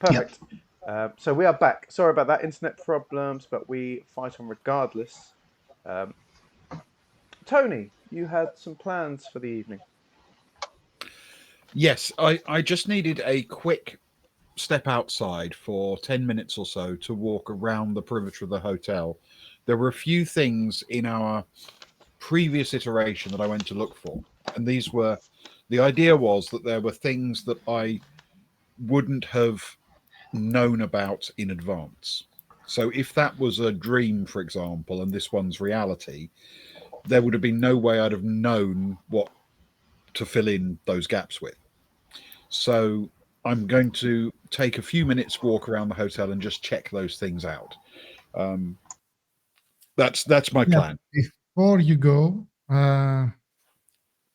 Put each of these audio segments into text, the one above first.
Perfect. So we are back. Sorry about that, internet problems, but we fight on regardless. Um, Tony, you had some plans for the evening. Yes, I just needed a quick step outside for 10 minutes or so to walk around the perimeter of the hotel. There were a few things in our previous iteration that I went to look for. And the idea was that there were things that I wouldn't have known about in advance. So if that was a dream, for example, and this one's reality, there would have been no way I'd have known what to fill in those gaps with. So I'm going to take a few minutes walk around the hotel and just check those things out. Um, that's my Yeah. plan. Before you go,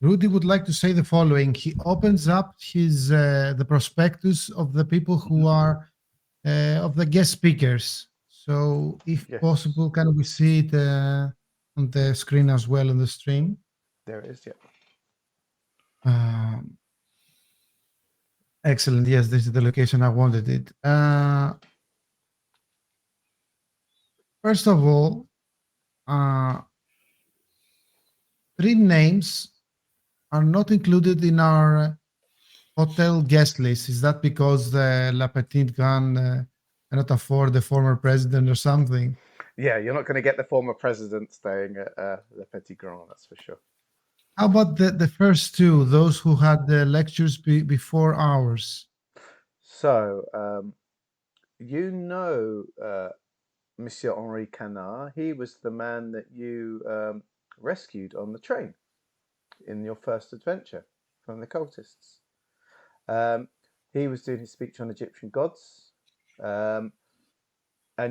Rudi would like to say the following. He opens up his the prospectus of the people who are of the guest speakers. So, if Yes, possible, can we see it on the screen as well on the stream? there it is. Yeah. Um, Excellent. Yes, this is the location I wanted it. First of all, uh, 3 names are not included in our hotel guest list. Is that because the La Petite Grande cannot afford the former president or something? Yeah, you're not going to get the former president staying at Le Petit Grand, that's for sure. How about the first two, those who had the lectures before ours? So, you know, Monsieur Henri Canard, he was the man that you rescued on the train in your first adventure from the cultists. He was doing his speech on Egyptian gods, and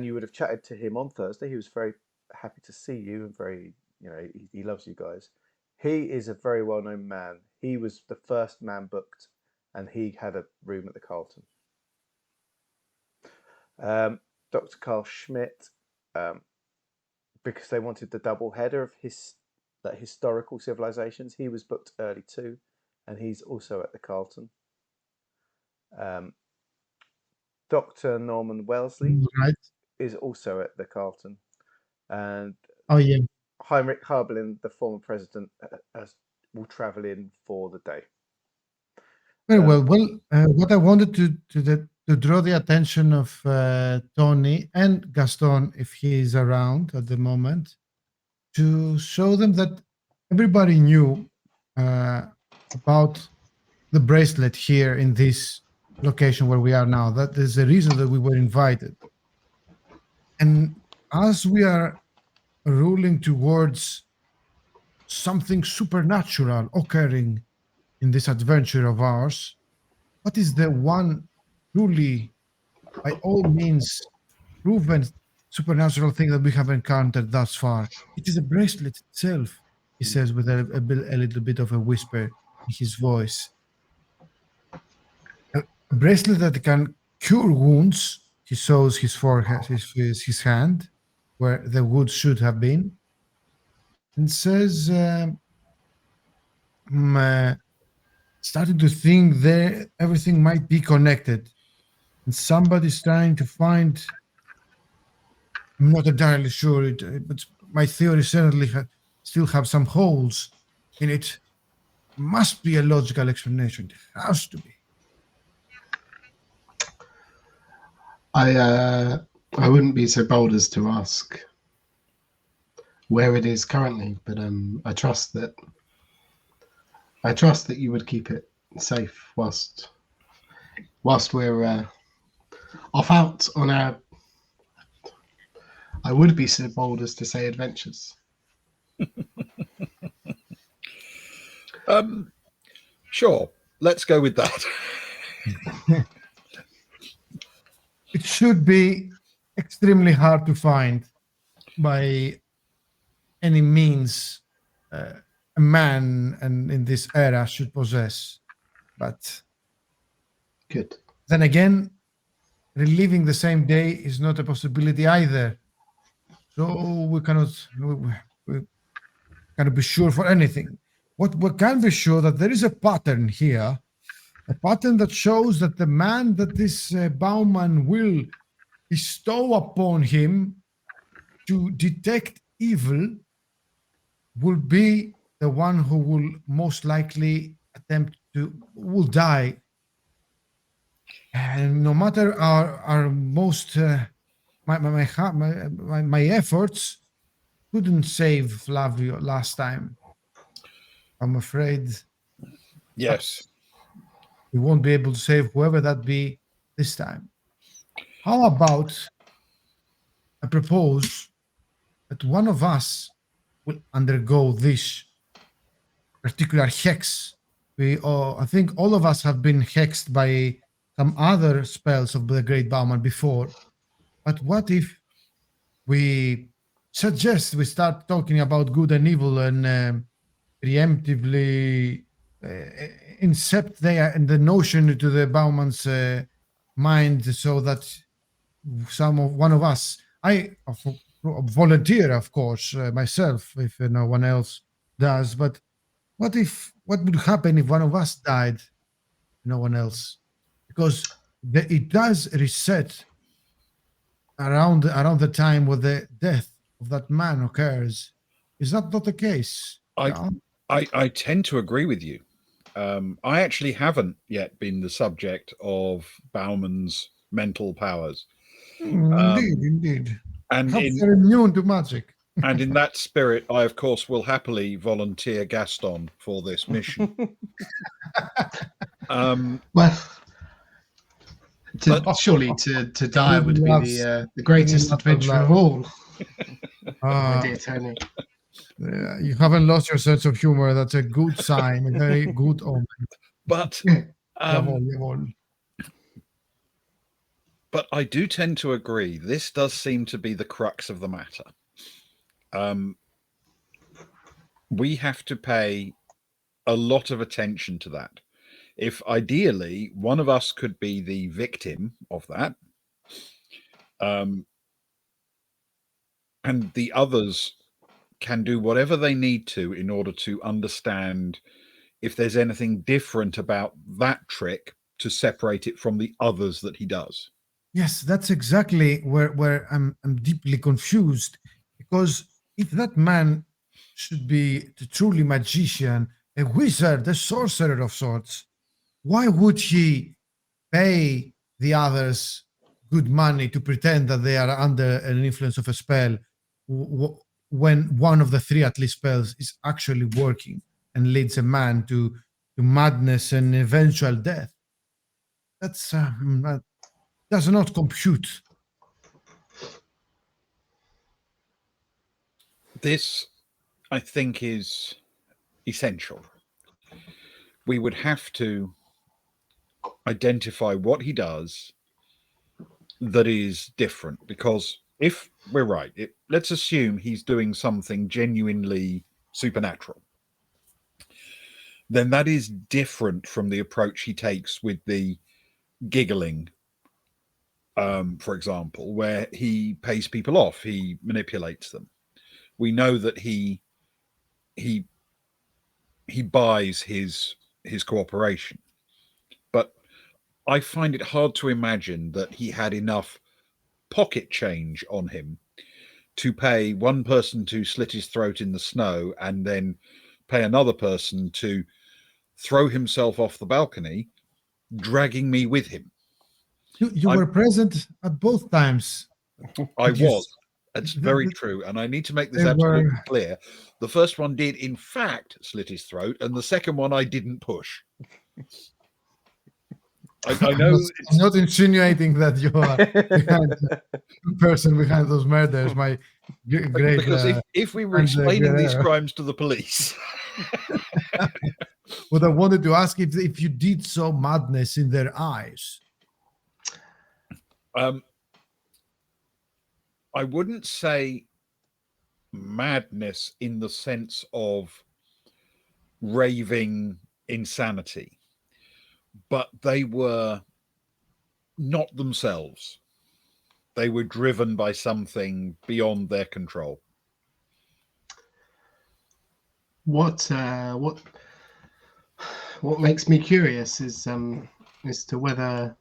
you would have chatted to him on Thursday. He was very happy to see you and very, he loves you guys. He is a very well-known man. He was the first man booked, and he had a room at the Carlton. Dr. Carl Schmidt, because they wanted the double header of historical civilizations, he was booked early too, and he's also at the Carlton. Dr. Norman Wellesley Right. is also at the Carlton, and Oh, yeah. Heinrich Harbelin, the former president, will travel in for the day. Very well. Well, what I wanted to draw the attention of Tony and Gaston, if he is around at the moment, to show them that everybody knew about the bracelet here in this location where we are now. That is the reason that we were invited. And as we are ruling towards something supernatural occurring in this adventure of ours, what is the one truly, by all means, proven supernatural thing that we have encountered thus far? It is a bracelet itself, he says with a little bit of a whisper in his voice. A bracelet that can cure wounds. He shows his forehead, his hand, where the wound should have been, and says, starting to think that everything might be connected. And somebody's trying to find, I'm not entirely sure, but my theory certainly still have some holes in it. Must be a logical explanation. It has to be. I wouldn't be so bold as to ask where it is currently, but I trust that you would keep it safe whilst we're off out on our, I would be so bold as to say, adventures. Sure, let's go with that. It should be extremely hard to find by any means a man and in this era should possess. But Good. then again, reliving the same day is not a possibility either. So we cannot be sure for anything. What we can be sure that there is a pattern here a pattern that shows that the man that this Bauman will bestow upon him to detect evil will be the one who will most likely will die. And no matter our most my efforts couldn't save Flavio last time. I'm afraid Yes. we won't be able to save whoever that be this time. How about I propose that one of us will undergo this particular hex. I think all of us have been hexed by some other spells of the Great Bauman before. But what if we suggest we start talking about good and evil and preemptively incept the notion into the Bauman's mind, so that one of us, I volunteer, of course, myself, if no one else does. But what would happen if one of us died, no one else? Because it does reset around the time where the death of that man occurs. Is that not the case? I tend to agree with you. I actually haven't yet been the subject of Bauman's mental powers. Indeed. And they're immune to magic. And in that spirit, I, of course, will happily volunteer Gaston for this mission. Surely to die would be the greatest adventure of all. My dear Tony. You haven't lost your sense of humor. That's a good sign, a very good omen. But I do tend to agree. This does seem to be the crux of the matter. We have to pay a lot of attention to that. If ideally one of us could be the victim of that, and the others can do whatever they need to in order to understand if there's anything different about that trick to separate it from the others that he does. Yes, that's exactly where I'm deeply confused, because if that man should be the truly magician, a wizard, a sorcerer of sorts, why would he pay the others good money to pretend that they are under an influence of a spell when one of the three at least spells is actually working and leads a man to madness and eventual death? That's that does not compute. This, I think, is essential. We would have to identify what he does that is different, because if we're right, let's assume he's doing something genuinely supernatural, then that is different from the approach he takes with the giggling, for example, where he pays people off, he manipulates them. We know that he buys his cooperation, but I find it hard to imagine that he had enough pocket change on him to pay one person to slit his throat in the snow and then pay another person to throw himself off the balcony, dragging me with him. You were present at both times. I was. That's very true. And I need to make this absolutely clear. The first one did, in fact, slit his throat, and the second one I didn't push. I know I'm not insinuating that you are the person behind those murders. My great. Because if we were explaining these crimes to the police. What I wanted to ask, if you did saw madness in their eyes. I wouldn't say madness in the sense of raving insanity, but they were not themselves. They were driven by something beyond their control. what makes me curious is as to whether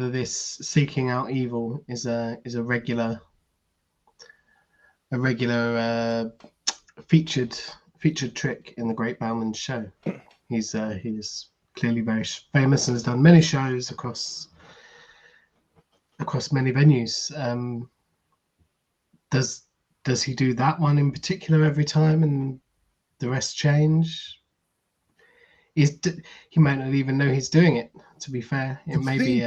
this seeking out evil is a regular featured trick in the Great Bowman Show. He's clearly very famous and has done many shows across many venues. Does he do that one in particular every time, and the rest change? He might not even know he's doing it. To be fair, it may be.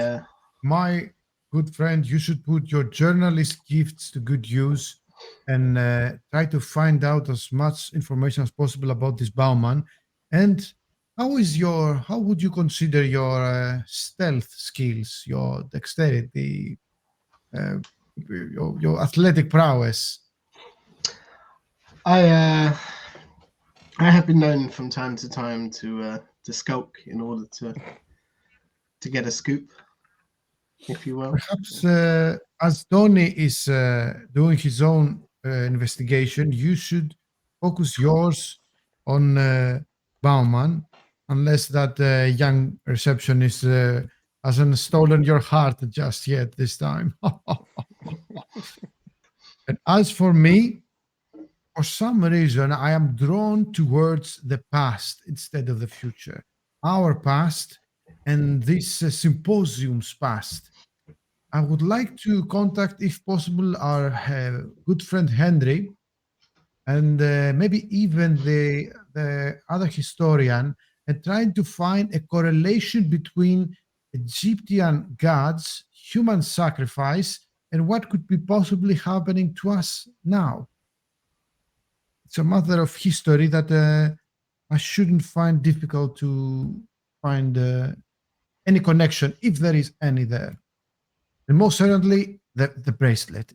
My good friend, you should put your journalist gifts to good use and try to find out as much information as possible about this Bauman. And how would you consider your stealth skills, your dexterity, your athletic prowess? I have been known from time to time to skulk in order to get a scoop, if you will. Perhaps as Tony is doing his own investigation, you should focus yours on Bauman, unless that young receptionist hasn't stolen your heart just yet this time. And as for me, for some reason, I am drawn towards the past instead of the future. Our past and this symposium's past. I would like to contact, if possible, our good friend Henry, and maybe even the other historian, and trying to find a correlation between Egyptian gods, human sacrifice, and what could be possibly happening to us now. It's a matter of history that I shouldn't find difficult to find any connection, if there is any there. And most certainly the bracelet.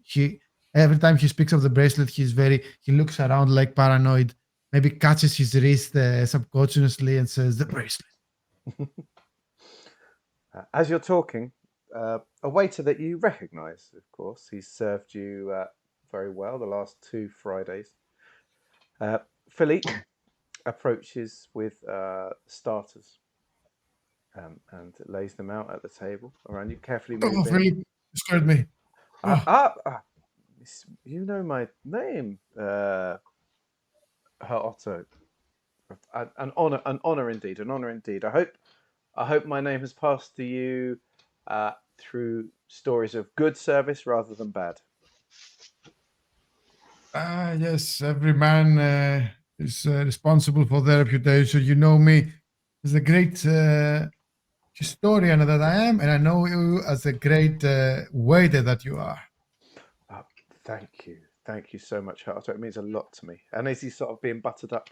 Every time he speaks of the bracelet, he looks around like paranoid, maybe catches his wrist subconsciously and says, the bracelet. As you're talking, a waiter that you recognize, of course, he's served you very well the last 2 Fridays. Philippe approaches with starters and lays them out at the table around you, carefully moving. Oh, Philippe, you scared me. You know my name, Herr Otto. An honor indeed. I hope my name has passed to you through stories of good service rather than bad. Yes, every man is responsible for their reputation. You know me as a great historian that I am, and I know you as a great waiter that you are. Thank you so much, Otto. It means a lot to me. And as he's sort of being buttered up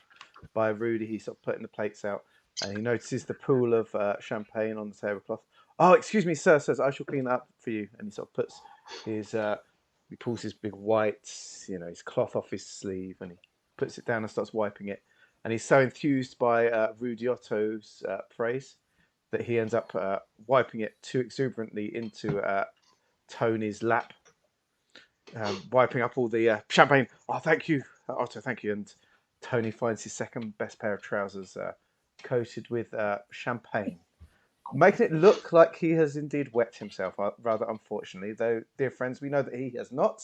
by Rudi, he's sort of putting the plates out, and he notices the pool of champagne on the tablecloth. Oh, excuse me, sir. Says I shall clean that up for you. And he sort of puts his he pulls his big white, his cloth off his sleeve, and he puts it down and starts wiping it. And he's so enthused by Rudi Otto's praise that he ends up wiping it too exuberantly into Tony's lap, wiping up all the champagne. Oh, thank you, Otto, thank you. And Tony finds his second best pair of trousers coated with champagne, making it look like he has indeed wet himself, rather unfortunately. Though, dear friends, we know that he has not.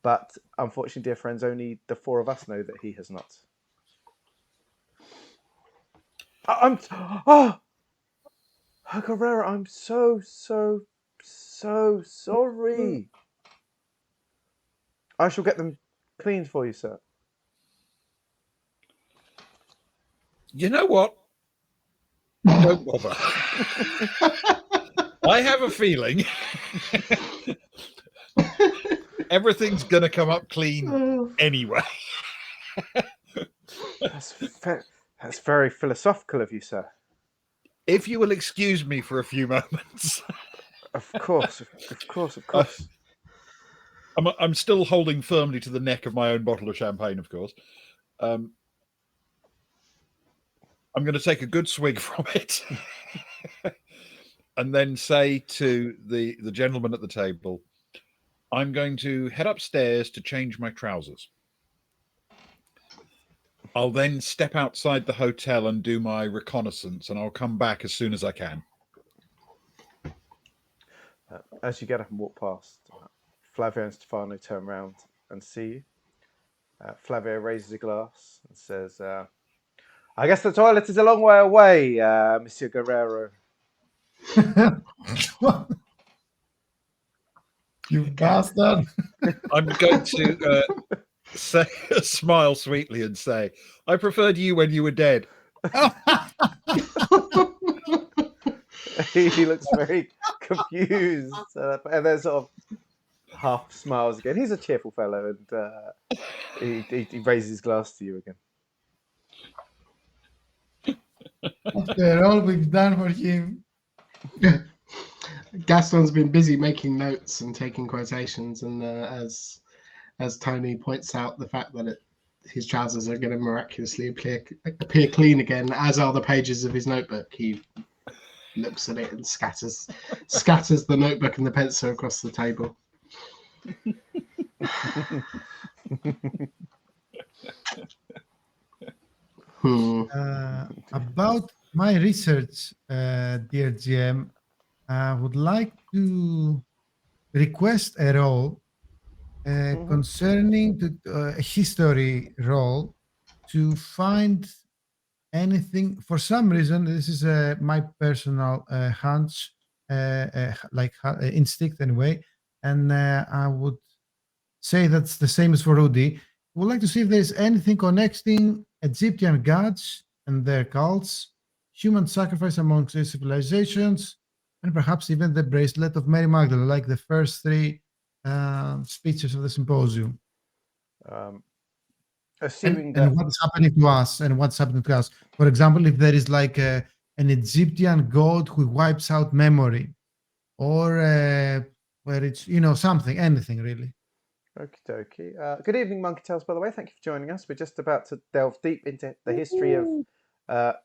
But unfortunately, dear friends, only the 4 of us know that he has not. Carrera, I'm so sorry. I shall get them cleaned for you, sir. You know what? Don't bother. I have a feeling everything's going to come up clean anyway. That's very philosophical of you, sir. If you will excuse me for a few moments. Of course. I'm still holding firmly to the neck of my own bottle of champagne, of course. I'm going to take a good swig from it and then say to the gentleman at the table, I'm going to head upstairs to change my trousers. I'll then step outside the hotel and do my reconnaissance, and I'll come back as soon as I can. As you get up and walk past, Flavio and Stefano turn round and see you. Flavio raises a glass and says, I guess the toilet is a long way away, Monsieur Guerrero. You bastard. I'm going to say, smile sweetly and say, I preferred you when you were dead. He looks very confused, and then sort of half smiles again. He's a cheerful fellow, and he raises his glass to you again. After all we've done for him. Gaston's been busy making notes and taking quotations, and as Tony points out the fact that his trousers are going to miraculously appear clean again, as are the pages of his notebook, he looks at it and scatters the notebook and the pencil across the table. About my research, dear GM, I would like to request a role concerning a history role to find anything. For some reason, this is my personal hunch, instinct anyway, and I would say that's the same as for Rudi. I would like to see if there's anything connecting Egyptian gods and their cults, human sacrifice amongst their civilizations, and perhaps even the bracelet of Mary Magdalene, like the first three speeches of the symposium. Assuming and what's happening to us and what's happening to us. For example, if there is like an Egyptian god who wipes out memory, or where it's something, anything really. Okie dokie. Good evening, Monkey Tales, by the way. Thank you for joining us. We're just about to delve deep into the history of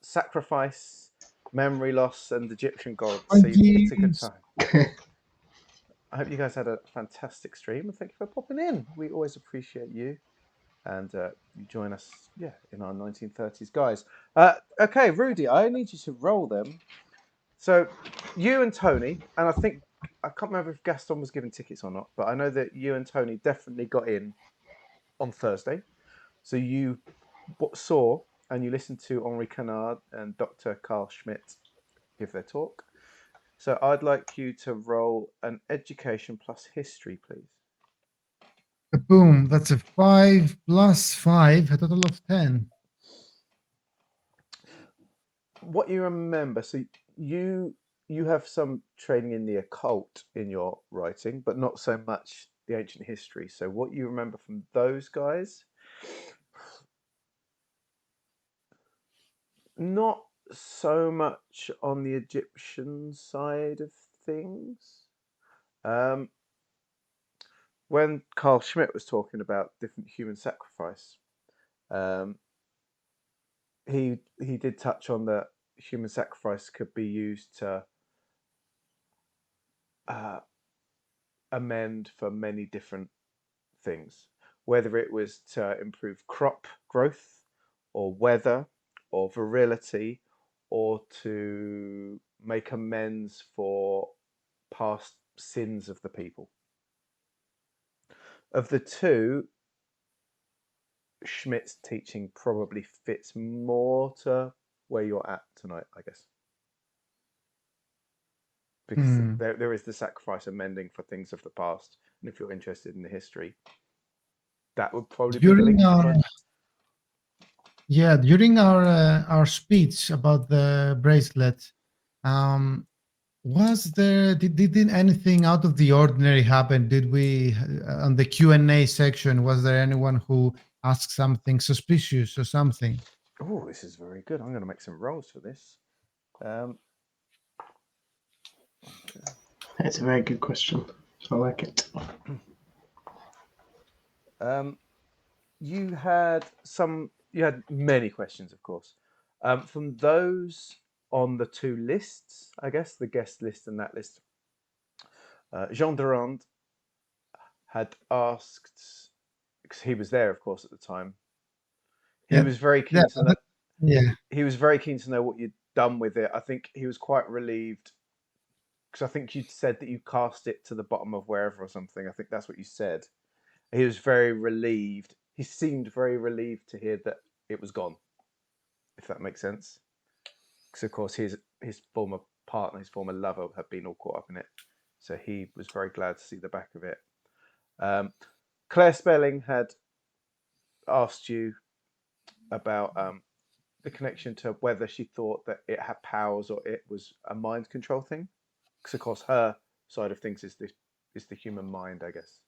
sacrifice, memory loss, and Egyptian gods. So it's a good time. I hope you guys had a fantastic stream, and thank you for popping in. We always appreciate you, and you join us, in our 1930s guys. Okay, Rudi, I need you to roll them. So you and Tony, and I can't remember if Gaston was given tickets or not, but I know that you and Tony definitely got in on Thursday. So you saw and you listened to Henri Canard and Dr. Carl Schmidt give their talk. So I'd like you to roll an education plus history, please. Boom, that's a 5 plus 5, a total of 10. What you remember, so you have some training in the occult in your writing, but not so much the ancient history. So what you remember from those guys, not so much on the Egyptian side of things. When Carl Schmidt was talking about different human sacrifice, he did touch on that human sacrifice could be used to amend for many different things, whether it was to improve crop growth or weather or virility, or to make amends for past sins of the people. Of the two, Schmidt's teaching probably fits more to where you're at tonight, I guess. Because there is the sacrifice amending for things of the past. And if you're interested in the history, that would probably be the link to find. Yeah, during our speech about the bracelet, was there did anything out of the ordinary happen? Did we on the Q&A section, was there anyone who asked something suspicious or something? Oh, this is very good. I'm going to make some rolls for this. That's a very good question. I like it. You had many questions, of course. From those on the two lists, I guess, the guest list and that list, Jean Durand had asked, because he was there, of course, at the time, He was very yeah, keen to know. yeah. He was very keen to know what you'd done with it. I think he was quite relieved because I think you'd said that you cast it to the bottom of wherever or something. I think that's what you said. He was very relieved. He seemed very relieved to hear that it was gone, if that makes sense. Because of course his former partner, his former lover, had been all caught up in it, so he was very glad to see the back of it. Claire Spelling had asked you about the connection to whether she thought that it had powers or it was a mind control thing. Because of course her side of things is the human mind, I guess.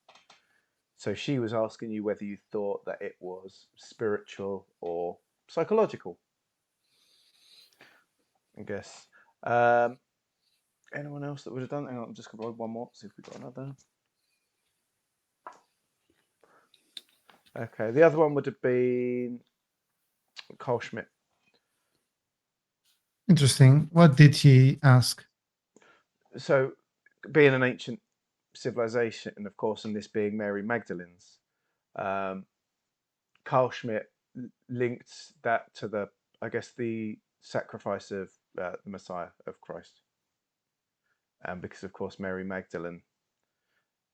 So she was asking you whether you thought that it was spiritual or psychological, I guess. Anyone else that would have done? Hang on, I'm just going to roll one more, see if we've got another. Okay, the other one would have been Carl Schmidt. Interesting. What did he ask? So, being an ancient civilization, and of course, and this being Mary Magdalene's, Carl Schmidt linked that to I guess, the sacrifice of the Messiah of Christ, because of course Mary Magdalene,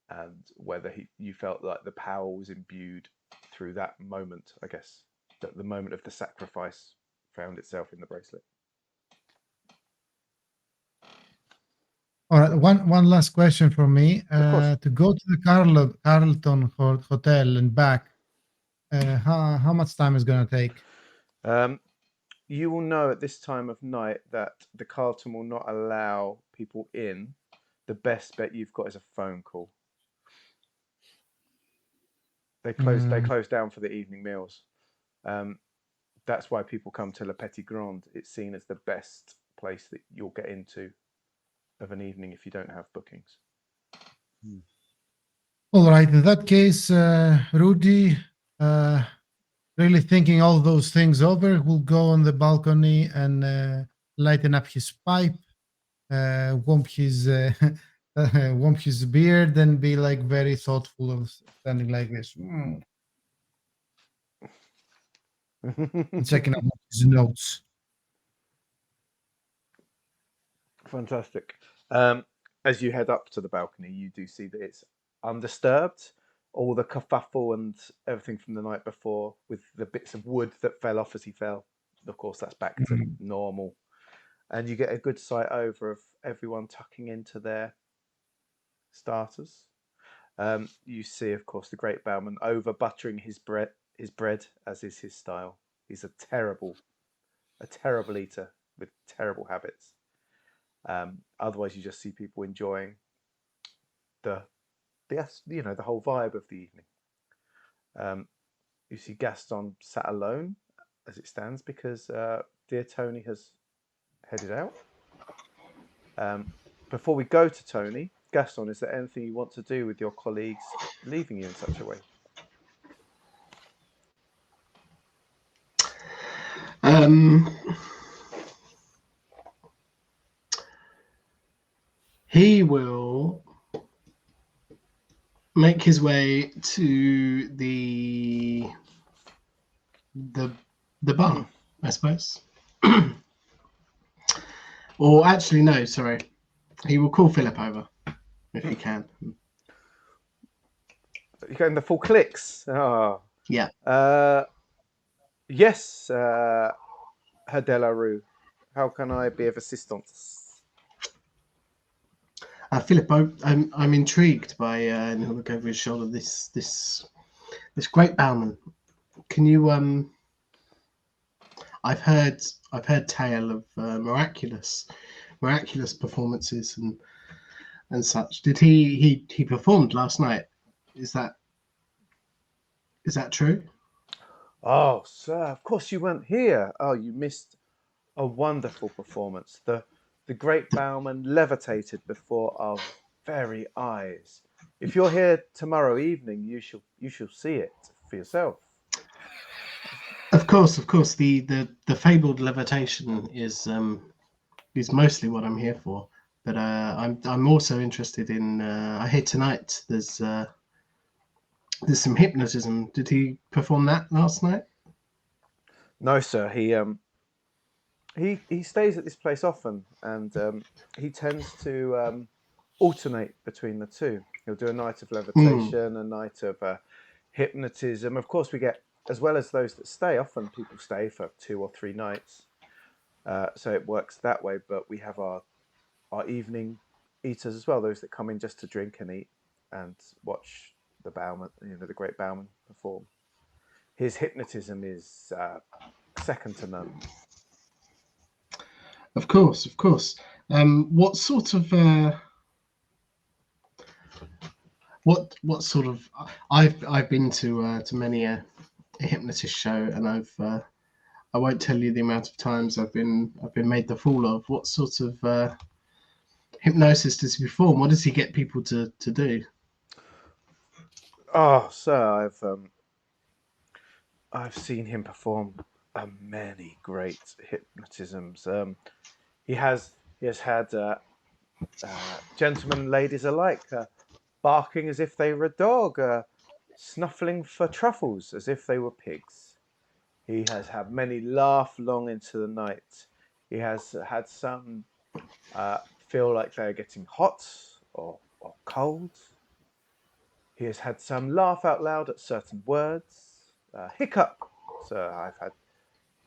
and whether you felt like the power was imbued through that moment, I guess, that the moment of the sacrifice found itself in the bracelet. All right, one last question for me. Of To go to the Carlton Hotel and back, how much time is going to take? You will know at this time of night that the Carlton will not allow people in. The best bet you've got is a phone call. They close down for the evening meals. That's why people come to Le Petit Grand. It's seen as the best place that you'll get into of an evening if you don't have bookings. All right, in that case, Rudi, really thinking all those things over, will go on the balcony and lighten up his pipe, warm his warm his beard, and be like very thoughtful of standing like this, and checking out his notes. Fantastic. As you head up to the balcony, you do see that it's undisturbed. All the kerfuffle and everything from the night before, with the bits of wood that fell off as he fell, of course, that's back to normal. And you get a good sight over of everyone tucking into their starters. You see, of course, the great bowman over buttering his bread, as is his style. He's a terrible eater with terrible habits. Otherwise, you just see people enjoying the whole vibe of the evening. You see Gaston sat alone as it stands because dear Tony has headed out. Before we go to Tony, Gaston, is there anything you want to do with your colleagues leaving you in such a way? He will make his way to the bar, I suppose. Or actually, no, sorry. He will call Philip over if he can. You're getting the full clicks. Oh. Yeah. Yes, Herr Delarue. How can I be of assistance? Philip, I'm intrigued by, and he'll look over his shoulder, this great bowman. Can you I've heard tale of miraculous performances and such. Did he performed last night? Is that true? Oh, sir, of course you weren't here. Oh, you missed a wonderful performance. The great bowman levitated before our very eyes. If you're here tomorrow evening, you shall see it for yourself. Of course. The fabled levitation is mostly what I'm here for. But I'm also interested in. I hear tonight there's some hypnotism. Did he perform that last night? No, sir. He stays at this place often, and he tends to alternate between the two. He'll do a night of Hmm. levitation, a night of hypnotism. Of course, we get, as well as those that stay. Often people stay for 2 or 3 nights, so it works that way. But we have our evening eaters as well. Those that come in just to drink and eat and watch the bowman, the great bowman perform. His hypnotism is second to none. Of course, of course. What sort of what sort of I've been to many a hypnotist show, and I won't tell you the amount of times I've been made the fool of. What sort of hypnosis does he perform? What does he get people to do? Oh, sir, I've seen him perform many great hypnotisms. He has had gentlemen and ladies alike barking as if they were a dog, snuffling for truffles as if they were pigs. He has had many laugh long into the night. He has had some feel like they're getting hot or cold. He has had some laugh out loud at certain words. Hiccup. So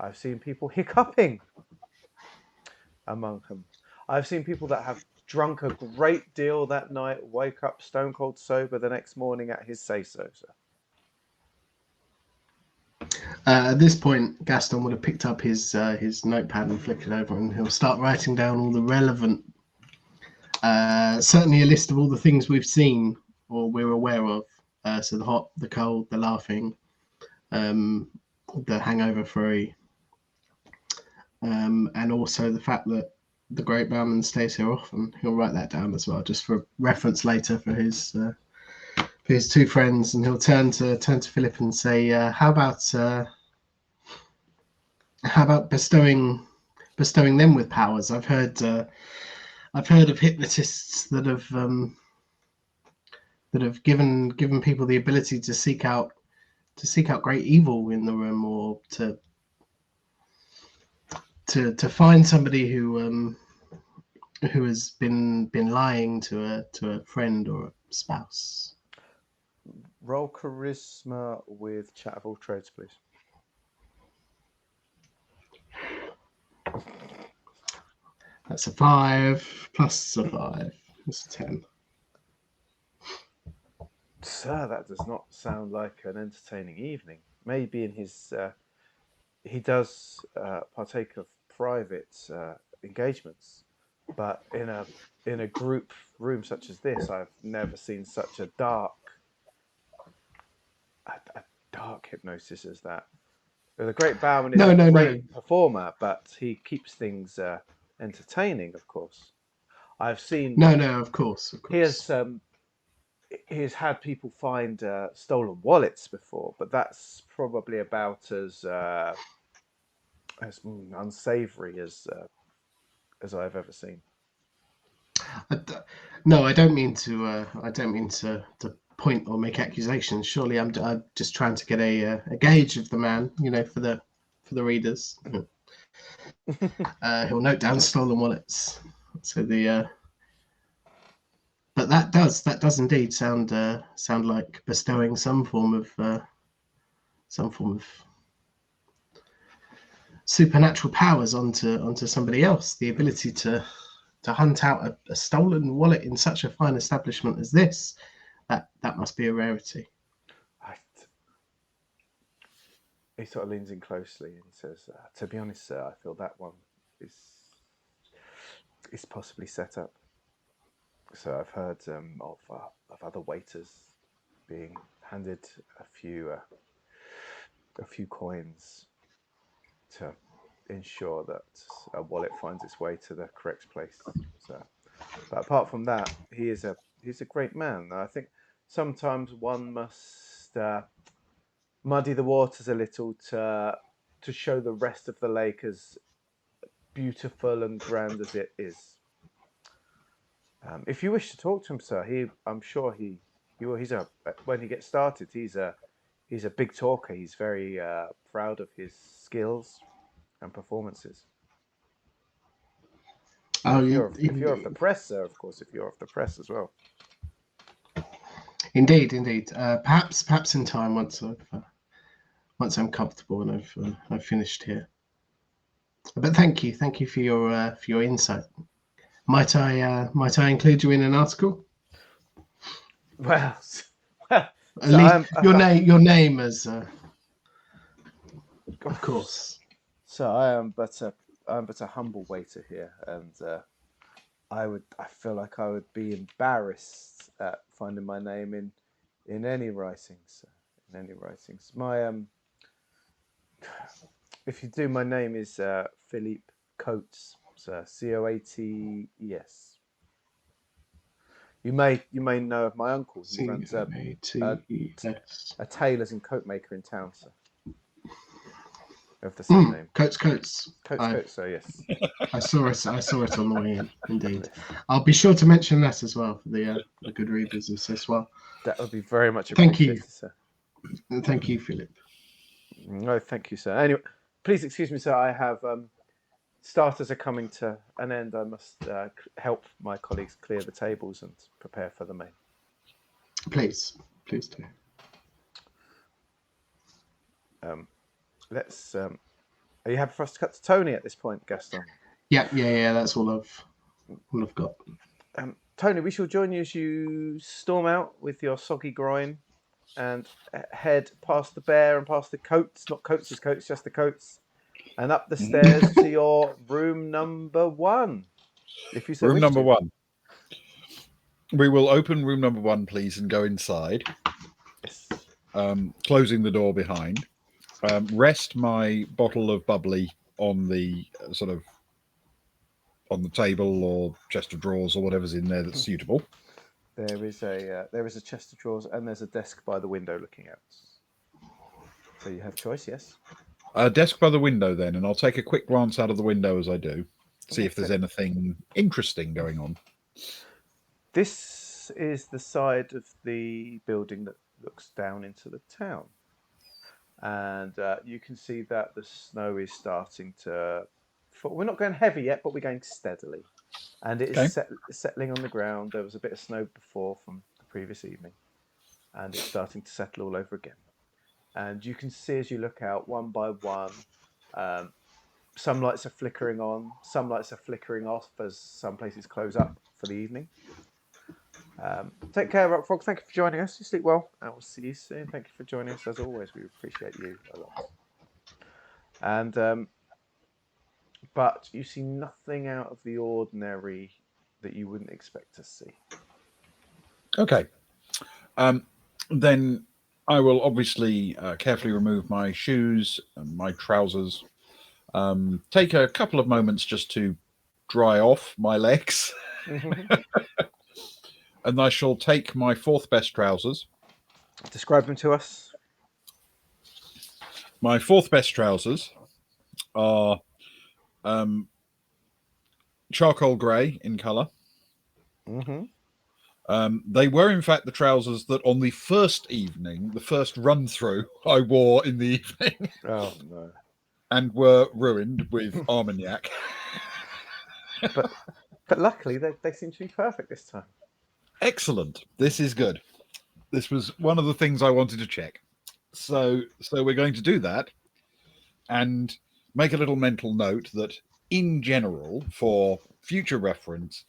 I've seen people hiccuping among them. I've seen people that have drunk a great deal that night wake up stone cold sober the next morning at his say so, sir. At this point, Gaston would have picked up his notepad and flipped it over, and he'll start writing down all the relevant, certainly a list of all the things we've seen or we're aware of. So the hot, the cold, the laughing, the hangover free, and also the fact that the great bowman stays here often. He'll write that down as well, just for reference later for his two friends, and he'll turn to Philip and say, "How about bestowing them with powers? I've heard of hypnotists that have given people the ability to seek out great evil in the room, or to find somebody who has been lying to a friend or a spouse." Roll charisma with chat of all trades, please. That's a 5 plus a 5. It's a 10. Sir, that does not sound like an entertaining evening. Maybe in his he does partake of private engagements, but in a group room such as this, I've never seen such a dark hypnosis as that. The great Bowman is No, a no, great no. performer, but he keeps things entertaining. Of course, I've seen No, no, of course, of he course. has had people find stolen wallets before, but that's probably about as unsavory as I've ever seen. No, I don't mean to. I don't mean to point or make accusations. Surely, I'm just trying to get a gauge of the man. For the readers. He'll note down stolen wallets. So but that does indeed sound like bestowing some form of supernatural powers onto somebody else. The ability to hunt out a stolen wallet in such a fine establishment as this, that must be a rarity. He sort of leans in closely and says, "To be honest, sir, I feel that one is possibly set up. So I've heard of other waiters being handed a few coins to ensure that a wallet finds its way to the correct place. So, but apart from that, he's a great man. I think sometimes one must muddy the waters a little to show the rest of the lake as beautiful and grand as it is. If you wish to talk to him, sir, I'm sure he's when he gets started, he's a big talker. He's very proud of his skills and performances. Oh, If you're of the press, sir, of course, if you're of the press as well. indeed. Perhaps in time, once I'm comfortable and I've finished here. But thank you for your insight. Might I include you in an article? Well, At so least your name as, of course. So I'm but a humble waiter here, and I feel like I would be embarrassed at finding my name in any writings. In any writings, my if you do, my name is Philippe Coates, sir. Coates. You may know of my uncle. He runs a tailor's and coat maker in town, sir. Of the same name. Coates. Coates. So yes. I saw it on the way in. Indeed, I'll be sure to mention that as well for the good readers as well. That would be very much Thank appreciated, you, sir. Thank you, Philip. No, thank you, sir. Anyway, please excuse me, sir. I have starters are coming to an end. I must help my colleagues clear the tables and prepare for the main. Please do. Let's. Are you happy for us to cut to Tony at this point, Gaston? Yeah. That's all I've got. Tony, we shall join you as you storm out with your soggy groin and head past the bear and past the coats, not Coates' coats, just the coats, and up the stairs to your room number 1. If you so Room wish number to. 1. We will open room number 1, please, and go inside. Yes. Closing the door behind. Rest my bottle of bubbly on the on the table or chest of drawers or whatever's in there that's suitable. There is a chest of drawers and there's a desk by the window looking out. So you have choice, yes. A desk by the window then, and I'll take a quick glance out of the window as I do, see if there's anything interesting going on. This is the side of the building that looks down into the town. And you can see that the snow is starting to fall. We're not going heavy yet, but we're going steadily. And it is settling on the ground. There was a bit of snow before from the previous evening. And it's starting to settle all over again. And you can see as you look out, one by one, some lights are flickering on, some lights are flickering off as some places close up for the evening. Take care, Rock Frog. Thank you for joining us. You sleep well, and we'll see you soon. Thank you for joining us as always. We appreciate you a lot. And but you see nothing out of the ordinary that you wouldn't expect to see. Okay. Then I will obviously carefully remove my shoes and my trousers. Take a couple of moments just to dry off my legs. And I shall take my 4th best trousers. Describe them to us. My 4th best trousers are charcoal grey in colour. They were, in fact, the trousers that on the first evening, the first run-through, I wore in the evening. Oh, no. And were ruined with Armagnac. But luckily, they seem to be perfect this time. Excellent. This is good. This was one of the things I wanted to check. So we're going to do that and make a little mental note that in general, for future reference,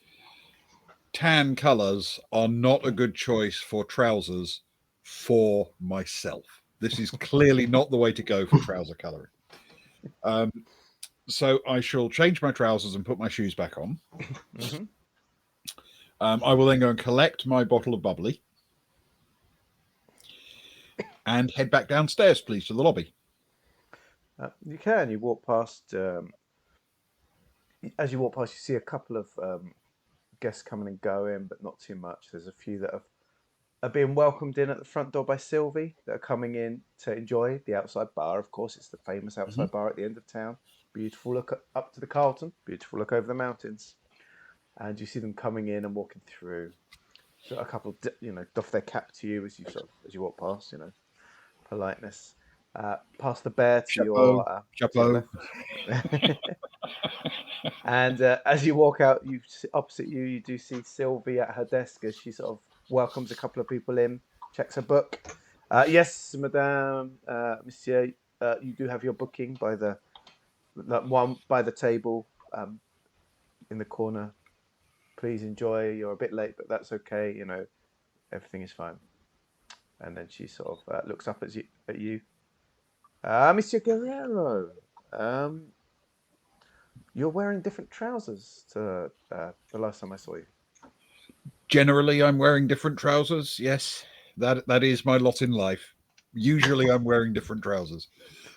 tan colours are not a good choice for trousers for myself. This is clearly not the way to go for trouser colouring. So I shall change my trousers and put my shoes back on. I will then go and collect my bottle of bubbly and head back downstairs, please, to the lobby. You can. You walk past. As you walk past, you see a couple of guests coming and going, but not too much. There's a few that are being welcomed in at the front door by Sylvie that are coming in to enjoy the outside bar. Of course, it's the famous outside bar at the end of town. Beautiful look up to the Carlton. Beautiful look over the mountains. And you see them coming in and walking through. So a couple, doff their cap to you as you walk past. Politeness. Pass the bear to Chapeau, your chapeau. left. And as you walk out, opposite you, you do see Sylvie at her desk as she sort of welcomes a couple of people in, checks her book. Yes, Madame, Monsieur, you do have your booking by the one by the table in the corner. Please enjoy. You're a bit late, but that's okay. You know, everything is fine. And then she sort of looks up at you. Monsieur Guerrero, you're wearing different trousers to the last time I saw you. Generally, I'm wearing different trousers. Yes, that is my lot in life. Usually, I'm wearing different trousers.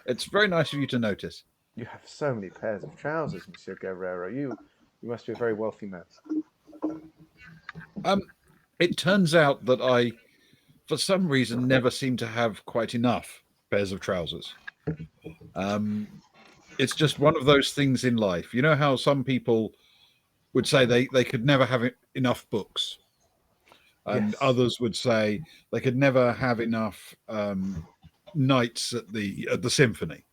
It's very nice of you to notice. You have so many pairs of trousers, Monsieur Guerrero. You must be a very wealthy man. It turns out that I, for some reason, never seem to have quite enough pairs of trousers. It's just one of those things in life. You know how some people would say they could never have enough books, and Yes. others would say they could never have enough nights at the symphony.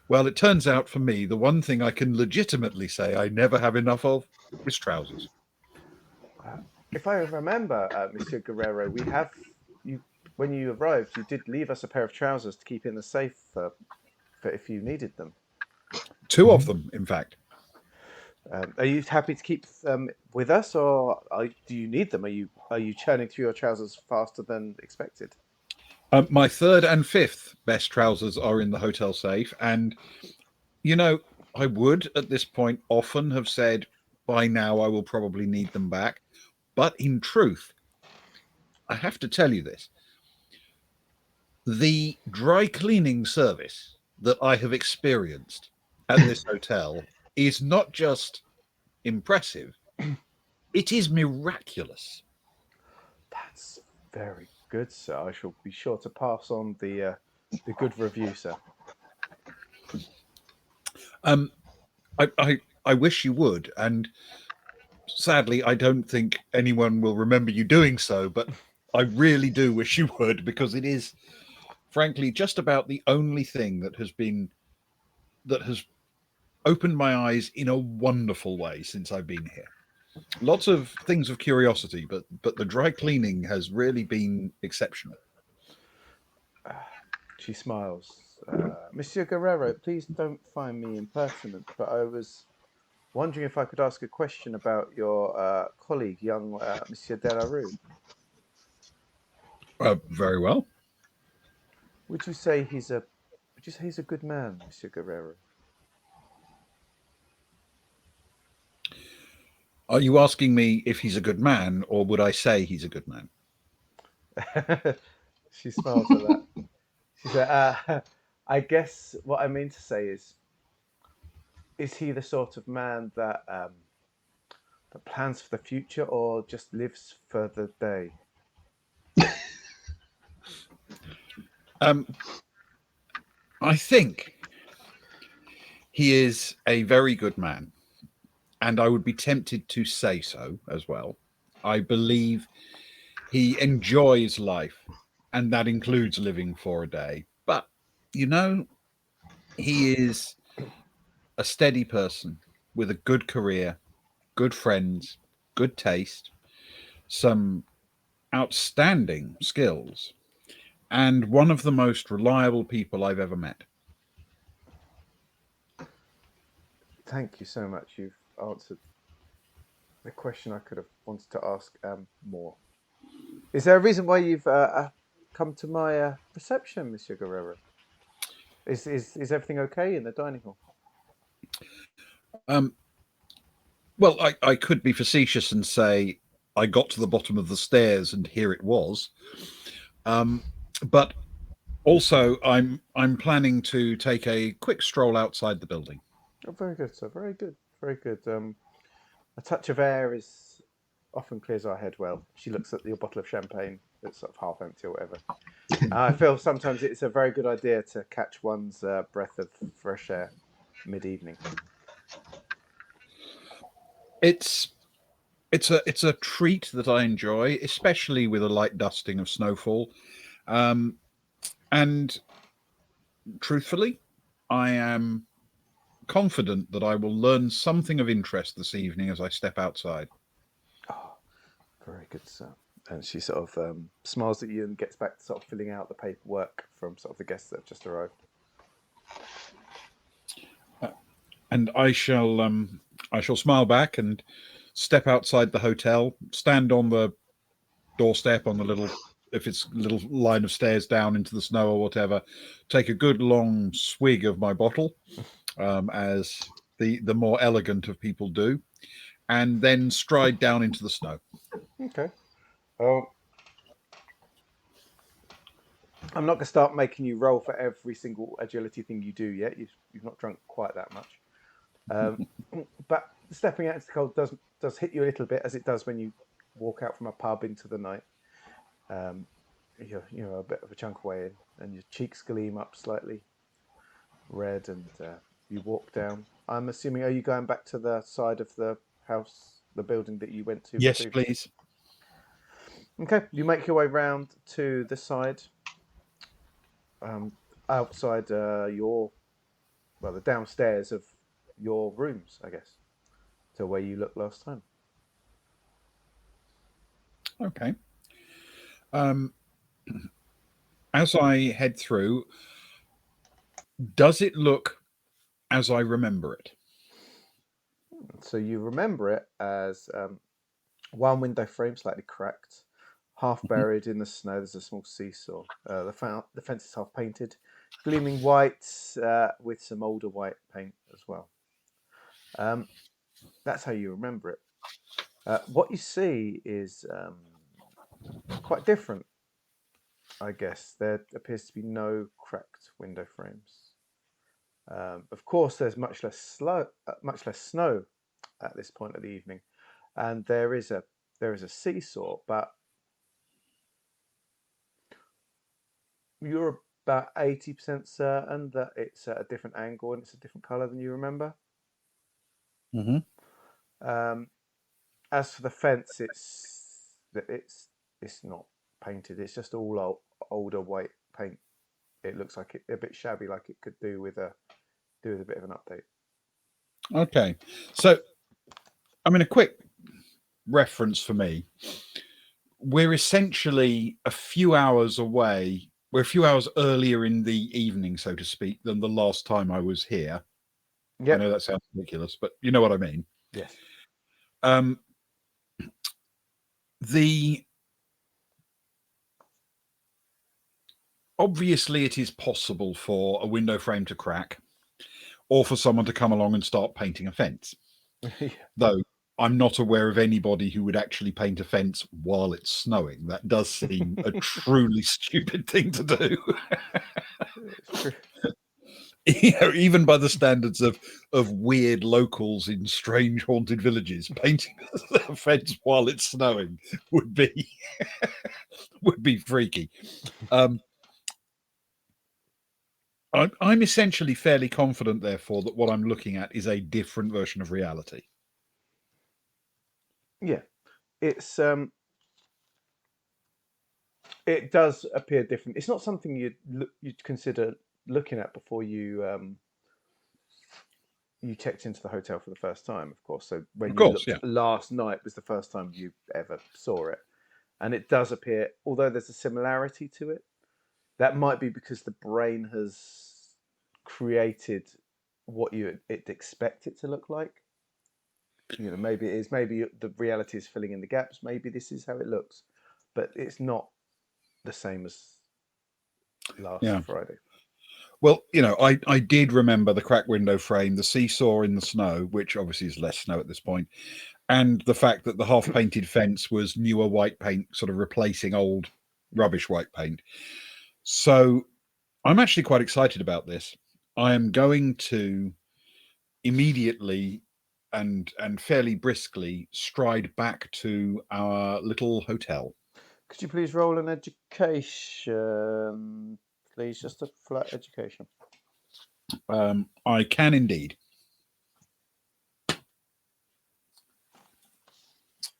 Well, it turns out for me, the one thing I can legitimately say I never have enough of is trousers. If I remember, Monsieur Guerrero, we have you when you arrived. You did leave us a pair of trousers to keep in the safe for if you needed them. Two of them, in fact. Are you happy to keep them with us, or do you need them? Are you churning through your trousers faster than expected? My third and fifth best trousers are in the hotel safe, and you know, I would at this point often have said by now I will probably need them back, but in truth, I have to tell you this: the dry cleaning service that I have experienced at this hotel is not just impressive, it is miraculous. That's very good, sir. I shall be sure to pass on the good review, sir. I wish you would, and sadly, I don't think anyone will remember you doing so, but I really do wish you would, because it is, frankly, just about the only thing that has opened my eyes in a wonderful way since I've been here. Lots of things of curiosity, but the dry cleaning has really been exceptional. She smiles. Monsieur Guerrero, please don't find me impertinent, but I was wondering if I could ask a question about your colleague, young Monsieur Delarue. Very well. Would you say he's a good man, Monsieur Guerrero? Are you asking me if he's a good man, or would I say he's a good man? She smiles at that. She said, I guess what I mean to say is he the sort of man that plans for the future or just lives for the day? I think he is a very good man, and I would be tempted to say so as well. I believe he enjoys life, and that includes living for a day. But, you know, he is a steady person with a good career, good friends, good taste, some outstanding skills, and one of the most reliable people I've ever met. Thank you so much. You've answered the question I could have wanted to ask more. Is there a reason why you've come to my reception, Monsieur Guerrero? Is everything okay in the dining hall? Well, I could be facetious and say I got to the bottom of the stairs and here it was. But also, I'm planning to take a quick stroll outside the building. Oh, very good, sir. Very good. Very good. A touch of air often clears our head well. She looks at your bottle of champagne that's sort of half empty or whatever. I feel sometimes it's a very good idea to catch one's breath of fresh air mid-evening. It's a treat that I enjoy, especially with a light dusting of snowfall. And truthfully, I am confident that I will learn something of interest this evening as I step outside. Oh, very good, sir. And she sort of smiles at you and gets back to sort of filling out the paperwork from sort of the guests that have just arrived. And I shall smile back and step outside the hotel, stand on the doorstep on the little, if it's a little line of stairs down into the snow or whatever, take a good long swig of my bottle, as the more elegant of people do, and then stride down into the snow. Okay. I'm not going to start making you roll for every single agility thing you do yet. You've not drunk quite that much. But stepping out into the cold does hit you a little bit, as it does when you walk out from a pub into the night. You're a bit of a chunk away in, and your cheeks gleam up slightly red, and you walk down. I'm assuming, are you going back to the side of the house, the building that you went to? Yes, previously? please. Okay, you make your way round to the side. Outside the downstairs of your rooms, I guess, to where you looked last time. Okay. As I head through, does it look as I remember it? So you remember it as one window frame slightly cracked, half buried in the snow. There's a small seesaw. The fence is half painted, gleaming white with some older white paint as well. That's how you remember it. What you see is quite different, I guess. There appears to be no cracked window frames. Of course, there's much less snow at this point of the evening, and there is a seesaw, but you're about 80% certain that it's at a different angle and it's a different color than you remember. As for the fence, it's not painted. It's just all older white paint. It looks like a bit shabby, like it could do with a bit of an update. Okay, so I mean, a quick reference for me. We're essentially a few hours away. We're a few hours earlier in the evening, so to speak, than the last time I was here. Yep. I know that sounds ridiculous, but you know what I mean. Yes. Obviously, it is possible for a window frame to crack, or for someone to come along and start painting a fence. Yeah. Though I'm not aware of anybody who would actually paint a fence while it's snowing. That does seem a truly stupid thing to do. You know, even by the standards of weird locals in strange haunted villages, painting a fence while it's snowing would be freaky. I'm essentially fairly confident, therefore, that what I'm looking at is a different version of reality. Yeah, it's it does appear different. It's not something you'd consider looking at before you checked into the hotel for the first time, of course. So when you looked last night was the first time you ever saw it, and it does appear, although there's a similarity to it, that might be because the brain has created what you'd expect it to look like. You know, maybe it is. Maybe the reality is filling in the gaps. Maybe this is how it looks, but it's not the same as last Friday. Well, you know, I did remember the cracked window frame, the seesaw in the snow, which obviously is less snow at this point, and the fact that the half-painted fence was newer white paint, sort of replacing old rubbish white paint. So I'm actually quite excited about this. I am going to immediately and fairly briskly stride back to our little hotel. Could you please roll an education, please? Just a flat education. I can indeed.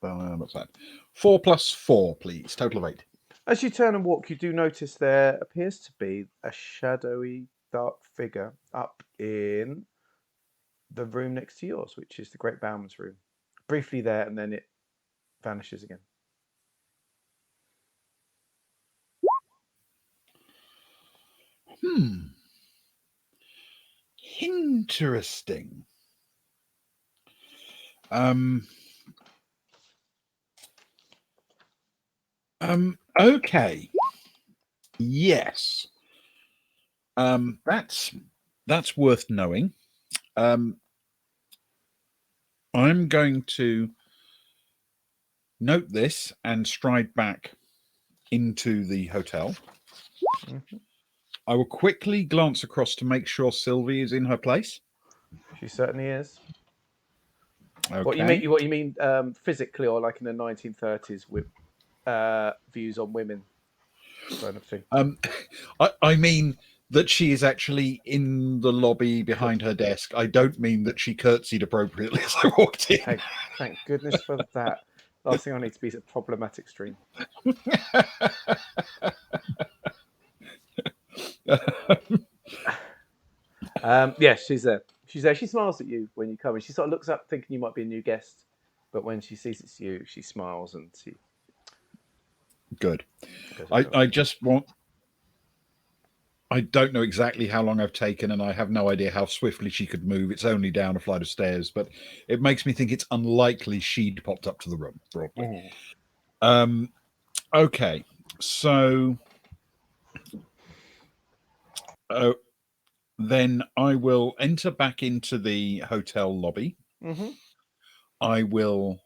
What's that? 4 + 4, please. Total of 8. As you turn and walk, you do notice there appears to be a shadowy dark figure up in the room next to yours, which is the Great Bowman's room. Briefly there, and then it vanishes again. Interesting. Okay. Yes. That's worth knowing. I'm going to note this and stride back into the hotel. Mm-hmm. I will quickly glance across to make sure Sylvie is in her place. She certainly is. Okay. What you mean physically, or like in the 1930s with views on women, kind of thing? I mean that she is actually in the lobby behind her desk. I don't mean that she curtsied appropriately as I walked in. Thank goodness for that. Last thing I need to be is a problematic stream. Yes, she's there. She's there. She smiles at you when you come, and she sort of looks up, thinking you might be a new guest. But when she sees it's you, she smiles and she. Good. I just want. I don't know exactly how long I've taken, and I have no idea how swiftly she could move. It's only down a flight of stairs, but it makes me think it's unlikely she'd popped up to the room, probably. Okay, so then I will enter back into the hotel lobby. Mm-hmm. I will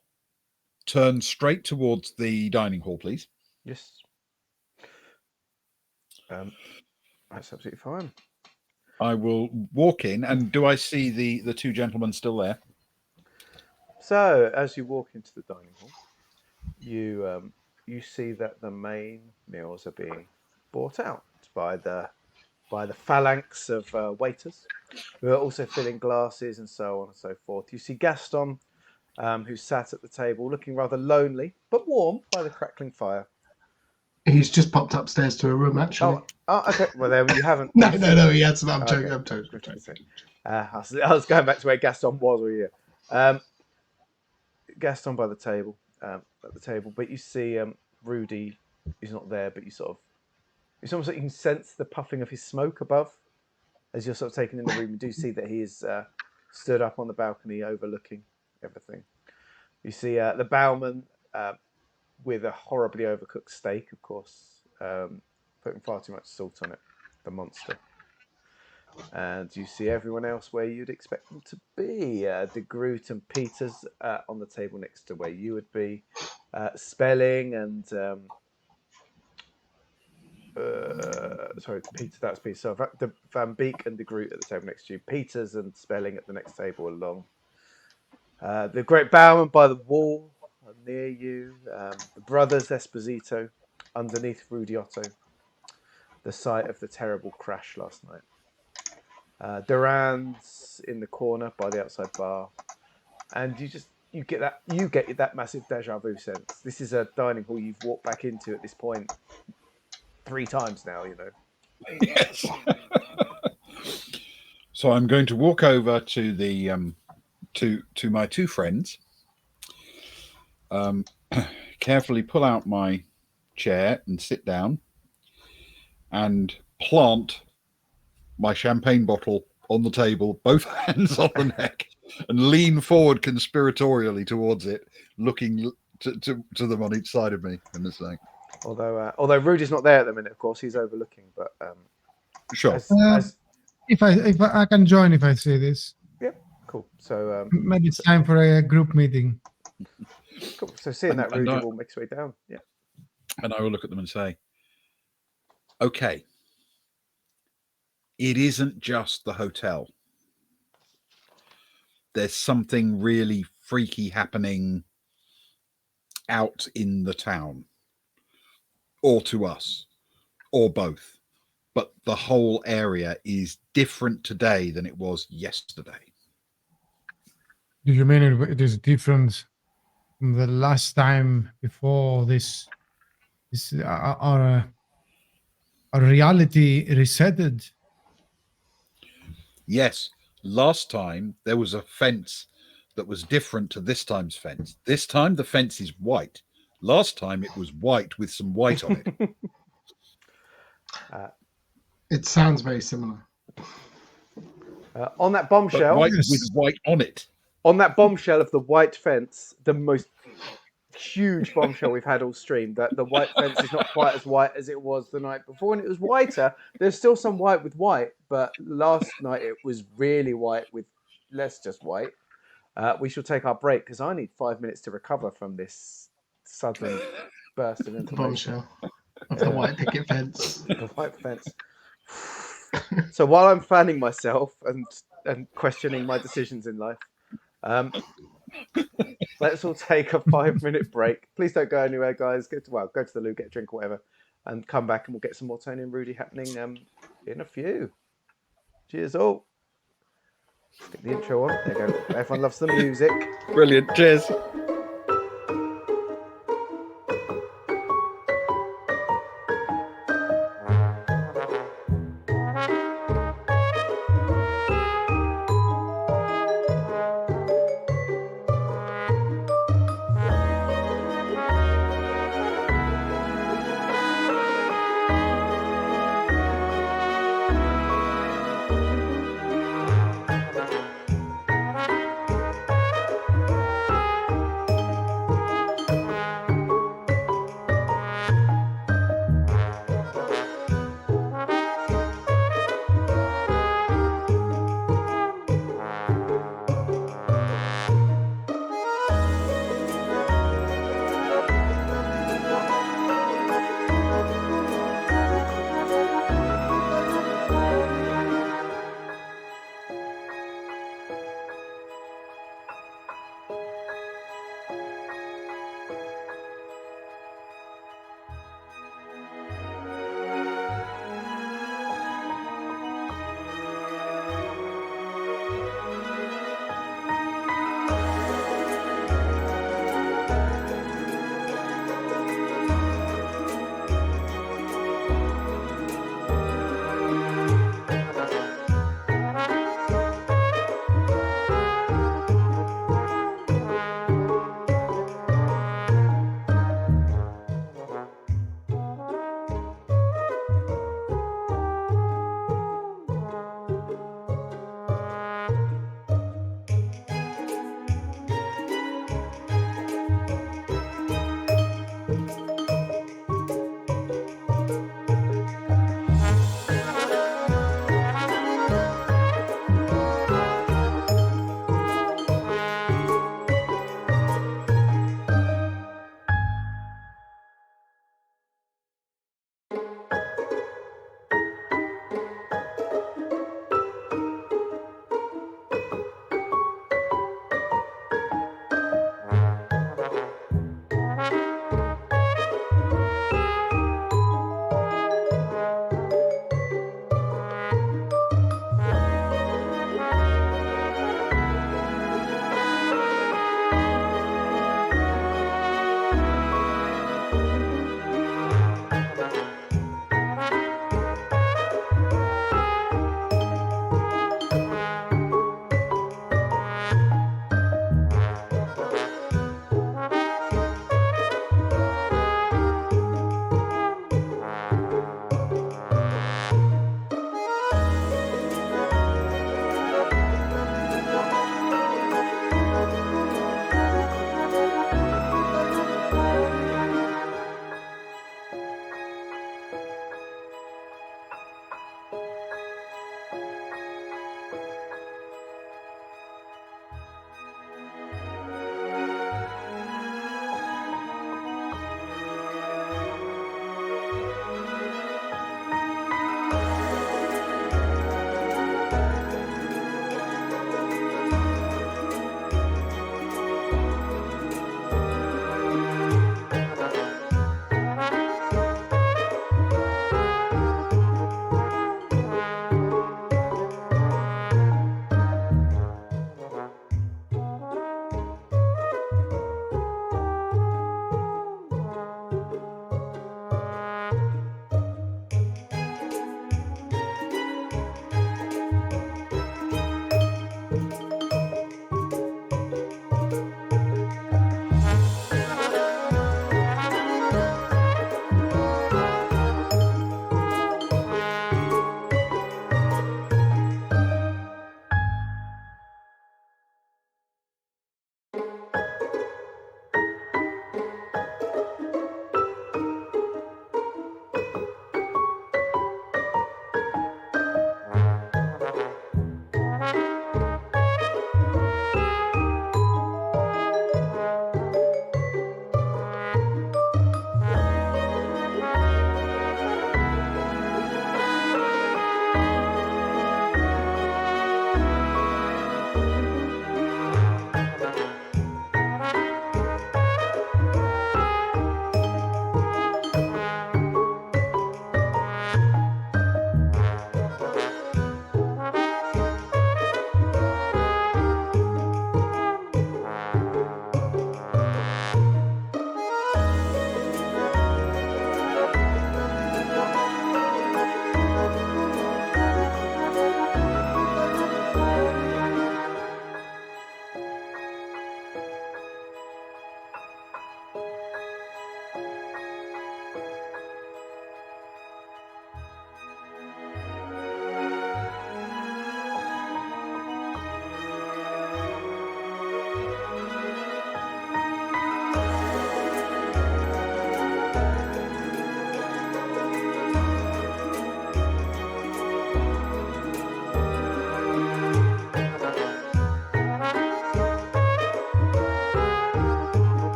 turn straight towards the dining hall, please. Yes. That's absolutely fine. I will walk in, and do I see the two gentlemen still there? So as you walk into the dining hall, you see that the main meals are being brought out by the phalanx of waiters who are also filling glasses and so on and so forth. You see Gaston, who sat at the table looking rather lonely but warm by the crackling fire. He's just popped upstairs to a room, actually. Oh, okay. Well, there you haven't. No, he had some. I'm joking. I was going back to where Gaston was. Gaston by the table, but you see Rudi is not there. But it's almost like you can sense the puffing of his smoke above as you're sort of taken in the room. You do see that he is stood up on the balcony overlooking everything. You see the bowman with a horribly overcooked steak, of course, putting far too much salt on it, the monster. And you see everyone else where you'd expect them to be. De Groot and Peters on the table next to where you would be. Spelling and... sorry, Peter, that's Peter. So Van Beek and De Groot at the table next to you. Peters and Spelling at the next table along. The Great Bowman by the wall near you. The brothers Esposito underneath Rudi Otto. The site of the terrible crash last night. Duran's in the corner by the outside bar, and you get that massive deja vu sense. This is a dining hall you've walked back into at this point 3 times now. You know. Yes. So I'm going to walk over to the to my two friends. Carefully pull out my chair and sit down, and plant my champagne bottle on the table, both hands on the neck, and lean forward conspiratorially towards it, looking to them on each side of me. And it's like, although Rudy's not there at the minute, of course, he's overlooking. But sure. If I can join, if I say this. Yeah, cool. So maybe it's time for a group meeting. Cool. So seeing that Rudy will make his way down. Yeah. And I will look at them and say, okay, it isn't just the hotel. There's something really freaky happening out in the town, or to us, or both. But the whole area is different today than it was yesterday. Do you mean it is different from the last time before this our reality resetted? Yes, last time there was a fence that was different to this time's fence. This time the fence is white. Last time it was white with some white on it. It sounds very similar. On that But bombshell, white with white on it. on that bombshell of the white fence, the most huge bombshell we've had all stream, that the white fence is not quite as white as it was the night before, and it was whiter. There's still some white with white, but last night it was really white with less just white. We shall take our break because I need 5 minutes to recover from this sudden burst of The information. bombshell of the white picket fence. The white fence. So while I'm fanning myself and questioning my decisions in life, let's all take a 5-minute break. Please don't go anywhere, guys. Go to the loo, get a drink or whatever, and come back and we'll get some more Tony and Rudi happening in a few. Cheers all. Let's get the intro on. There you go. Everyone loves the music. Brilliant. Cheers.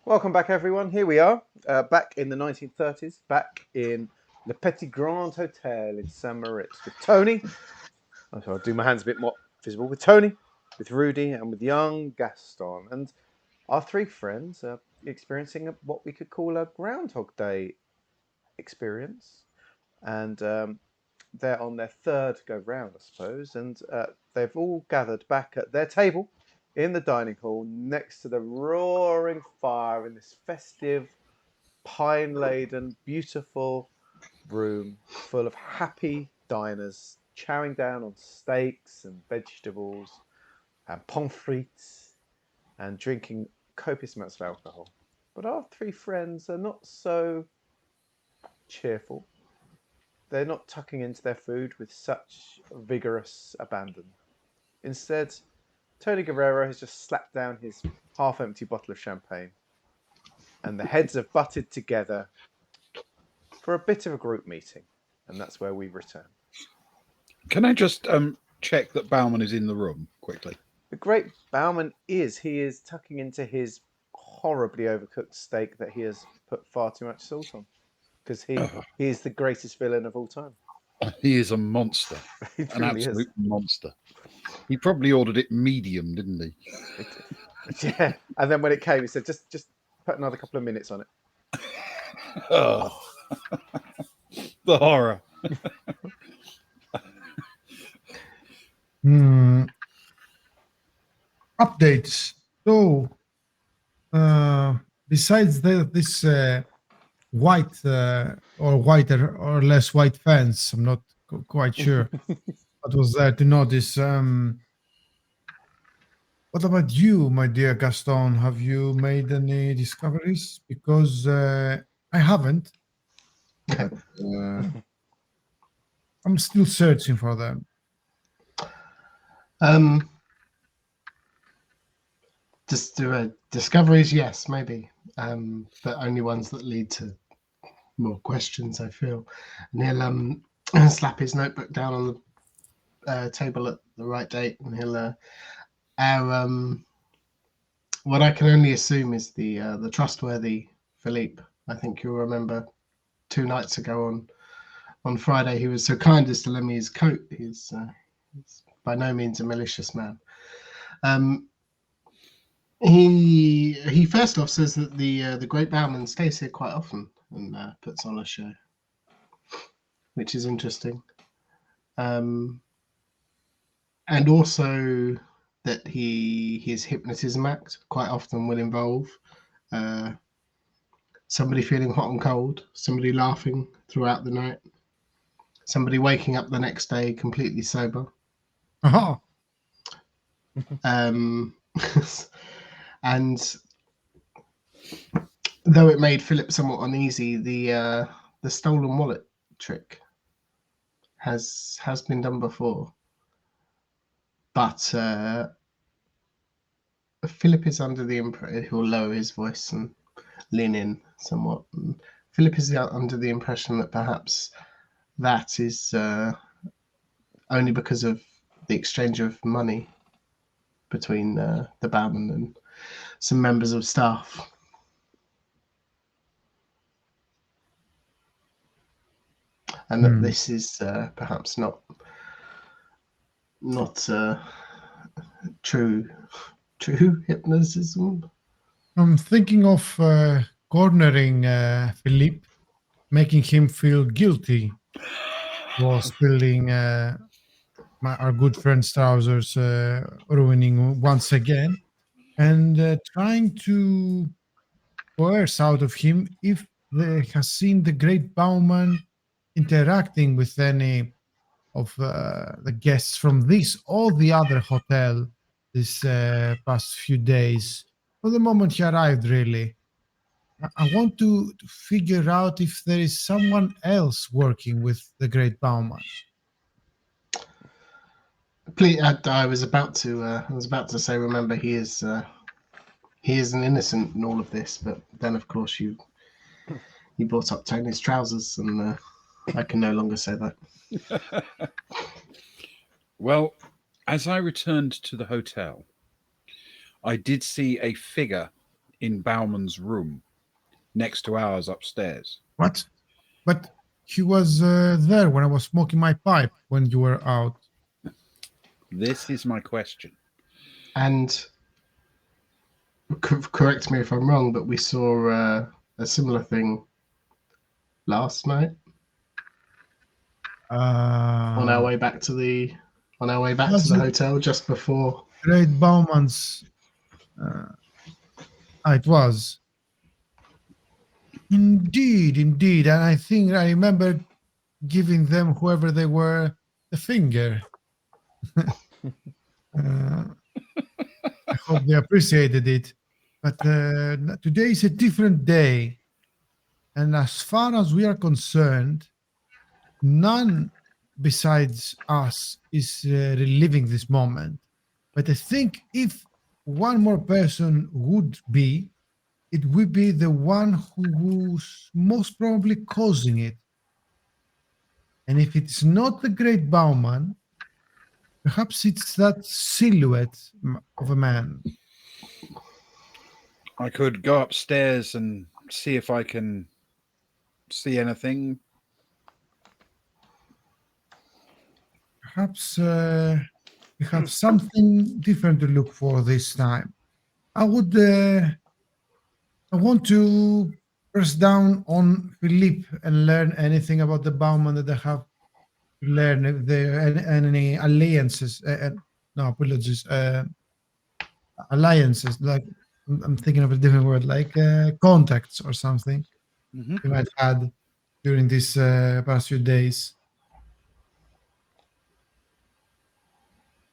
Welcome back, everyone. Here we are, back in the 1930s, back in Le Petit Grand Hotel in Saint Moritz with Tony. I'll do my hands a bit more visible with Tony, with Rudi, and with young Gaston. And our three friends are experiencing what we could call a Groundhog Day experience. And they're on their third go round, I suppose. And they've all gathered back at their table in the dining hall next to the roaring fire in this festive, pine-laden, beautiful room full of happy diners chowing down on steaks and vegetables and pommes frites and drinking copious amounts of alcohol. But our three friends are not so cheerful. They're not tucking into their food with such vigorous abandon. Instead, Tony Guerrero has just slapped down his half-empty bottle of champagne, and the heads have butted together for a bit of a group meeting, and that's where we return. Can I just check that Bauman is in the room quickly? The great Bauman he is tucking into his horribly overcooked steak that he has put far too much salt on, because he is the greatest villain of all time. He is a monster, an absolute monster. He probably ordered it medium, didn't he? Yeah, and then when it came, he said, "Just put another couple of minutes on it." Oh, the horror! Updates. So, besides this white or whiter or less white fence, I'm not quite sure what was there to notice. What about you, my dear Gaston? Have you made any discoveries? Because I haven't. But, I'm still searching for them. Just discoveries, yes, maybe, but only ones that lead to more questions, I feel. And he'll slap his notebook down on the table at the right date, and he'll what I can only assume is the trustworthy Philippe. I think you'll remember 2 nights ago on Friday, he was so kind as to lend me his coat. He's by no means a malicious man. He first off says that the great Bauman stays here quite often and puts on a show, which is interesting. And also that his hypnotism act quite often will involve somebody feeling hot and cold, somebody laughing throughout the night, somebody waking up the next day completely sober. Uh-huh. And though it made Philip somewhat uneasy, the stolen wallet trick has been done before. But Philip is under the impression, he'll lower his voice and lean in somewhat. And Philip is under the impression that perhaps that is only because of the exchange of money between the Bauman and some members of staff. And that this is perhaps not true hypnotism. I'm thinking of cornering Philippe, making him feel guilty for spilling our good friend's trousers, ruining once again, and trying to coerce out of him if he has seen the great Bauman interacting with any of the guests from this or the other hotel this past few days, from the moment he arrived, really. I want to figure out if there is someone else working with the great Bauman. Please, I was about to say, remember, he is an innocent in all of this, but then of course you brought up Tony's trousers, and I can no longer say that. Well, as I returned to the hotel, I did see a figure in Bauman's room, next to ours upstairs. What? But he was there when I was smoking my pipe when you were out. This is my question. And correct me if I'm wrong, but we saw a similar thing last night on our way back to the hotel just before. Great Bauman's. It was. Indeed. And I think I remember giving them, whoever they were, the finger. I hope they appreciated it. But today is a different day. And as far as we are concerned, none besides us is reliving this moment. But I think if one more person would be, it would be the one who's most probably causing it. And if it's not the great Bauman, perhaps it's that silhouette of a man. I could go upstairs and see if I can see anything. Perhaps we have something different to look for this time. I want to press down on Philippe and learn anything about the Bauman that I have to learn. If there are any alliances, no apologies, alliances. Like I'm thinking of a different word, like contacts or something Mm-hmm. you might have had during these past few days.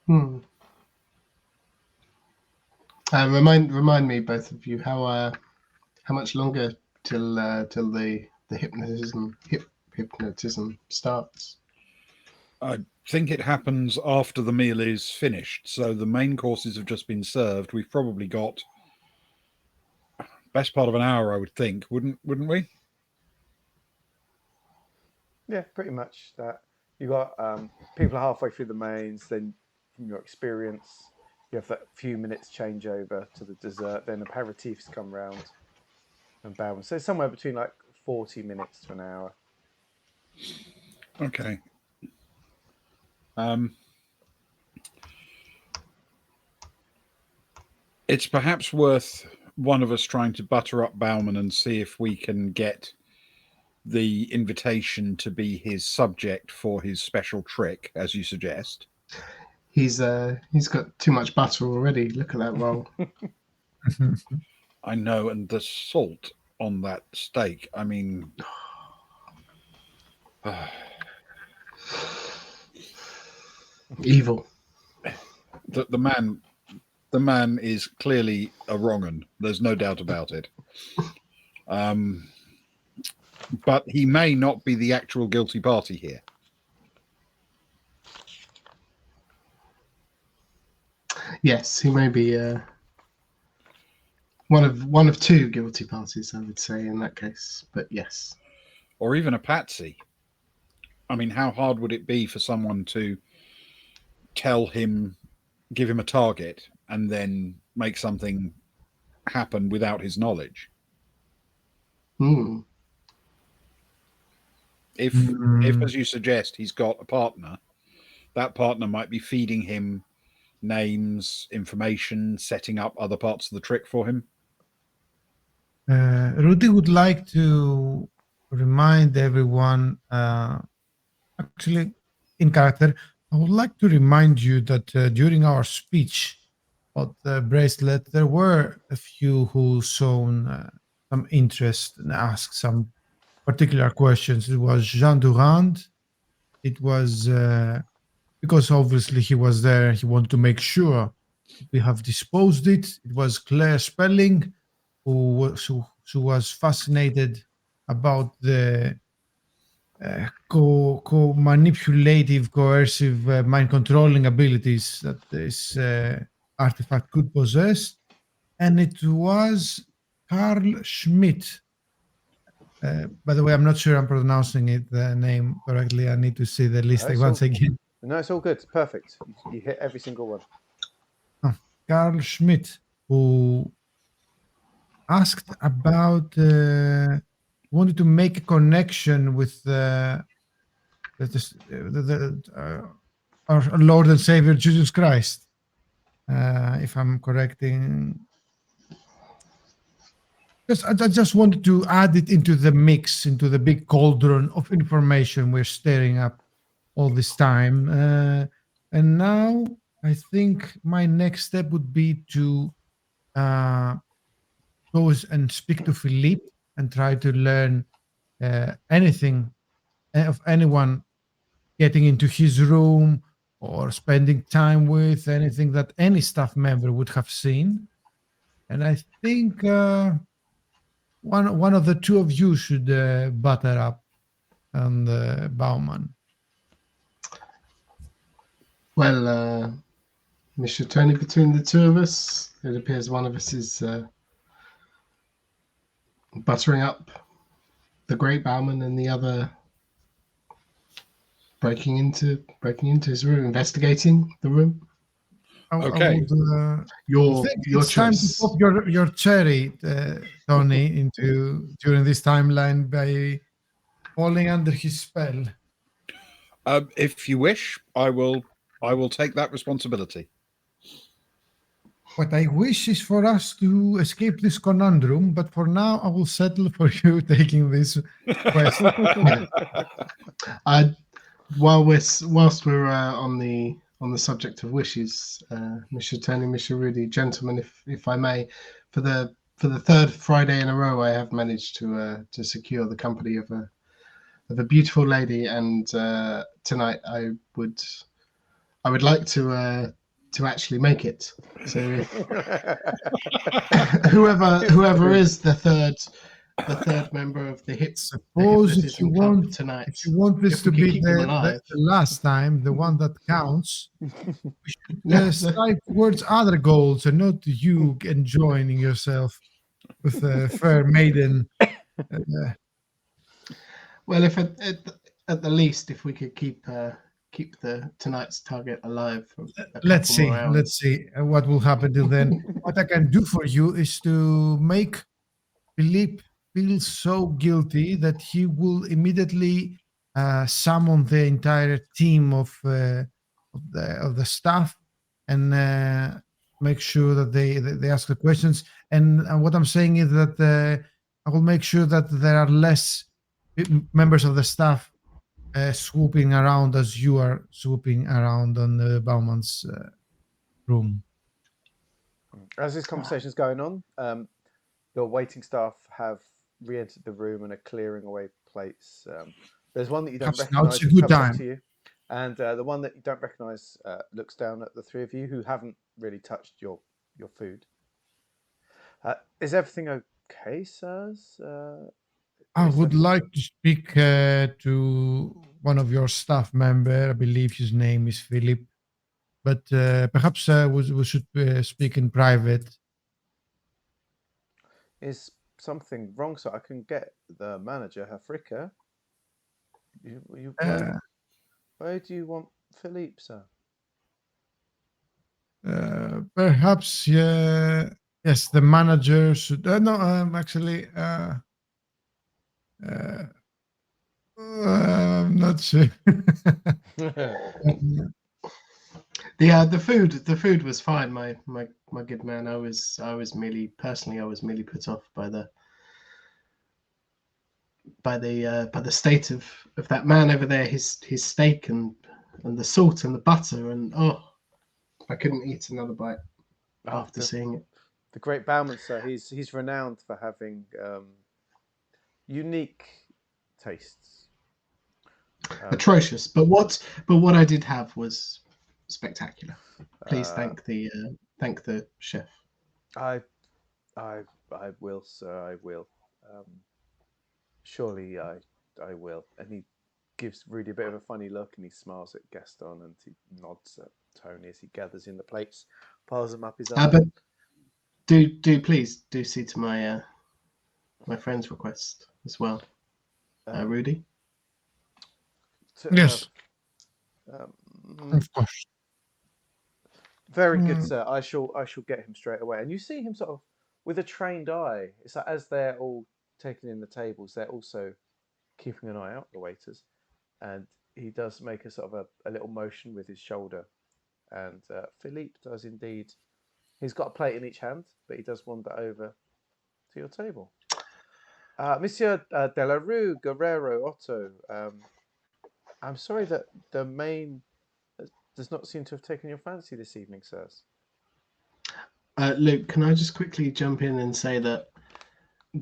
Remind me, both of you, how much longer till the hypnotism starts? I think it happens after the meal is finished. So the main courses have just been served. We've probably got best part of an hour, I would think, wouldn't we? Yeah, pretty much that. You got people halfway through the mains, then from your experience, you have that few minutes changeover to the dessert, then aperitifs come round and balance. So somewhere between like 40 minutes to an hour. Okay. It's perhaps worth one of us trying to butter up Bauman and see if we can get the invitation to be his subject for his special trick, as you suggest. He's got too much butter already. Look at that roll. I know, and the salt on that steak. I mean, Evil. The man is clearly a wrong 'un. There's no doubt about it. But he may not be the actual guilty party here. Yes, he may be one of two guilty parties, I would say, in that case. But yes, Or even a patsy. I mean, how hard would it be for someone to tell him, give him a target, and then make something happen without his knowledge? If, as you suggest, he's got a partner, that partner might be feeding him names, information, setting up other parts of the trick for him. Rudi would like to remind everyone, actually, in character, I would like to remind you that during our speech about the bracelet, there were a few who shown some interest and asked some particular questions. It was Jean Durand. It was because obviously he was there. He wanted to make sure we have disposed it. It was Claire Spelling, who was fascinated about the manipulative, coercive, mind controlling abilities that this artifact could possess. And it was Carl Schmidt. By the way, I'm not sure I'm pronouncing the name correctly. I need to see the list once again. No, it's all good. It's perfect. You hit every single one. Carl Schmidt, who asked about wanted to make a connection with our Lord and Savior Jesus Christ. If I'm correcting, because I just wanted to add it into the mix, into the big cauldron of information we're stirring up all this time. And now I think my next step would be to go and speak to Philippe and try to learn anything of anyone getting into his room or spending time with, anything that any staff member would have seen. And I think one of the two of you should butter up on the Bauman. Well, Mr. Tony, between the two of us, it appears one of us is buttering up the Great Bowman, and the other breaking into his room, investigating the room. Okay. Your It's time to choice. pop your cherry, Tony, during this timeline by falling under his spell. If you wish, I will take that responsibility. What I wish is for us to escape this conundrum, but for now, I will settle for you taking this quest. Whilst we're on the subject of wishes, Mr. Tony, Mr. Rudi, gentlemen, if I may, for the third Friday in a row, I have managed to secure the company of a beautiful lady, and tonight I would like to actually make it. So whoever is the third member of the Suppose if you want this to be the the last time, the one that counts, we should strive towards other goals and not you enjoying yourself with a fair maiden. Well, if at the least, if we could keep the tonight's target alive for let's see what will happen till then. What I can do for you is to make Philippe feel so guilty that he will immediately summon the entire team of the staff and make sure that they ask the questions. And what I'm saying is that I will make sure that there are less members of the staff swooping around as you are swooping around on the Bauman's room. As this conversation is going on, your waiting staff have re-entered the room and are clearing away plates. There's one that you don't recognise who comes up to you, and the one that you don't recognise looks down at the three of you who haven't really touched your food. Is everything okay, sirs? I would like to speak to one of your staff member. I believe his name is Philip, but perhaps we should speak in private. Is something wrong, sir? I can get the manager, Afrika. Where do you want Philippe, sir? Perhaps, yes, the manager should. No, actually, I'm not sure. The food was fine. My good man. I was merely put off by the state of that man over there. His steak and the salt and the butter, and I couldn't eat another bite after seeing it. The Great Bowman, sir. He's renowned for having unique tastes. Atrocious, but what I did have was spectacular. Please thank the chef. I will, sir. I will. Surely I will. And he gives Rudi a bit of a funny look, and he smiles at Gaston, and he nods at Tony as he gathers in the plates, piles them up his own. But do please see to my my friend's request as well, Rudi. Yes. Of course. Very good, sir. I shall get him straight away. And you see him sort of with a trained eye. It's like as they're all taking in the tables, they're also keeping an eye out, the waiters. And he does make a sort of a little motion with his shoulder. And Philippe does indeed. He's got a plate in each hand, but he does wander over to your table. Monsieur De La Rue, Guerrero, Otto, I'm sorry that the main does not seem to have taken your fancy this evening, sirs. Luke, can I just quickly jump in and say that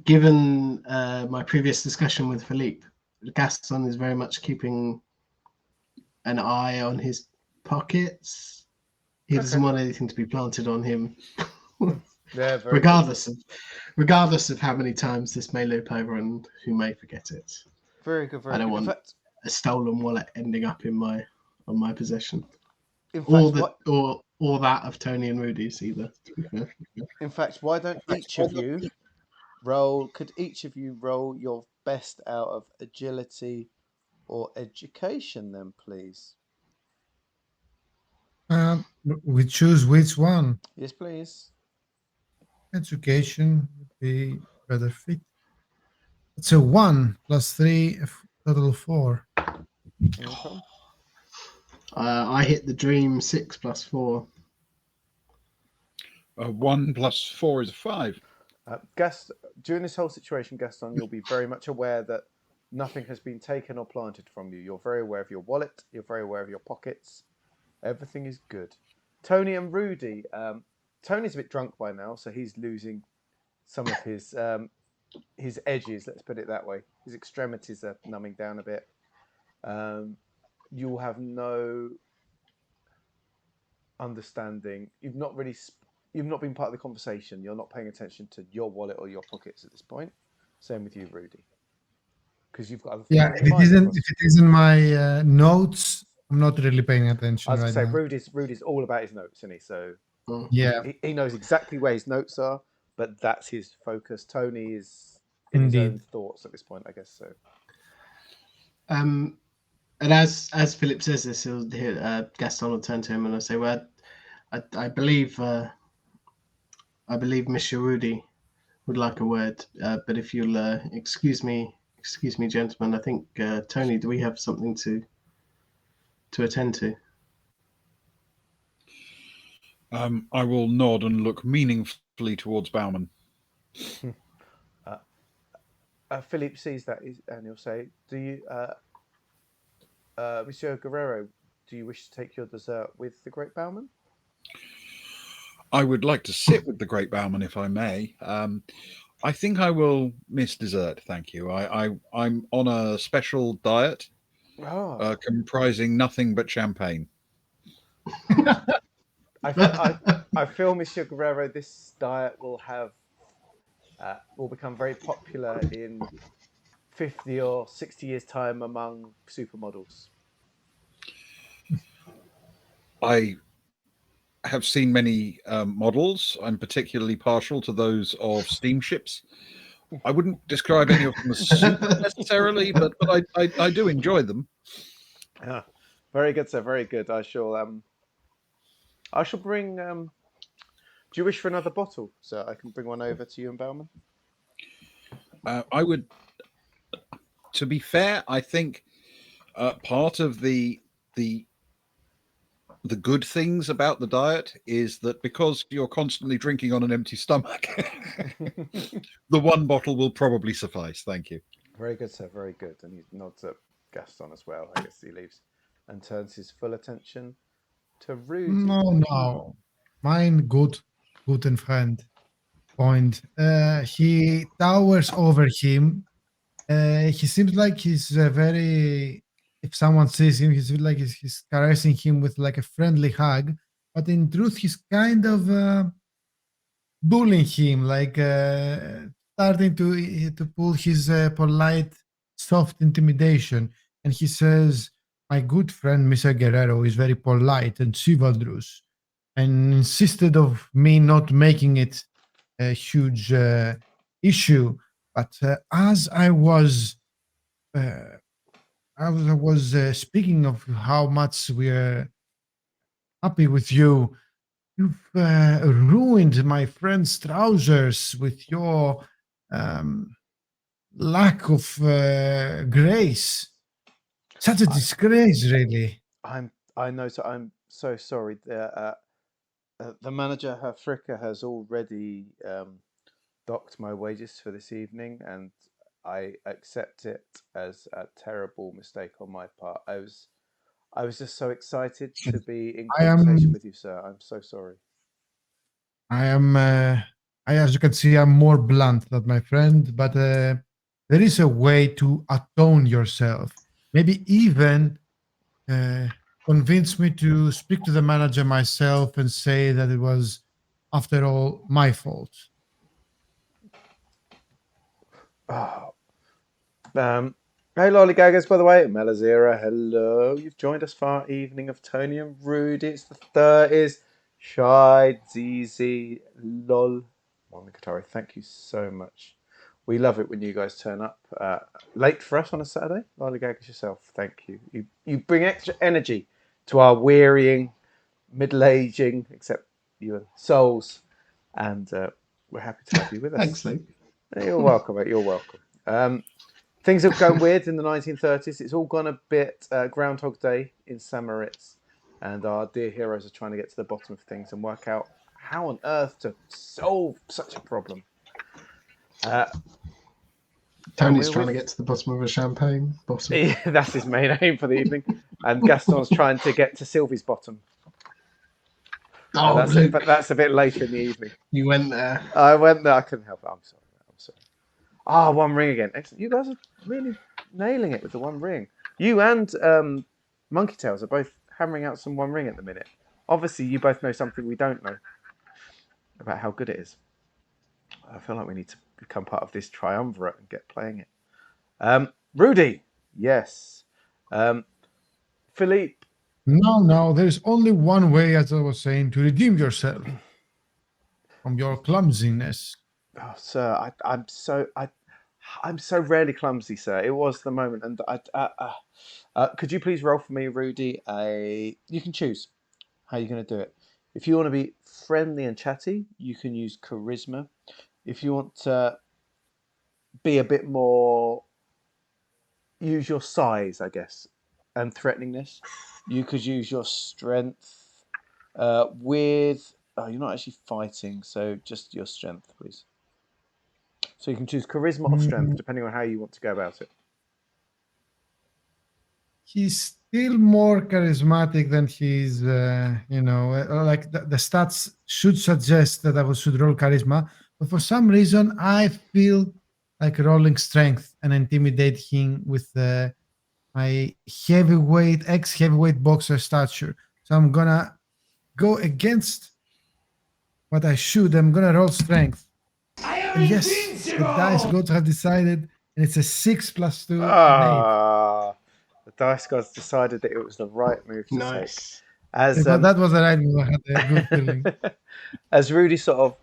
given my previous discussion with Philippe, Gaston is very much keeping an eye on his pockets. He doesn't want anything to be planted on him. Yeah, regardless of how many times this may loop over and who may forget it. Very good. I don't want a stolen wallet ending up on my possession. In fact, or that of Tony and Rudy's either. In fact, why don't each of you roll? Could each of you roll your best out of agility or education, then, please? We choose which one. Yes, please. Education would be rather fit. It's a 1 + 3, total of 4. Okay. I hit the dream 6 + 4. 1 + 4 is a 5. During this whole situation, Gaston, you'll be very much aware that nothing has been taken or planted from you. You're very aware of your wallet. You're very aware of your pockets. Everything is good. Tony and Rudi. Tony's a bit drunk by now, so he's losing some of his edges. Let's put it that way. His extremities are numbing down a bit. You'll have no understanding. You've not been part of the conversation. You're not paying attention to your wallet or your pockets at this point. Same with you, Rudi. Because you've got other things. Yeah, if it isn't my notes, I'm not really paying attention. I was right going to say, now. Rudi's all about his notes, isn't he? So yeah, he knows exactly where his notes are, but that's his focus. Tony is in Indeed. his own thoughts at this point, I guess so. And as Philip says this, he'll hear Gaston will turn to him and I'll say, "Well, I believe Monsieur Rudi would like a word, but if you'll excuse me, gentlemen, I think Tony, do we have something to attend to?" I will nod and look meaningfully towards Bauman. Philippe sees that and he'll say, "Do you, Monsieur Guerrero, do you wish to take your dessert with the great Bauman?" I would like to sit with the great Bauman, if I may. I think I will miss dessert, thank you. I'm on a special diet comprising nothing but champagne. I feel, Monsieur Guerrero, this diet will become very popular in 50 or 60 years' time among supermodels. I have seen many models. I'm particularly partial to those of steamships. I wouldn't describe any of them as super necessarily, but I do enjoy them. Very good, sir. Very good. I shall bring. Do you wish for another bottle, sir? I can bring one over to you and Bauman. I would. To be fair, I think part of the good things about the diet is that because you're constantly drinking on an empty stomach, the one bottle will probably suffice. Thank you. Very good, sir. Very good. And he nods at Gaston as well. I guess he leaves and turns his full attention to Rudi. No. Mine good and friend. Point. He towers over him. He seems like he's very. If someone sees him, he feels like he's caressing him with like a friendly hug. But in truth, he's kind of bullying him, like starting to pull his polite, soft intimidation. And he says, "My good friend, Mr. Guerrero, is very polite and chivalrous, and insisted of me not making it a huge issue. But as I was speaking of how much we're happy with you, You've ruined my friend's trousers with your um, lack of grace. Such a I, disgrace, really. I'm so sorry. The manager, Herr Fricker, has already docked my wages for this evening, and I accept it as a terrible mistake on my part. I was just so excited to be in I conversation am, with you, sir. I'm so sorry. I am, as you can see, I'm more blunt than my friend, but there is a way to atone yourself. Maybe even uh, convince me to speak to the manager myself and say that it was, after all, my fault. Oh, hey, lollygaggers, by the way, Melazira, hello. You've joined us for our evening of Tony and Rudi. It's the 30s. Shy, Zizi, lol. Monogatari, thank you so much. We love it when you guys turn up late for us on a Saturday. Lollygaggers yourself, thank you. You bring extra energy to our wearying, middle-aging, except you and souls, and we're happy to have you with us. Thanks, Luke. You're welcome, mate. You're welcome. Things have gone weird in the 1930s. It's all gone a bit Groundhog Day in St. Moritz, and our dear heroes are trying to get to the bottom of things and work out how on earth to solve such a problem. Tony's trying to get to the bottom of a champagne bottle. That's his main aim for the evening, and Gaston's trying to get to Sylvie's bottom. Oh, Luke, but that's a bit later in the evening. you went there. I went there. I couldn't help it. I'm sorry. I'm sorry. Ah, One Ring again. Excellent. You guys are really nailing it with the One Ring. You and Monkey Tails are both hammering out some One Ring at the minute. Obviously, you both know something we don't know about how good it is. I feel like we need to become part of this triumvirate and get playing it. Rudi, yes. Philippe. No, there's only one way, as I was saying, to redeem yourself from your clumsiness. Oh, sir, I'm so rarely clumsy, sir. It was the moment, and could you please roll for me, Rudi? You can choose how you're going to do it. If you want to be friendly and chatty, you can use charisma. If you want to be a bit more, use your size, I guess, and threateningness, you could use your strength. You're not actually fighting, so just your strength, please. So you can choose charisma or strength, depending on how you want to go about it. He's still more charismatic than he's, like the stats should suggest that I should roll charisma. But for some reason, I feel like rolling strength and intimidate him with my ex-heavyweight boxer stature. So I'm gonna go against what I should. I'm gonna roll strength. And yes, the dice gods have decided, and it's a 6 + 2, an 8. The dice gods decided that it was the right move to Nice. take. That was the right move. I had a good feeling. As Rudi sort of,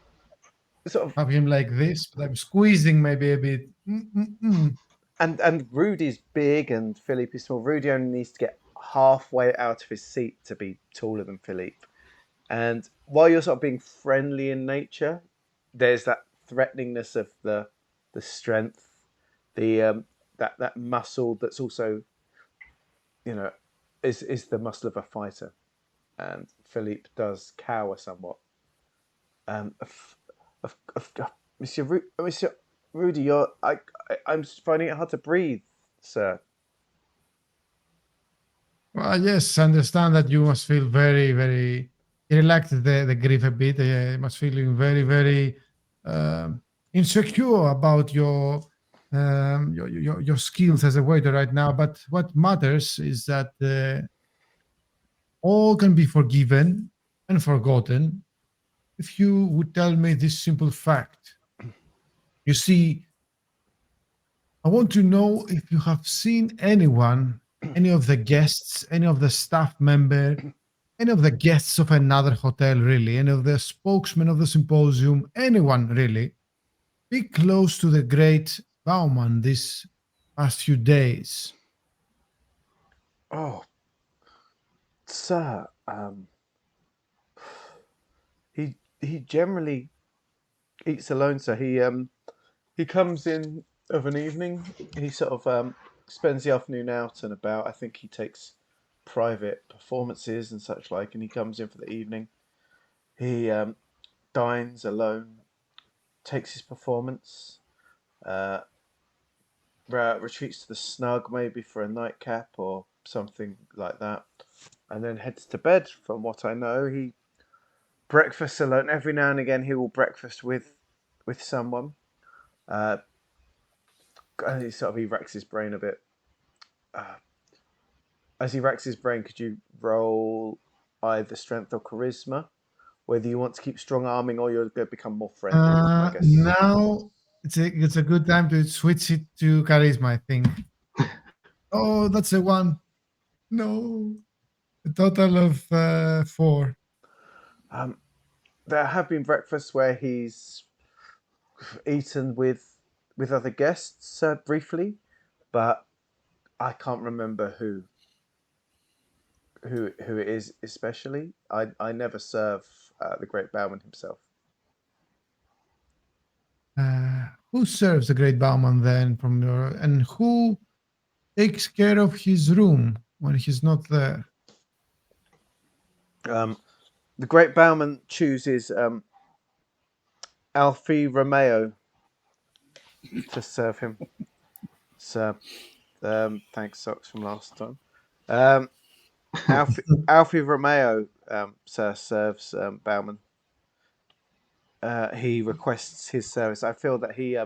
Have him like this, but I'm squeezing maybe a bit. and Rudi's big and Philippe is small. Rudi only needs to get halfway out of his seat to be taller than Philippe. And while you're sort of being friendly in nature, there's that threateningness of the strength, the that muscle that's also, is the muscle of a fighter. And Philippe does cower somewhat. Monsieur Rudi, I'm finding it hard to breathe, sir. Well, yes, I understand that you must feel very, very. He relaxed the grief a bit. You must feeling very, very insecure about your skills as a waiter right now. But what matters is that all can be forgiven and forgotten if you would tell me this simple fact. You see, I want to know if you have seen anyone, any of the guests, any of the staff member, any of the guests of another hotel, really, any of the spokesmen of the symposium, anyone really, be close to the great Bauman these past few days. Oh, sir, he generally eats alone, so he comes in of an evening. He sort of spends the afternoon out and about. I think he takes private performances and such like, and he comes in for the evening. He dines alone, takes his performance, uh, retreats to the snug maybe for a nightcap or something like that, and then heads to bed. From what I know, he breakfasts alone. Every now and again, he will breakfast with someone. Uh, and he racks his brain a bit. Uh, as he racks his brain, could you roll either strength or charisma? Whether you want to keep strong arming or you're going to become more friendly with him, I guess. Now it's a good time to switch it to charisma, I think. Oh, that's a 1. No, a total of 4. There have been breakfasts where he's eaten with other guests briefly, but I can't remember who it is especially. I never serve the great Bowman himself. Who serves the great Bauman then from your, and who takes care of his room when he's not there? The great Bowman chooses Alfie Romeo to serve him. So, thanks, Socks, from last time. Alfie Romeo, sir, serves Bowman. He requests his service. I feel that he,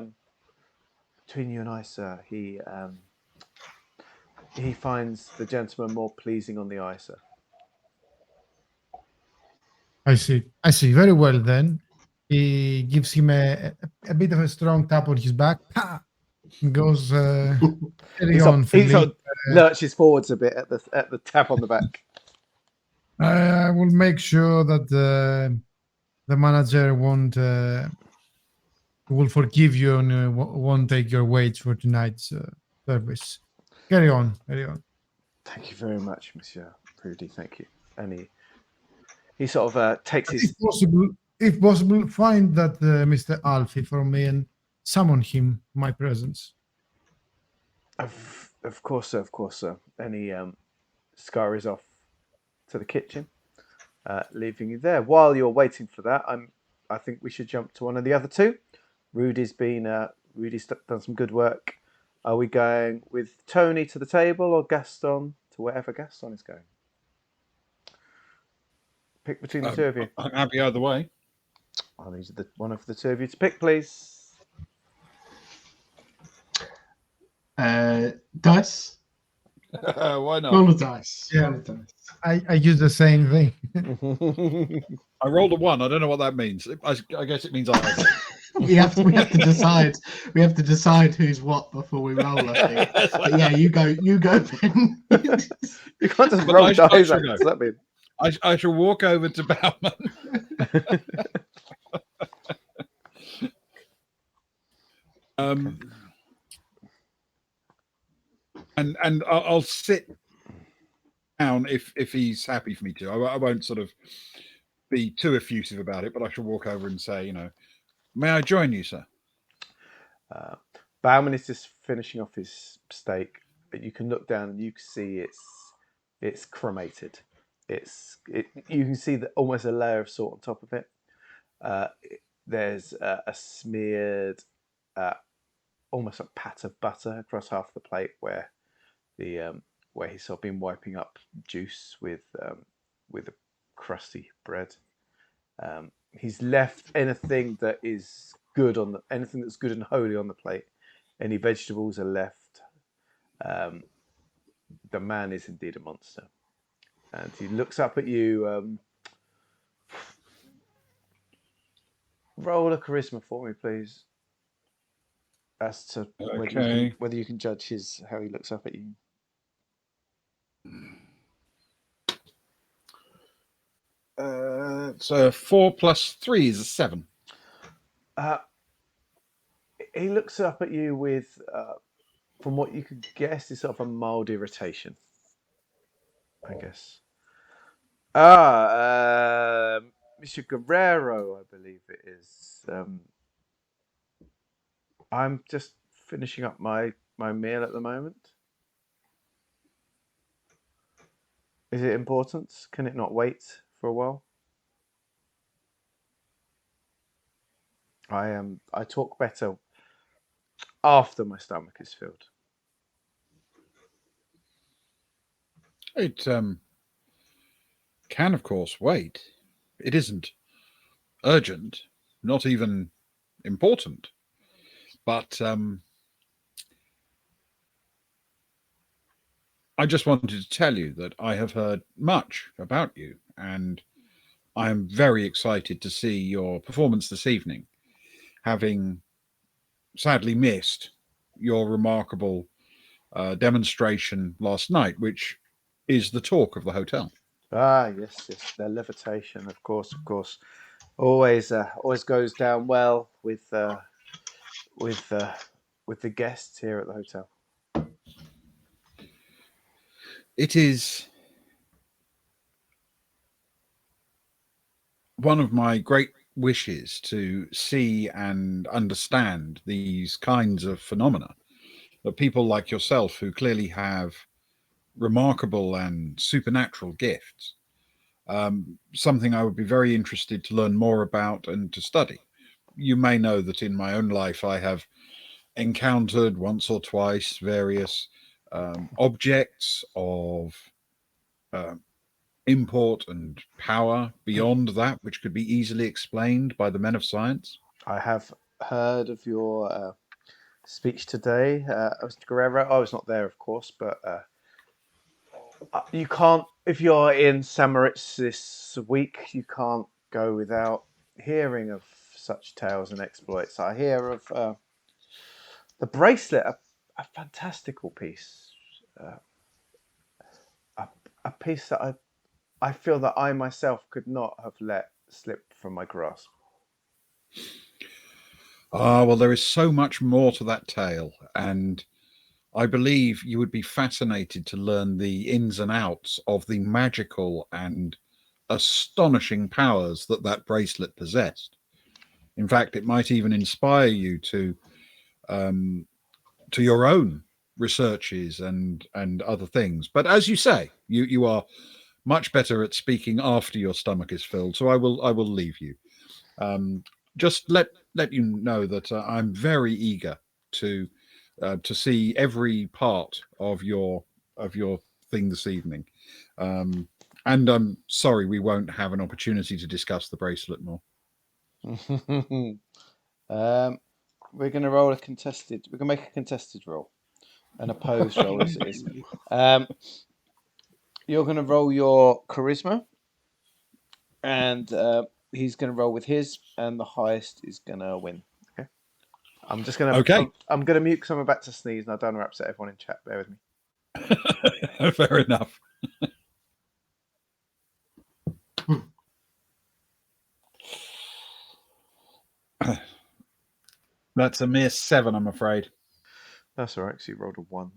between you and I, sir, he finds the gentleman more pleasing on the eye, sir. I see. Very well then. He gives him a bit of a strong tap on his back. Pa! And goes carry on, He Philip. sort of lurches forwards a bit at the tap on the back. I will make sure that the manager will forgive you and won't take your wage for tonight's service. Carry on. Thank you very much, Monsieur Rudi. Thank you. And he sort of takes his. If possible, find that Mr. Alfie for me and summon him in my presence. Of course, sir. And he scurries off to the kitchen, leaving you there. While you're waiting for that, I think we should jump to one of the other two. Rudy's done some good work. Are we going with Tony to the table or Gaston to wherever Gaston is going? Pick between the two of you. I'm happy either way. I'll need one of the two of you to pick, please. Dice. Why not? Roll a dice. Yeah. Roll a dice. I use the same thing. I rolled a 1. I don't know what that means. I guess it means I have it. we have to decide. We have to decide who's what before we roll. I think. But yeah, you go, Ben. You can't just roll dice. What does that mean? I shall walk over to Bauman. And I'll sit down if he's happy for me to. I won't sort of be too effusive about it, but I shall walk over and say, may I join you, sir? Bauman is just finishing off his steak, but you can look down and you can see it's cremated. You can see that almost a layer of salt on top of it. There's a smeared, almost a pat of butter across half the plate where he's sort of been wiping up juice with a crusty bread. He's left anything that is good anything that's good and holy on the plate. Any vegetables are left. The man is indeed a monster. And he looks up at you. Roll a charisma for me, please. As to whether you can judge how he looks up at you. So 4 plus 3 is a 7. He looks up at you with, from what you could guess, is sort of a mild irritation. I guess. Monsieur Guerrero, I believe it is. I'm just finishing up my meal at the moment. Is it important? Can it not wait for a while? I talk better after my stomach is filled. It can, of course, wait. It isn't urgent, not even important. But I just wanted to tell you that I have heard much about you, and I am very excited to see your performance this evening, having sadly missed your remarkable demonstration last night, which is the talk of the hotel. Ah, yes, the levitation, of course, always goes down well with the guests here at the hotel. It is one of my great wishes to see and understand these kinds of phenomena that people like yourself, who clearly have remarkable and supernatural gifts, something I would be very interested to learn more about and to study. You may know that in my own life I have encountered once or twice various objects of import and power beyond that which could be easily explained by the men of science. I have heard of your speech today, Mr. Guerrero. I was not there, of course, but you can't. If you're in St. Moritz this week, you can't go without hearing of such tales and exploits. I hear of the bracelet, a fantastical piece, a piece that I feel that I myself could not have let slip from my grasp. Well, there is so much more to that tale, and I believe you would be fascinated to learn the ins and outs of the magical and astonishing powers that that bracelet possessed. In fact, it might even inspire you to your own researches and other things. But as you say, you are much better at speaking after your stomach is filled. So I will leave you. Just let you know that I'm very eager to see every part of your thing this evening. And I'm sorry we won't have an opportunity to discuss the bracelet more. We're going to roll a contested. We're going to make a contested roll, an opposed roll as it is. You're going to roll your charisma, and he's going to roll with his, and the highest is going to win. Okay. I'm just going to. Okay. I'm going to mute because I'm about to sneeze, and I don't want to upset everyone in chat. Bear with me. Fair enough. That's a mere 7, I'm afraid. That's all right, because you rolled a 1.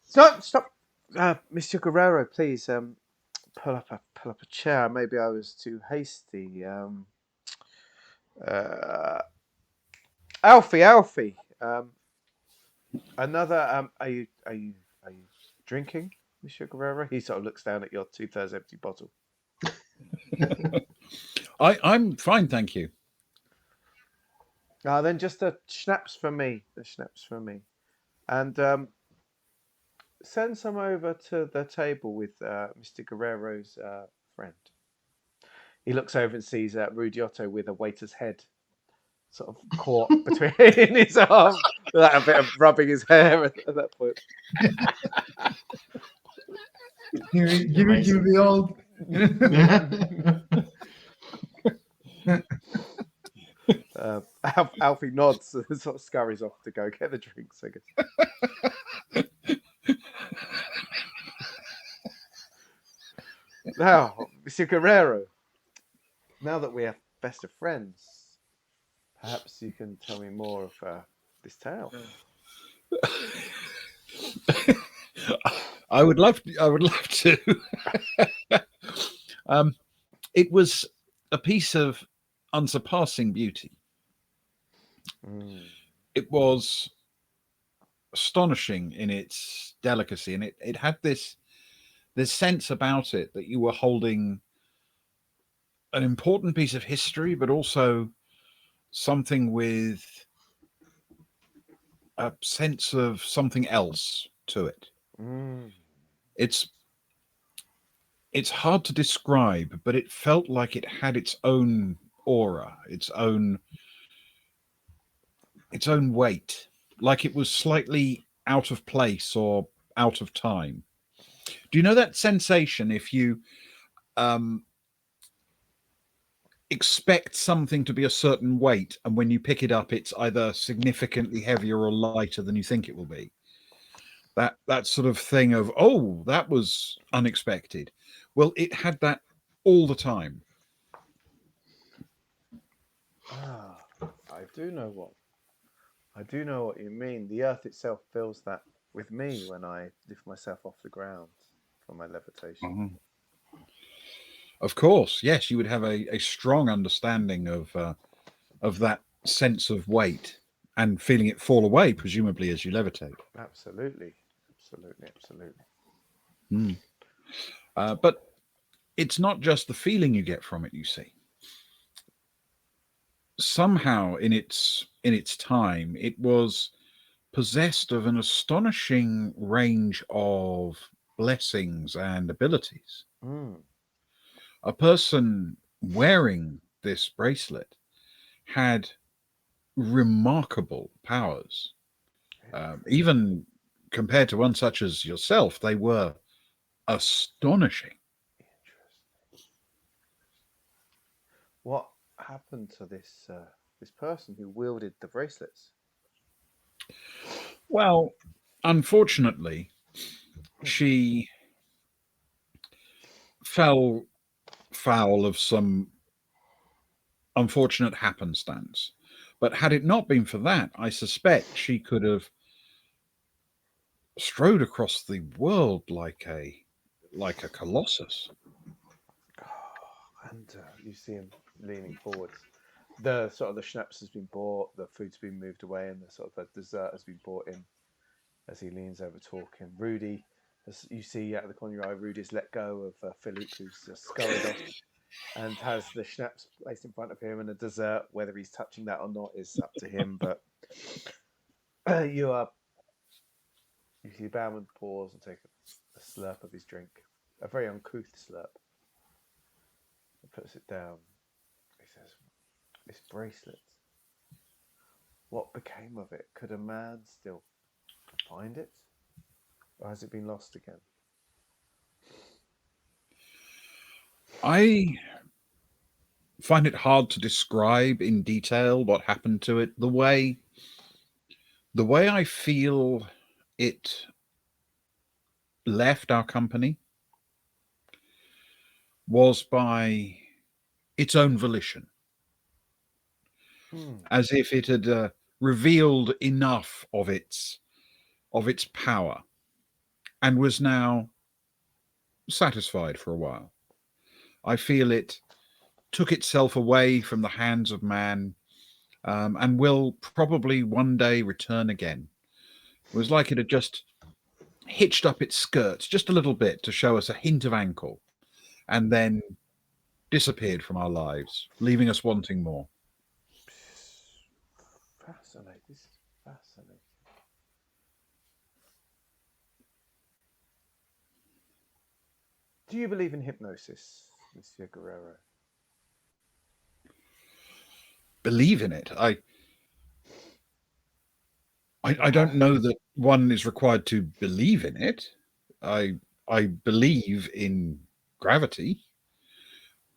Stop, Mr. Guerrero, please. Pull up a chair. Maybe I was too hasty. Alfie. Another. Are you drinking, Mr. Guerrero? He sort of looks down at your 2/3 empty bottle. I'm fine, thank you. Then just the schnapps for me. And send some over to the table with Mr. Guerrero's friend. He looks over and sees Rudi with a waiter's head sort of caught between his arms, like a bit of rubbing his hair at that point. Give the old. Alfie nods and sort of scurries off to go get the drinks, I guess. Now, Mr. Guerrero, now that we are best of friends, perhaps you can tell me more of this tale. I would love. I would love to. It was a piece of unsurpassing beauty. Mm. It was astonishing in its delicacy, and it had this sense about it that you were holding an important piece of history, but also something with a sense of something else to it. Mm. It's hard to describe, but it felt like it had its own aura, its own weight, like it was slightly out of place or out of time. Do you know that sensation if you um, expect something to be a certain weight, and when you pick it up, it's either significantly heavier or lighter than you think it will be? That sort of thing of, oh, that was unexpected. Well, it had that all the time. Ah, I do know what you mean. The earth itself feels that with me when I lift myself off the ground from my levitation. Mhm. Of course, yes, you would have a strong understanding of that sense of weight and feeling it fall away, presumably as you levitate. Absolutely, absolutely, absolutely. Mm. But it's not just the feeling you get from it. You see, somehow in its time, it was possessed of an astonishing range of blessings and abilities. Mm. A person wearing this bracelet had remarkable powers. Even compared to one such as yourself, they were astonishing. Interesting. What happened to this person who wielded the bracelets? Well, unfortunately, she fell foul of some unfortunate happenstance. But had it not been for that, I suspect she could have strode across the world like a colossus. And you see him leaning forwards. The sort of the schnapps has been bought, the food's been moved away, and the sort of the dessert has been brought in as he leans over talking. Rudi, as you see out of the corner of your eye, Rudi's let go of Philippe, who's just scurried off and has the schnapps placed in front of him, and the dessert, whether he's touching that or not, is up to him. But you are you see Bowman pause and take a slurp of his drink, a very uncouth slurp. He puts it down. He says, "This bracelet. What became of it? Could a man still find it, or has it been lost again?" I find it hard to describe in detail what happened to it. The way I feel it left our company was by its own volition, Hmm. as if it had revealed enough of its power and was now satisfied for a while. I feel it took itself away from the hands of man, and will probably one day return again. It was like it had just hitched up its skirts just a little bit to show us a hint of ankle, and then disappeared from our lives, leaving us wanting more. Fascinating. This is fascinating. Do you believe in hypnosis, Monsieur Guerrero? Believe in it. I don't Ah, know that one is required to believe in it. I believe in gravity,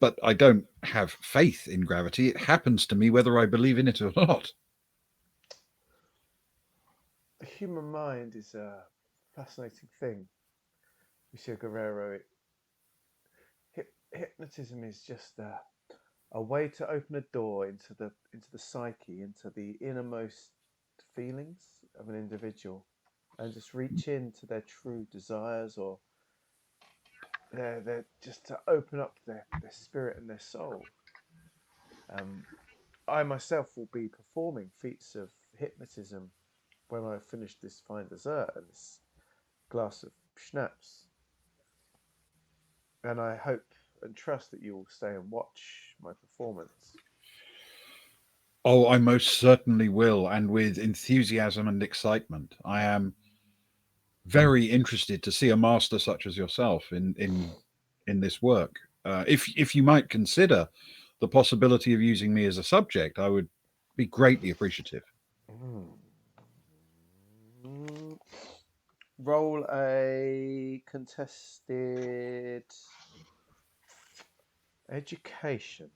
but I don't have faith in gravity. It happens to me whether I believe in it or not. the human mind is a fascinating thing, Monsieur Guerrero. Hypnotism is just a way to open a door into the psyche, into the innermost feelings of an individual. and just reach into their true desires, or they're just to open up their spirit and their soul. I myself will be performing feats of hypnotism when I finish this fine dessert and this glass of schnapps. And I hope and trust that you will stay and watch my performance. Oh, I most certainly will, and with enthusiasm and excitement. I am very interested to see a master such as yourself in this work. If you might consider the possibility of using me as a subject, I would be greatly appreciative. Mm. Roll a contested education.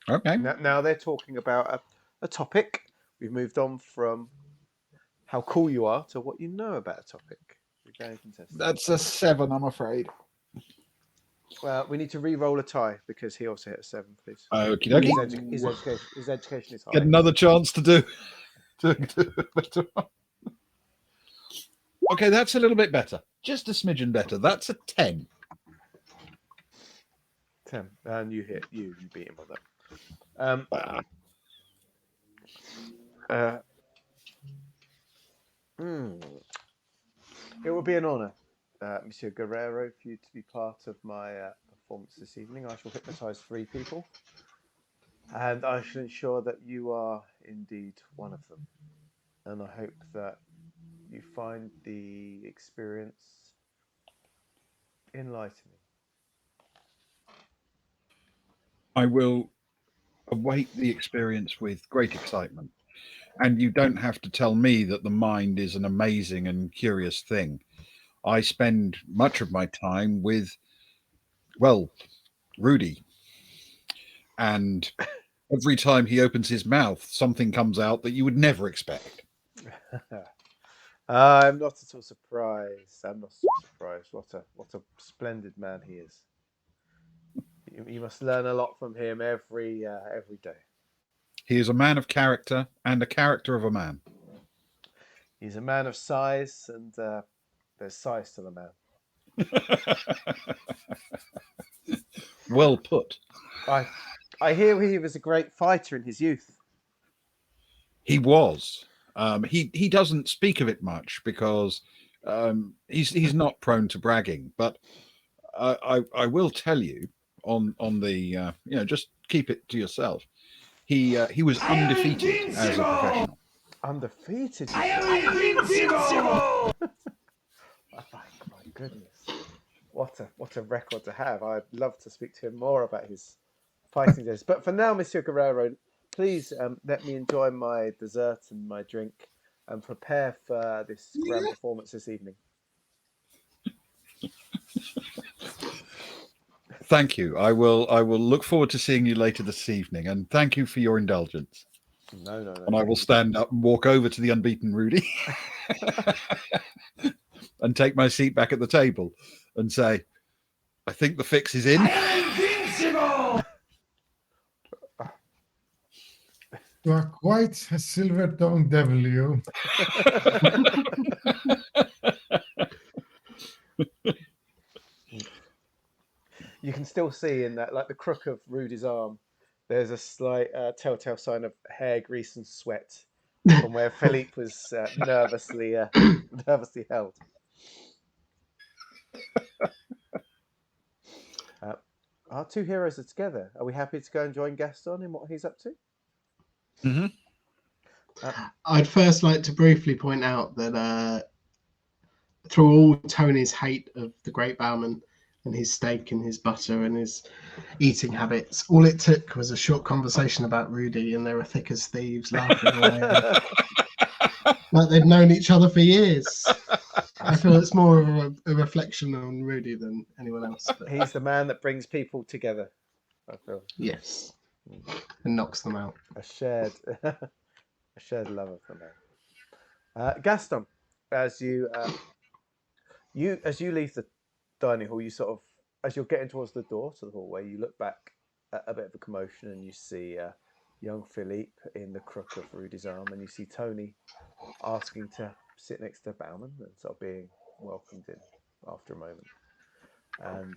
Okay, Now they're talking about a topic. We've moved on from how cool you are to what you know about a topic. We're going contested. that's a 7, I'm afraid. Well, we need to re-roll a tie because he also hit a 7, please. Okie His education is high. Get another chance to do. Better. Okay, that's a little bit better. Just a smidgen better. That's a 10. 10, and you beat him on that. It would be an honour, Monsieur Guerrero, for you to be part of my performance this evening. I shall hypnotise 3 people, and I shall ensure that you are indeed one of them. And I hope that you find the experience enlightening. I will await the experience with great excitement. And you don't have to tell me that the mind is an amazing and curious thing. I spend much of my time with, well, Rudi. And every time he opens his mouth, something comes out that you would never expect. I'm not at all surprised. I'm not at all surprised. What a splendid man he is. You must learn a lot from him every day. He is a man of character and a character of a man. He's a man of size, and there's size to the man. Well put. I hear he was a great fighter in his youth. He was. He doesn't speak of it much because he's not prone to bragging. But I will tell you on the just keep it to yourself. He was undefeated as a professional. Undefeated. I am invincible. My goodness, what a record to have! I'd love to speak to him more about his fighting days. But for now, Monsieur Guerrero, please let me enjoy my dessert and my drink and prepare for this grand performance this evening. Thank you. I will look forward to seeing you later this evening, and thank you for your indulgence. No. And I will stand up and walk over to the unbeaten Rudi and take my seat back at the table and say, I think the fix is in. I am invincible. You are quite a silver-tongued devil, you. You can still see in that, like the crook of Rudy's arm, there's a slight telltale sign of hair, grease, and sweat from where Philippe was nervously held. Our 2 heroes are together. Are we happy to go and join Gaston in what he's up to? Mm-hmm. I'd first like to briefly point out that through all Tony's hate of the Great Bowman and his steak and his butter and his eating habits, all it took was a short conversation about Rudi, and they were thick as thieves, laughing away. Like they'd known each other for years. I feel it's more of a reflection on Rudi than anyone else. But He's the man that brings people together, I feel. yes, and knocks them out. A shared love of the man. Gaston, as you leave the dining hall, you sort of, as you're getting towards the door to the hallway, you look back at a bit of a commotion and you see young Philippe in the crook of Rudy's arm, and you see Tony asking to sit next to Bauman and sort of being welcomed in after a moment. And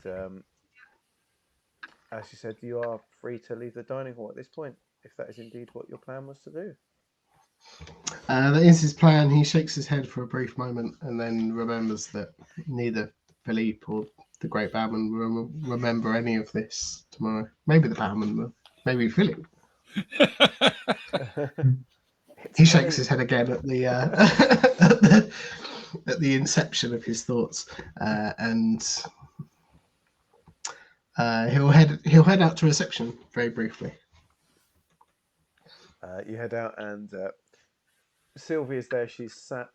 as you said, you are free to leave the dining hall at this point, if that is indeed what your plan was to do. That is his plan. He shakes his head for a brief moment and then remembers that neither Philippe or the great Bauman will remember any of this tomorrow. Maybe the Bauman will. Maybe Philippe. He shakes his head again at the at the inception of his thoughts, and he'll head out to reception very briefly. You head out, and Sylvia's there. She's sat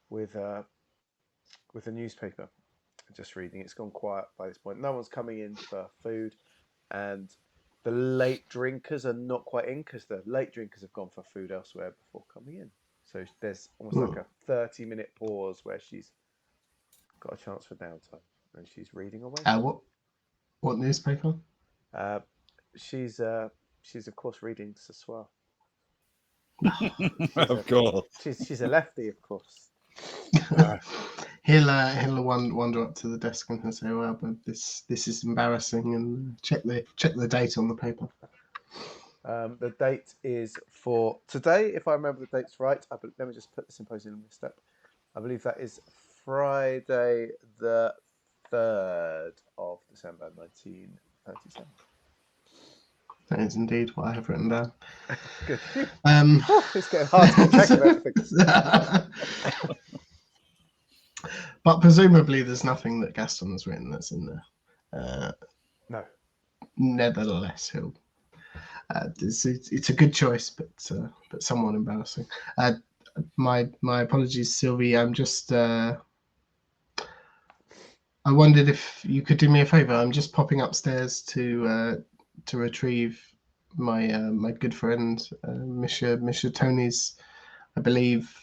with a newspaper, just reading. It's gone quiet by this point. No one's coming in for food, and the late drinkers are not quite in because the late drinkers have gone for food elsewhere before coming in. So there's almost like a 30-minute pause where she's got a chance for downtime, and she's reading away. What newspaper? She's of course reading Ce Soir. Of course. She's a lefty, of course. He'll wander up to the desk and he'll say, "Well, but this is embarrassing," and check the date on the paper. The date is for today, if I remember the dates right. Let me just put the symposium in this step. I believe that is Friday, the 3rd of December, 1937. That is indeed what I have written down. Good. It's getting hard to keep track of everything. But presumably there's nothing that Gaston has written that's in there. No. Nevertheless, he'll. It's a good choice, but somewhat embarrassing. My apologies, Sylvie. I'm just. I wondered if you could do me a favour. I'm just popping upstairs to retrieve my good friend, Monsieur Tony's, I believe,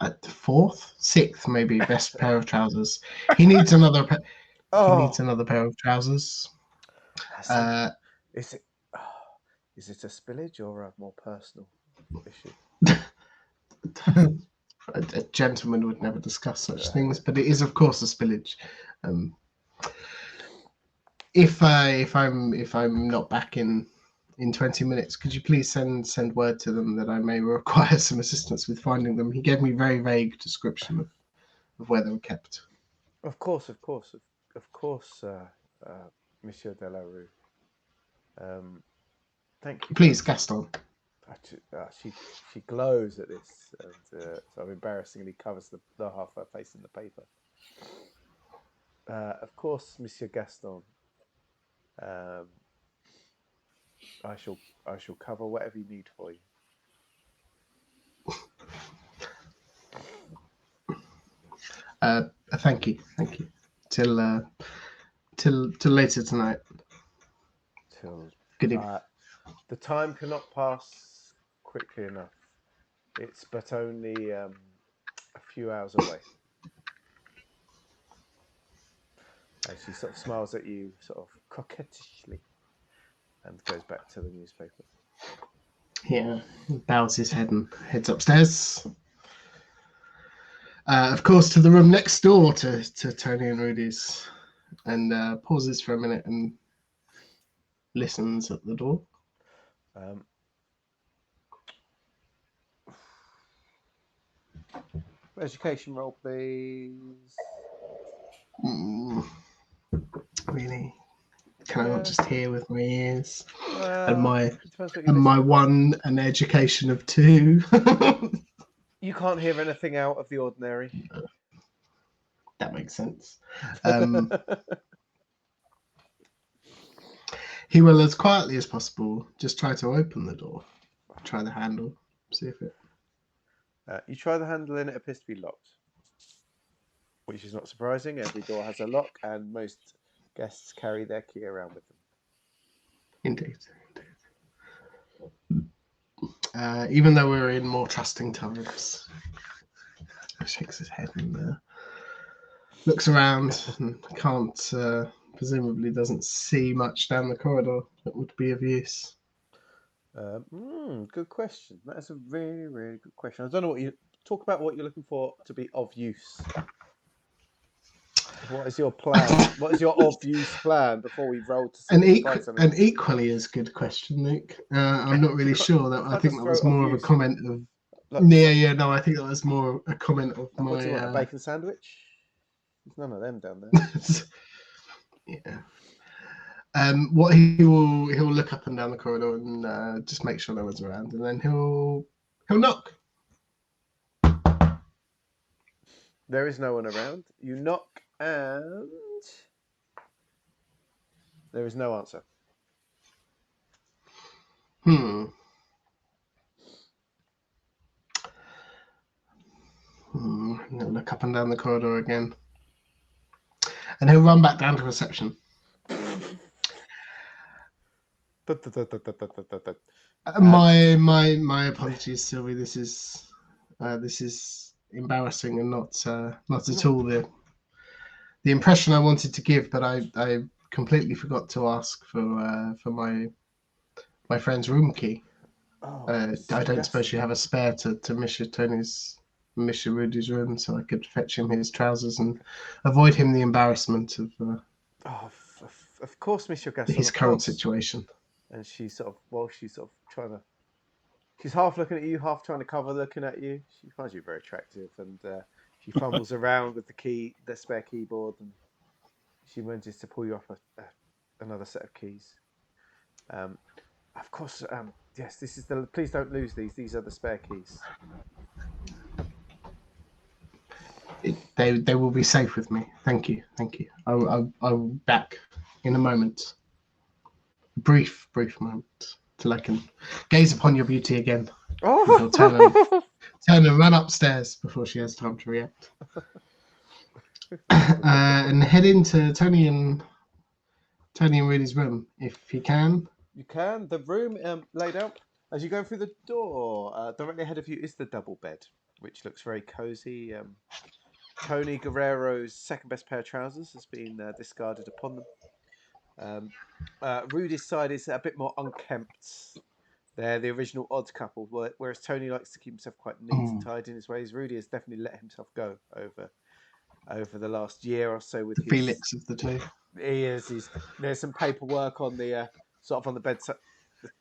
at the 6th maybe best pair of trousers. He needs another. He needs another pair of trousers. Is it a spillage or a more personal issue? A gentleman would never discuss such things, but it is, of course, a spillage. If I'm not back in 20 minutes, could you please send word to them that I may require some assistance with finding them? He gave me very vague description of where they were kept. Of course, Monsieur Delarue. Thank you. Please, Gaston. She glows at this, and sort of embarrassingly covers the half of her face in the paper. Of course, Monsieur Gaston. I shall cover whatever you need for you. Thank you. Till later tonight. Good evening. The time cannot pass quickly enough. It's but only a few hours away. And she sort of smiles at you, sort of coquettishly, and goes back to the newspaper. Yeah, bows his head and heads upstairs. Of course, to the room next door to Tony and Rudy's, and pauses for a minute and listens at the door. Education roll, please. Really? Can I not just hear with my ears? Well, and my one an education of 2. You can't hear anything out of the ordinary. That makes sense. He will, as quietly as possible, just try to open the door. Try the handle. See if it... You try the handle and it appears to be locked. Which is not surprising. Every door has a lock and most guests carry their key around with them. Indeed. Even though we're in more trusting times. He shakes his head and looks around and presumably doesn't see much down the corridor that would be of use. Good question. That is a really, really good question. I don't know what you talk about. What you're looking for to be of use. What is your plan? What is your of use plan before we roll to see if we find something? An equally as good question, Luke. I'm not really sure. That I think that was more of a comment of. No. I think that was more a comment of my. What do you want? A bacon sandwich? There's none of them down there. Yeah. What he'll look up and down the corridor and just make sure no one's around, and then he'll knock. There is no one around. You knock and there is no answer. He'll look up and down the corridor again, and he'll run back down to reception. My apologies, Sylvie. This is embarrassing and not at all the impression I wanted to give. But I completely forgot to ask for my friend's room key. I don't suppose you have a spare to Mr. Rudi's room, so I could fetch him his trousers and avoid him the embarrassment of of course, Monsieur Gaston. His current situation. And she's sort of trying to. She's half looking at you, half trying to cover looking at you. She finds you very attractive, and she fumbles around with the spare keyboard, and she manages to pull you off another set of keys. Of course, yes. This is the. Please don't lose these. These are the spare keys. They will be safe with me. Thank you. I'll be back in a moment. Brief moment till I can gaze upon your beauty again. Oh. Turn and run upstairs before she has time to react. And head into Tony and Rudy's room if you can. You can. The room laid out as you go through the door. Directly ahead of you is the double bed, which looks very cozy. Tony Guerrero's second best pair of trousers has been discarded upon them. Rudy's side is a bit more unkempt. They're the original odd couple, whereas Tony likes to keep himself quite neat and tidy in his ways. Rudy has definitely let himself go over the last year or so with the Felix of the two. There's some paperwork on the sort of on the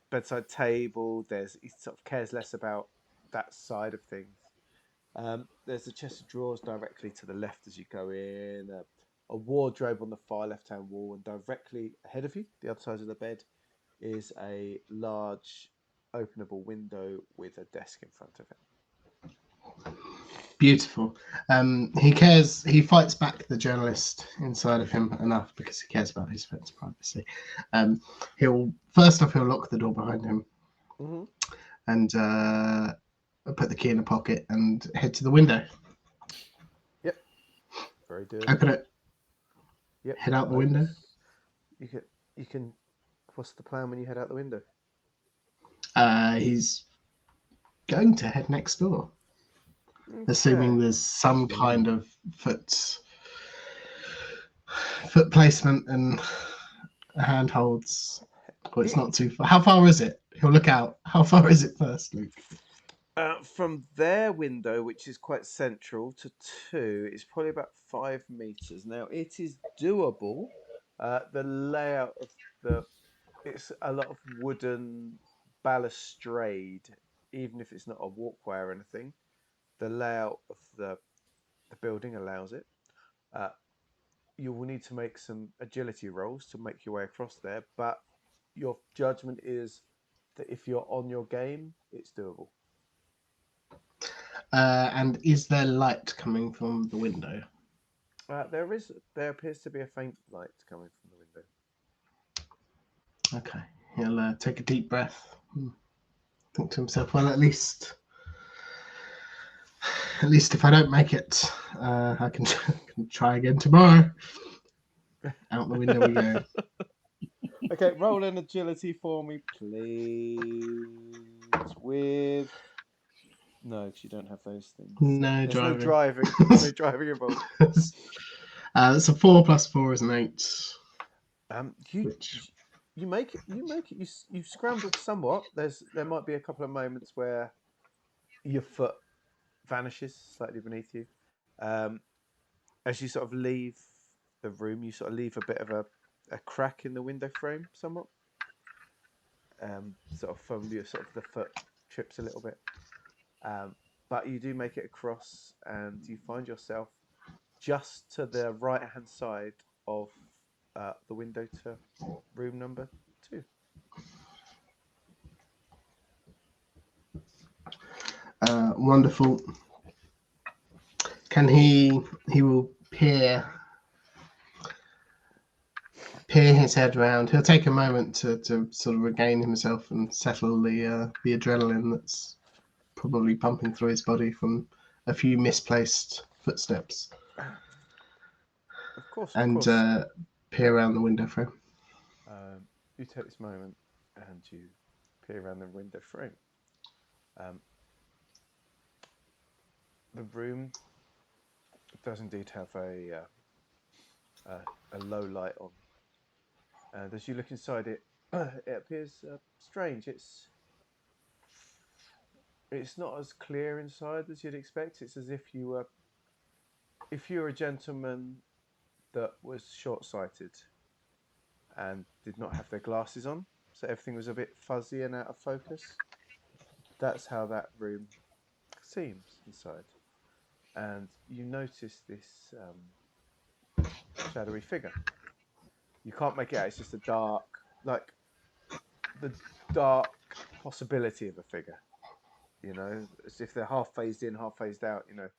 bedside table. He sort of cares less about that side of things. There's a chest of drawers directly to the left as you go in. A wardrobe on the far left-hand wall, and directly ahead of you, the other side of the bed, is a large openable window with a desk in front of it. Beautiful. He fights back the journalist inside of him enough because he cares about his friend's privacy. He'll lock the door behind him, and put the key in the pocket and head to the window. Yep. Very good. Open it. Yep. Head out the window. You can. What's the plan when you head out the window? He's going to head next door, assuming there's some kind of foot placement and handholds. But it's not too far. How far is it? He'll look out. How far is it first, Luke? From their window, which is quite central to 2, it's probably about 5 meters. Now, it is doable. The layout of it's a lot of wooden balustrade, even if it's not a walkway or anything. The layout of the building allows it. You will need to make some agility rolls to make your way across there, but your judgment is that if you're on your game, it's doable. And is there light coming from the window? There appears to be a faint light coming from the window. Okay, he'll take a deep breath. Think to himself, well, at least if I don't make it, I can try again tomorrow. Out the window we go. Okay, roll an agility for me, please. No, because you don't have those things. No driving. There's no driving involved. It's a 4 + 4 is an 8. you make it. You scramble somewhat. There might be a couple of moments where your foot vanishes slightly beneath you. As you sort of leave the room, you sort of leave a bit of a crack in the window frame, somewhat. Sort of from your sort of the foot trips a little bit. But you do make it across, and you find yourself just to the right-hand side of the window to room number 2. Wonderful. Can he will peer his head around. He'll take a moment to sort of regain himself and settle the adrenaline that's probably pumping through his body from a few misplaced footsteps. Of course. And peer around the window frame. You take this moment and you peer around the window frame. The room does indeed have a low light on, and as you look inside it, it appears strange. It's not as clear inside as you'd expect. It's as if you were a gentleman that was short-sighted and did not have their glasses on, so everything was a bit fuzzy and out of focus. That's how that room seems inside. And you notice this shadowy figure. You can't make it out. It's just the dark possibility of a figure. You know, as if they're half phased in, half phased out. You know,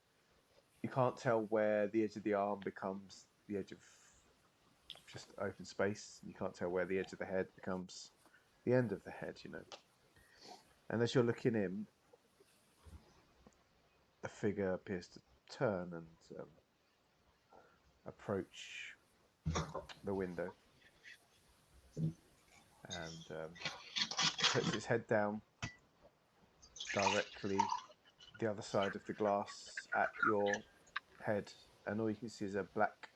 you can't tell where the edge of the arm becomes the edge of just open space. You can't tell where the edge of the head becomes the end of the head. You know, and as you're looking in, the figure appears to turn and approach the window and puts its head down directly the other side of the glass at your head, and all you can see is a black,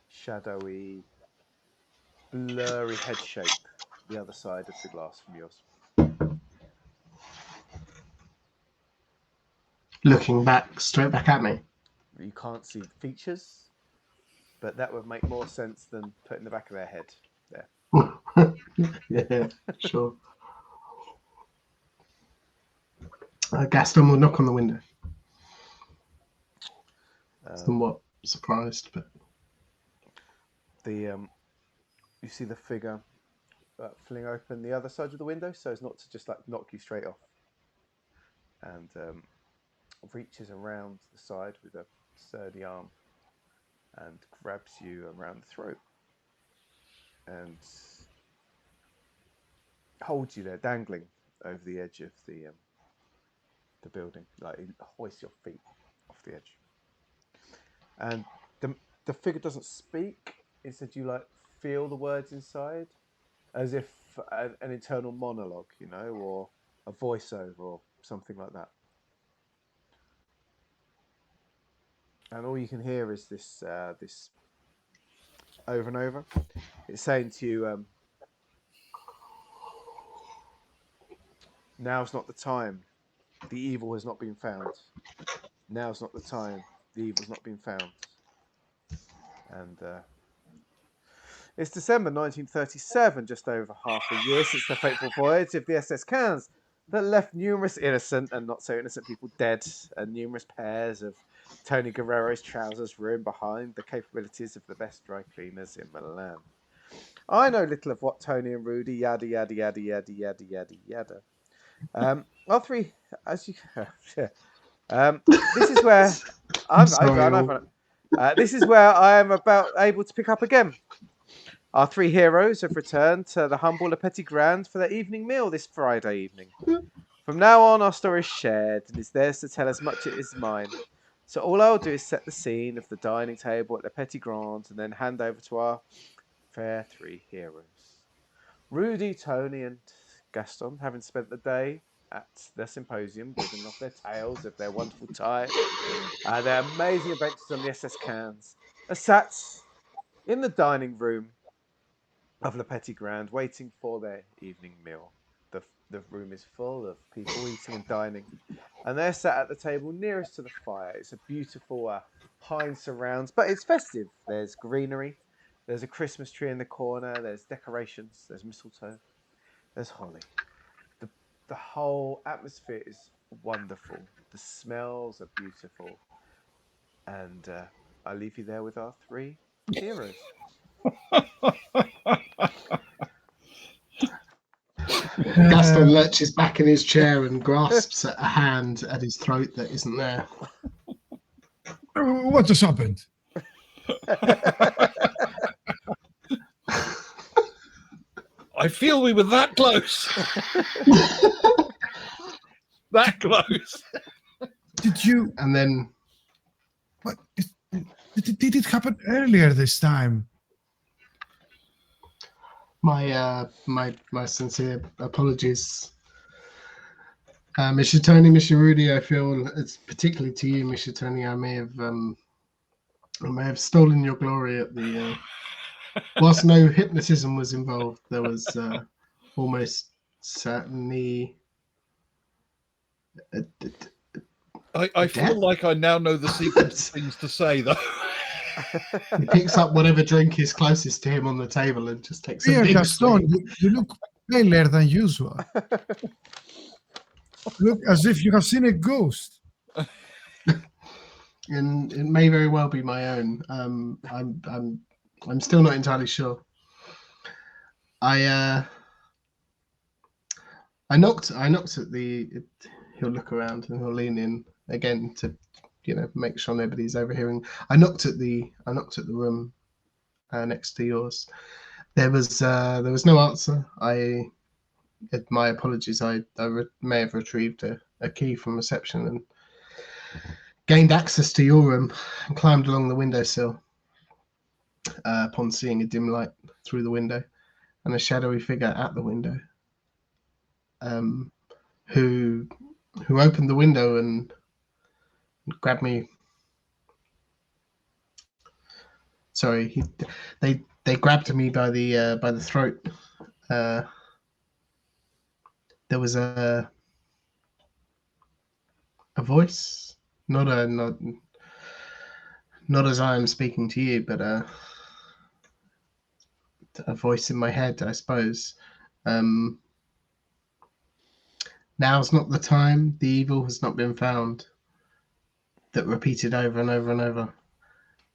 shadowy, blurry head shape the other side of the glass from yours. Looking straight back at me. You can't see the features, but that would make more sense than putting the back of their head there. Yeah, sure. Gaston will knock on the window. Somewhat surprised, but you see the figure fling open the other side of the window, so as not to just like knock you straight off, and reaches around the side with a sturdy arm and grabs you around the throat and holds you there dangling over the edge of the building, like hoist your feet off the edge. And the figure doesn't speak. Instead, you like feel the words inside, as if an internal monologue, you know, or a voiceover or something like that. And all you can hear is this over and over. It's saying to you, "Now's not the time. The evil has not been found. Now's not the time. The evil's not been found." And it's December 1937, just over half a year since the fateful voyage of the SS Cannes that left numerous innocent and not so innocent people dead, and numerous pairs of Tony Guerrero's trousers ruined behind the capabilities of the best dry cleaners in Milan. I know little of what Tony and Rudi, yada yada yada yada yada yada yada. All three, as you, this is where this is where I am about able to pick up again. Our three heroes have returned to the humble Le Petit Grand for their evening meal this Friday evening. From now on, our story is shared and is theirs to tell as much as it is mine. So all I'll do is set the scene of the dining table at Le Petit Grand and then hand over to our fair three heroes. Rudi, Tony and Gaston, having spent the day at the symposium building off their tales of their wonderful time, their amazing adventures on the SS Cannes, are sat in the dining room of Le Petit Grand, waiting for their evening meal. The room is full of people eating and dining, and they're sat at the table nearest to the fire. It's a beautiful pine surrounds, but it's festive. There's greenery, there's a Christmas tree in the corner, there's decorations, there's mistletoe, there's holly. The, the whole atmosphere is wonderful. The smells are beautiful. And I leave you there with our three heroes. Gaston lurches back in his chair and grasps at a hand at his throat that isn't there. What just happened? I feel we were that close. That close. Did you? And then What? Did it happen earlier this time? my sincere apologies. Mr. Tony, Mr. Rudi, I feel it's particularly to you, Mr. Tony, I may have stolen your glory at the whilst no hypnotism was involved, there was almost certainly I feel like I now know the sequence of things to say, though. he picks up whatever drink is closest to him on the table and just takes a Here, big Gaston, swig. you look paler than usual. Look as if you have seen a ghost. And it may very well be my own. I'm still not entirely sure. I knocked at the. He'll look around and he'll lean in again to, make sure nobody's overhearing. I knocked at the room next to yours. There was no answer. My apologies. I may have retrieved a key from reception and gained access to your room and climbed along the windowsill upon seeing a dim light through the window and a shadowy figure at the window who opened the window and grabbed me. Sorry, they grabbed me by the throat. There was a voice, not as I am speaking to you, but a voice in my head, I suppose. Now's not the time. The evil has not been found. That repeated over and over and over.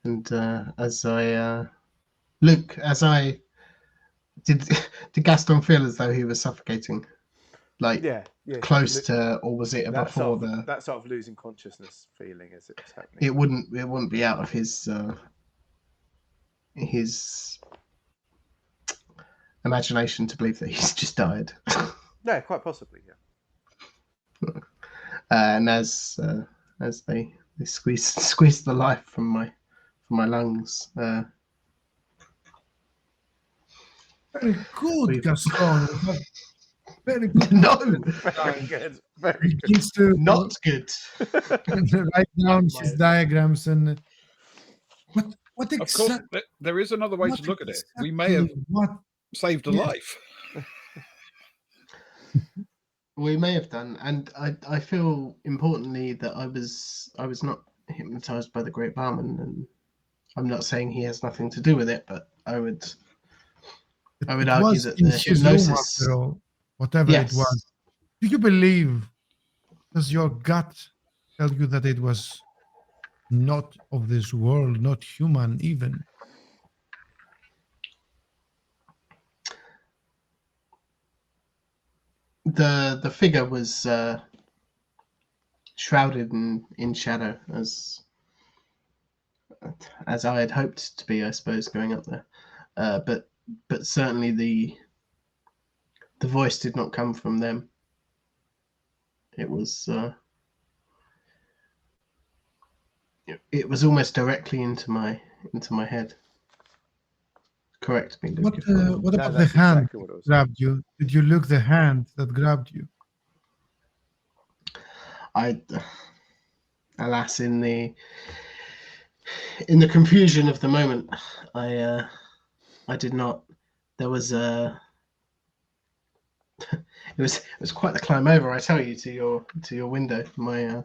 And did Gaston feel as though he was suffocating? Like Yeah. close to, or was it before that sort of losing consciousness feeling as it was happening? It wouldn't be out of his imagination to believe that he's just died. Yeah, quite possibly. Yeah. And as they squeeze the life from my lungs. Very good, Gaston. Very good. No, Very good. Very He good. needs to not good. write down his diagrams and what Of course, exactly? there is another way to look at it. We may have saved a life. We may have done, and I feel importantly that I was not hypnotized by the great barman, and I'm not saying he has nothing to do with it, but I would argue that in the his room hypnosis, after all, whatever yes, it was. Do you believe? Does your gut tell you that it was not of this world, not human even? the figure was shrouded in shadow, as I had hoped to be, I suppose, going up there. But certainly the voice did not come from them. It was almost directly into my head. Correct me, Luke. What about the that's hand exactly what it was. grabbed you? Did you look the hand that grabbed you? Alas, in the confusion of the moment, I did not there was a. it was quite the climb over, I tell you, to your window. My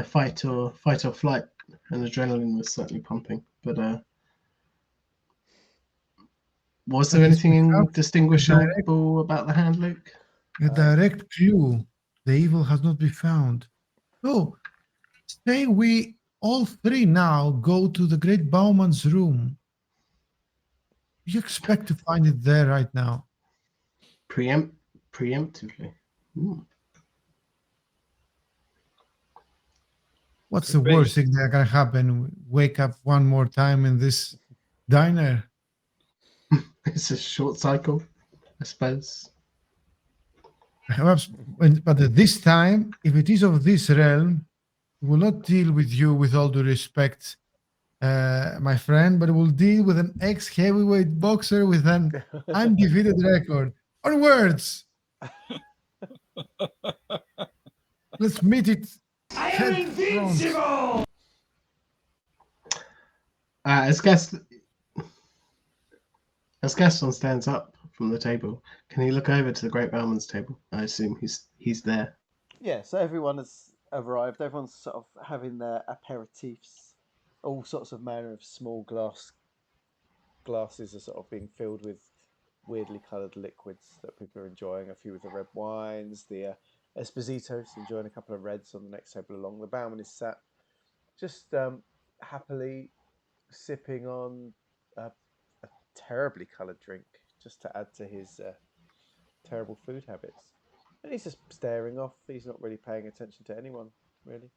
fight or flight and adrenaline was certainly pumping. But was there That is anything perhaps indistinguishable about the hand, Luke? a direct clue. The evil has not been found. So, say we all three now go to the great Bauman's room. You expect to find it there right now? Preemptively. Ooh. What's Could the be. worst thing that can happen? Wake up one more time in this diner? It's a short cycle, I suppose. Perhaps, but this time, if it is of this realm, we will not deal with you with all due respect, my friend, but we'll deal with an ex-heavyweight boxer with an undefeated record. Onwards! Let's meet it. I am Head invincible! As Gaston stands up from the table, can he look over to the Great Bellman's table? I assume he's there. Yeah, so everyone has arrived. Everyone's sort of having their aperitifs. All sorts of manner of small glasses are sort of being filled with weirdly coloured liquids that people are enjoying. A few of the red wines. The Esposito's enjoying a couple of reds on the next table along. The Bauman is sat just happily sipping on a terribly coloured drink just to add to his terrible food habits. And he's just staring off. He's not really paying attention to anyone, really.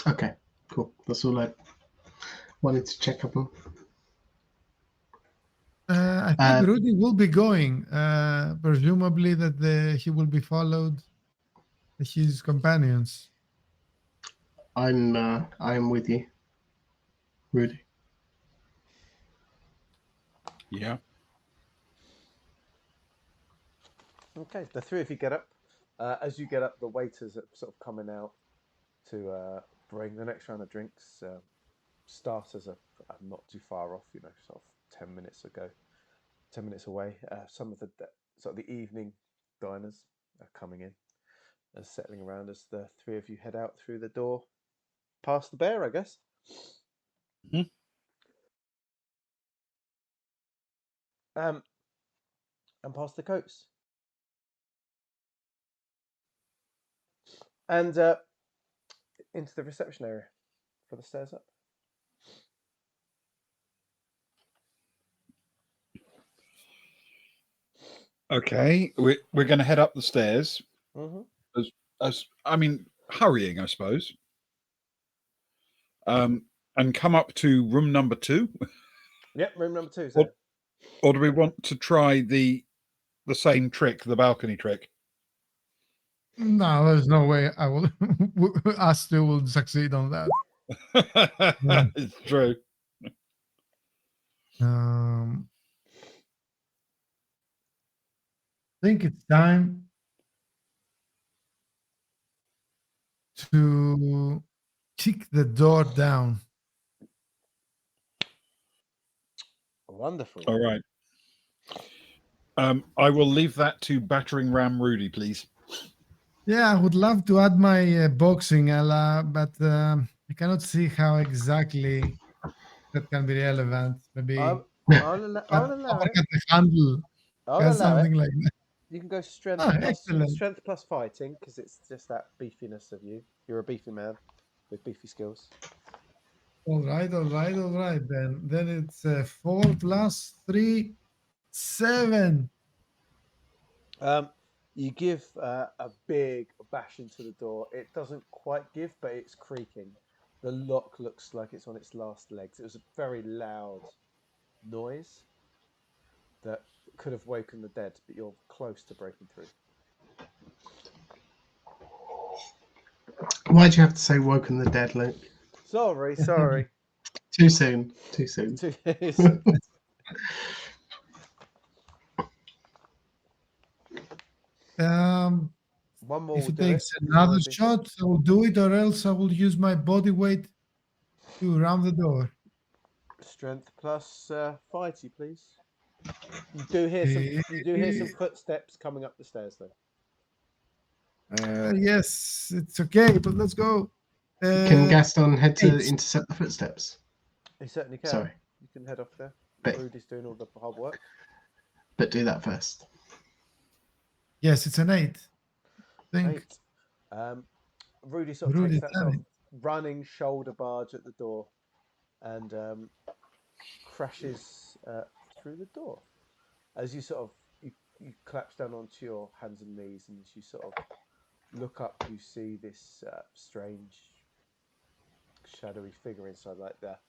Okay, cool. That's all I wanted to check up on. I think Rudi will be going. Presumably that he will be followed by his companions. I'm with you, Rudi. Yeah. Okay, the three of you get up. As you get up, the waiters are sort of coming out to bring the next round of drinks. Starters are not too far off, sort of 10 minutes ago, 10 minutes away. Some of the sort of the evening diners are coming in and settling around as the three of you head out through the door, past the bear, I guess. Mhm. And past the coats. And into the reception area for the stairs up. Okay, we're going to head up the stairs. Mm-hmm. As I mean, hurrying, I suppose. And come up to room number 2. Yep, room number 2. So. Or do we want to try the same trick, the balcony trick? No, there's no way I will. Us two will succeed on that. It's true. I think it's time to kick the door down. Wonderful. All right. I will leave that to battering ram Rudi, please. Yeah, I would love to add my boxing, but I cannot see how exactly that can be relevant. Maybe I'll allow it. the handle. I'll allow Something it. like that. You can go strength plus fighting because it's just that beefiness of you. You're a beefy man with beefy skills. All right. Then it's 4 plus 3, 7. You give a big bash into the door. It doesn't quite give, but it's creaking. The lock looks like it's on its last legs. It was a very loud noise that could have woken the dead, but you're close to breaking through. Why'd you have to say woken the dead, Luke? Sorry. Too soon. One more. If it takes another shot, I will do it, or else I will use my body weight to round the door. Strength plus fighty, please. You do hear some footsteps coming up the stairs, though. Yes, it's okay, but let's go. Can Gaston head to 8. intercept the footsteps? You certainly can. Sorry. You can head off there. But- Rudy's doing all the hard work. But do that first. Yes, it's an 8. Think. 8. Rudy sort of Rudy's takes that done sort of running shoulder barge at the door and crashes through the door. As you sort of you collapse down onto your hands and knees, and as you sort of look up, you see this strange shadowy figure inside, like that.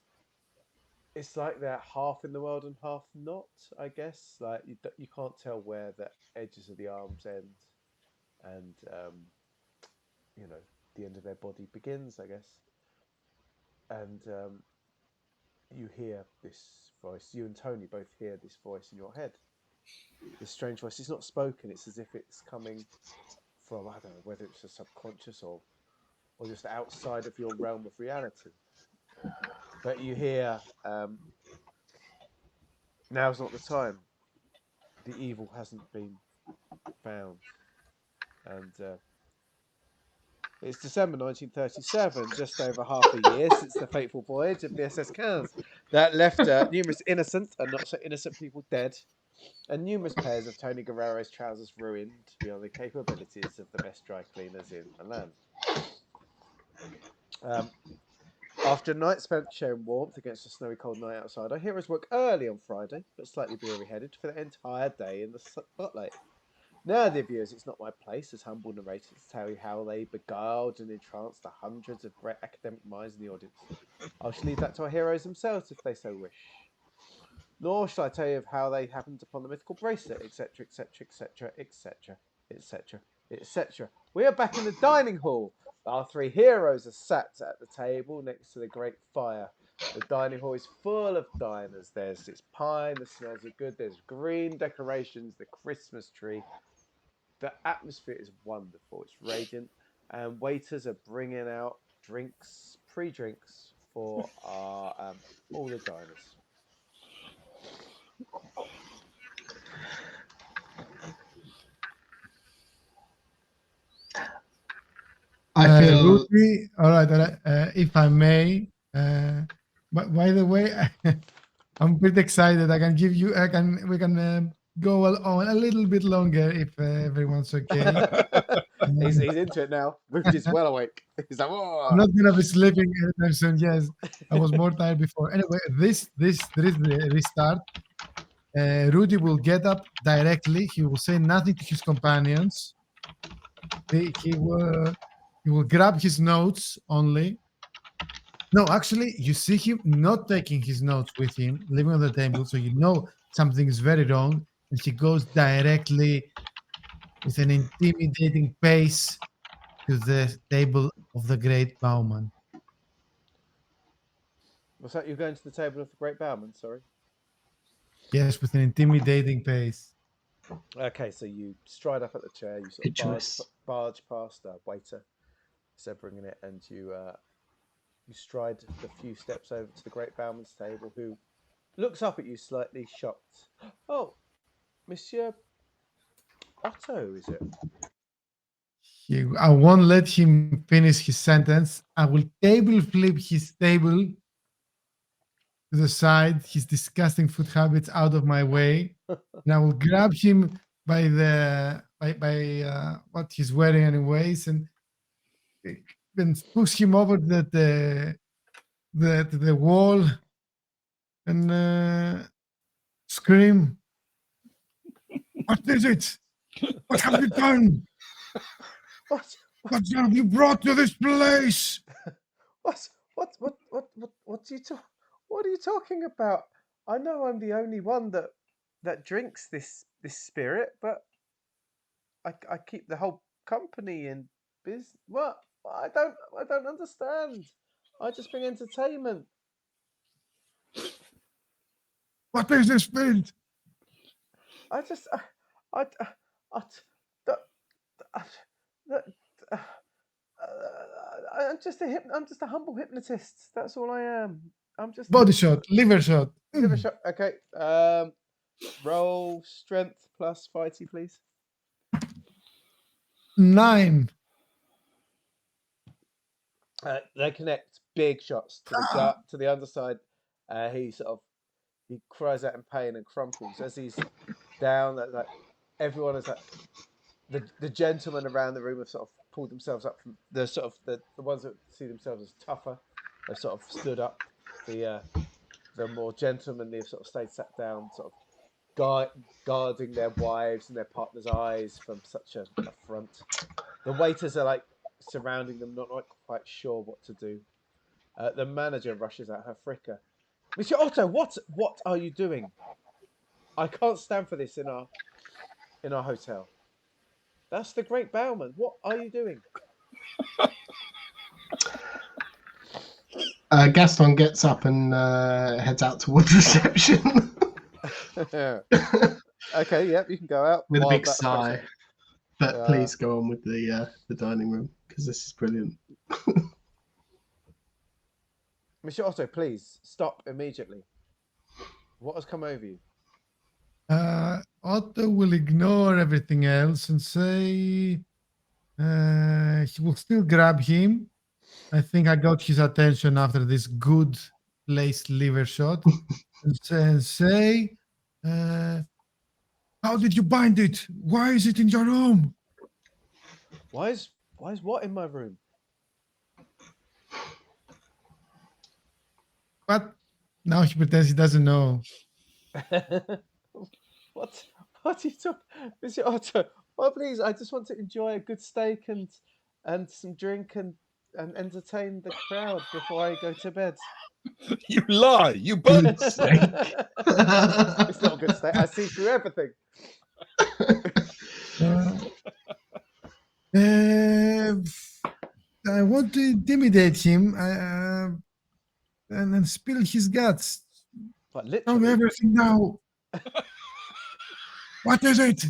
It's like they're half in the world and half not, I guess. Like you can't tell where the edges of the arms end, and you know, the end of their body begins, I guess. And you hear this voice. You and Tony both hear this voice in your head. This strange voice. It's not spoken. It's as if it's coming from, I don't know, whether it's a subconscious or just outside of your realm of reality. But you hear, now's not the time. The evil hasn't been found. And it's December 1937, just over half a year since the fateful voyage of the SS Cannes that left numerous innocent and not so innocent people dead, and numerous pairs of Tony Guerrero's trousers ruined beyond the capabilities of the best dry cleaners in Milan. After a night spent sharing warmth against a snowy cold night outside, our heroes woke early on Friday, but slightly weary-headed for the entire day in the spotlight. Now, dear viewers, it's not my place as humble narrator to tell you how they beguiled and entranced the hundreds of great academic minds in the audience. I shall leave that to our heroes themselves if they so wish. Nor shall I tell you of how they happened upon the mythical bracelet, etc., etc., etc., etc., etc., etc. We are back in the dining hall. Our three heroes are sat at the table next to the great fire. The dining hall is full of diners. There's this pie, the smells are good. There's green decorations, the Christmas tree. The atmosphere is wonderful. It's radiant. And waiters are bringing out drinks, pre-drinks for our all the diners. I feel Rudy, all right. If I may, by the way, I'm pretty excited. We can go on a little bit longer if everyone's okay. he's into it now. Rudy's well awake. He's like, whoa. I'm not gonna be sleeping anytime soon. Yes, I was more tired before. Anyway, there is the restart. Rudy will get up directly. He will say nothing to his companions. He will grab his notes only. No, actually, you see him not taking his notes with him, leaving on the table, so you know something is very wrong. And he goes directly with an intimidating pace to the table of the great Bauman. What's that? You're going to the table of the great bowman, sorry? Yes, with an intimidating pace. Okay, so you stride up at the chair, you sort of barge past a waiter, so bringing it, and you stride the few steps over to the great bowman's table, who looks up at you slightly shocked. Oh, Monsieur Otto, is it? I won't let him finish his sentence. I will table flip his table to the side, his disgusting food habits out of my way, and I will grab him by the by what he's wearing anyways, and then push him over the wall and scream, "What is it? What have you done? What What have you brought to this place?" what are you talking about? I know I'm the only one that drinks this spirit, but I keep the whole company in business. What? I don't understand. I just bring entertainment. What is this field? I just I I'm just a humble hypnotist. That's all I am. I'm just Body shot, liver shot. liver shot. Okay. Roll strength plus fighty, please. 9. They connect big shots to the gut, to the underside. He cries out in pain and crumples as he's down. Like everyone is like the gentlemen around the room have sort of pulled themselves up from the ones that see themselves as tougher. They've sort of stood up. The more gentlemanly have sort of stayed sat down, sort of guarding their wives and their partners' eyes from such an affront. The waiters are like surrounding them, not quite sure what to do. The manager rushes at her fricker. Monsieur Otto, what are you doing? I can't stand for this in our hotel. That's the great bowman. What are you doing? Gaston gets up and heads out towards reception Okay, yep, you can go out. with a while big that sigh. process- But please go on with the dining room because this is brilliant. Monsieur Otto, please stop immediately. What has come over you? Otto will ignore everything else and say he will still grab him. I think I got his attention after this good placed liver shot and say, how did you bind it? Why is it in your room? Why is what in my room? But now he pretends he doesn't know. What are you talking, Monsieur Otto? Well, please, I just want to enjoy a good steak and some drink and entertain the crowd before I go to bed. You lie. You Good both. steak. It's not a good steak. I see through everything. I want to intimidate him and spill his guts. But Tell me literally, everything now. What is it?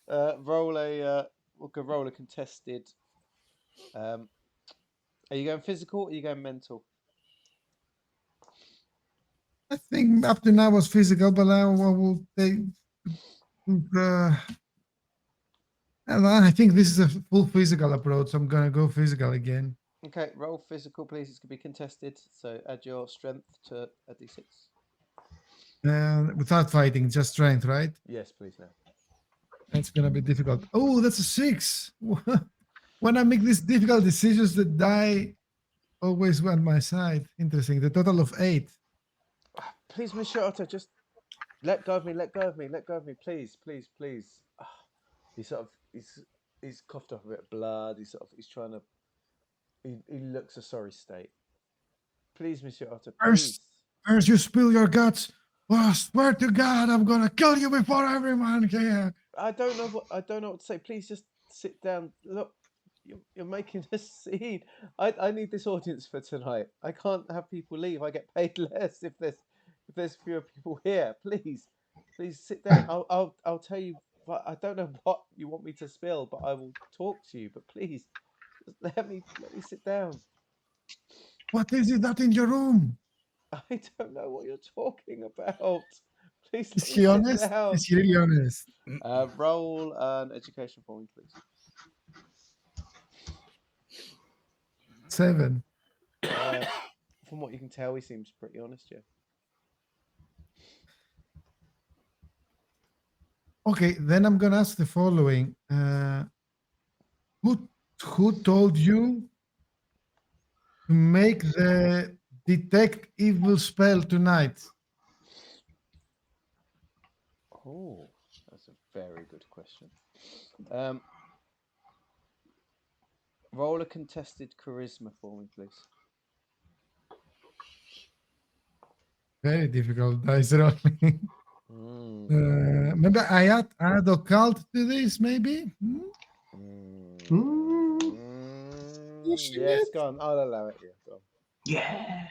roll a contested. Are you going physical or are you going mental? I think up to now was physical, but I will take. I think this is a full physical approach. I'm gonna go physical again. Okay, roll physical, please. It's gonna be contested. So add your strength to a d6. Without fighting, just strength, right? Yes, please. Now. That's gonna be difficult. Oh, that's a 6. When I make these difficult decisions, the die always on my side. Interesting. The total of 8. Please, Monsieur Otto, just let go of me. Let go of me. Let go of me. Please, please, please. He's coughed up a bit of blood. He's trying to. He looks a sorry state. Please, Monsieur Otto, please. First you spill your guts. Oh, swear to God, I'm gonna kill you before everyone here. I don't know what to say. Please just sit down. Look, you're making a scene. I need this audience for tonight. I can't have people leave. I get paid less if there's fewer people here. Please sit down. I'll tell you. But I don't know what you want me to spill, but I will talk to you. But please, just let me sit down. What is it that in your room? I don't know what you're talking about. Please Is let he me honest? sit down. Is he really honest? Roll an education for me, please. 7. From what you can tell, he seems pretty honest, yeah. Okay, then I'm gonna ask the following: Who told you to make the detect evil spell tonight? Oh, that's a very good question. Roll a contested charisma for me, please. Very difficult dice rolling. Maybe I add occult to this, maybe? Yes, go on. I'll allow it. Yeah, go on. Yeah.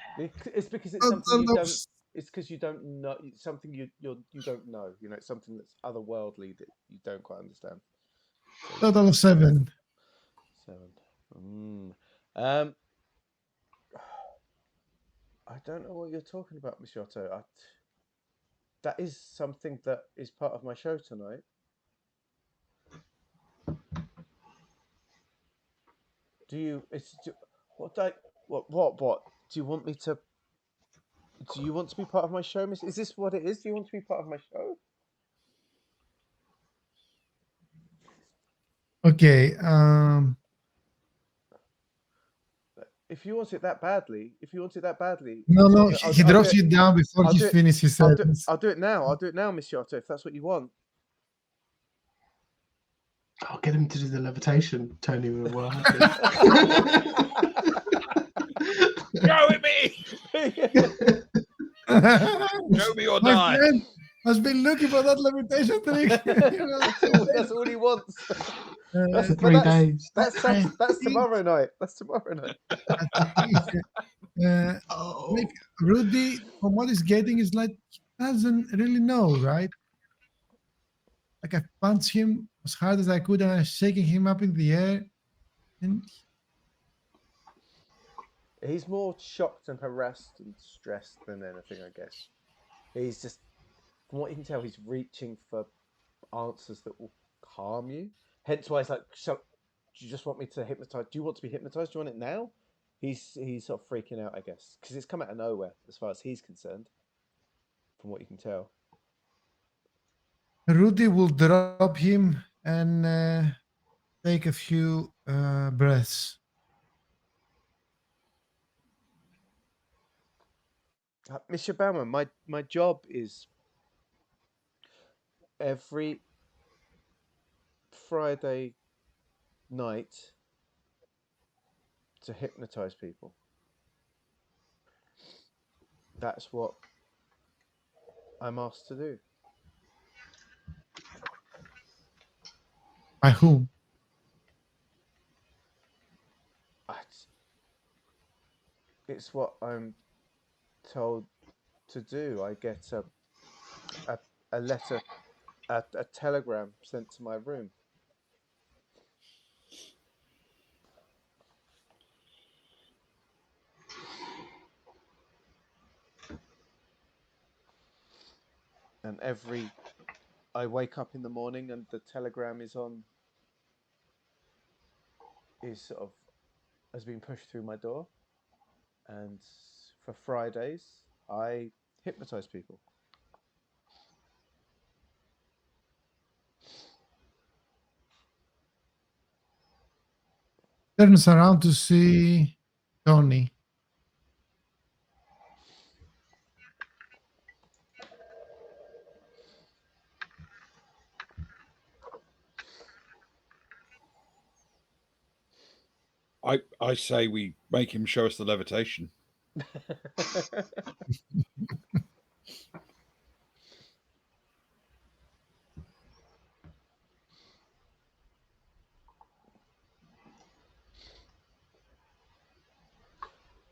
It's because it's something you don't. It's because you don't know something you don't know. You know, it's something that's otherworldly that you don't quite understand. Total of 7. 7. I don't know what you're talking about, Miss Otto. That is something that is part of my show tonight. Do you? What? What? Do you want me to? Do you want to be part of my show, Miss? Is this what it is? Do you want to be part of my show? Okay. If you want it that badly, No, Miss no. Otto, He I'll do drops it. you down before I'll he do it. finishes his sentence. I'll do it now. I'll do it now, Miss Otto, if that's what you want. I'll get him to do the levitation. Tony will well happy. Go with me! Show me or My die. friend has been looking for that levitation trick. That's all he wants. That's Uh, 3 days. That's tomorrow night. That's tomorrow night. Oh. like Rudi, from what he's getting, is like he doesn't really know, right? Like I punched him as hard as I could, and I was shaking him up in the air, and He's more shocked and harassed and stressed than anything, I guess. He's just, from what you can tell, he's reaching for answers that will calm you. Hence why it's like, so, do you just want me to hypnotize? Do you want to be hypnotized? Do you want it now? He's sort of freaking out, I guess, because it's come out of nowhere as far as he's concerned, from what you can tell. Rudi will drop him and take a few breaths. Mr. Bauman, my job is every Friday night to hypnotize people. That's what I'm asked to do. By whom? It's what I'm told to do. I get a letter, a telegram sent to my room. And I wake up in the morning and the telegram is sort of has been pushed through my door. And for Fridays, I hypnotize people. Turns around to see Tony. I say we make him show us the levitation.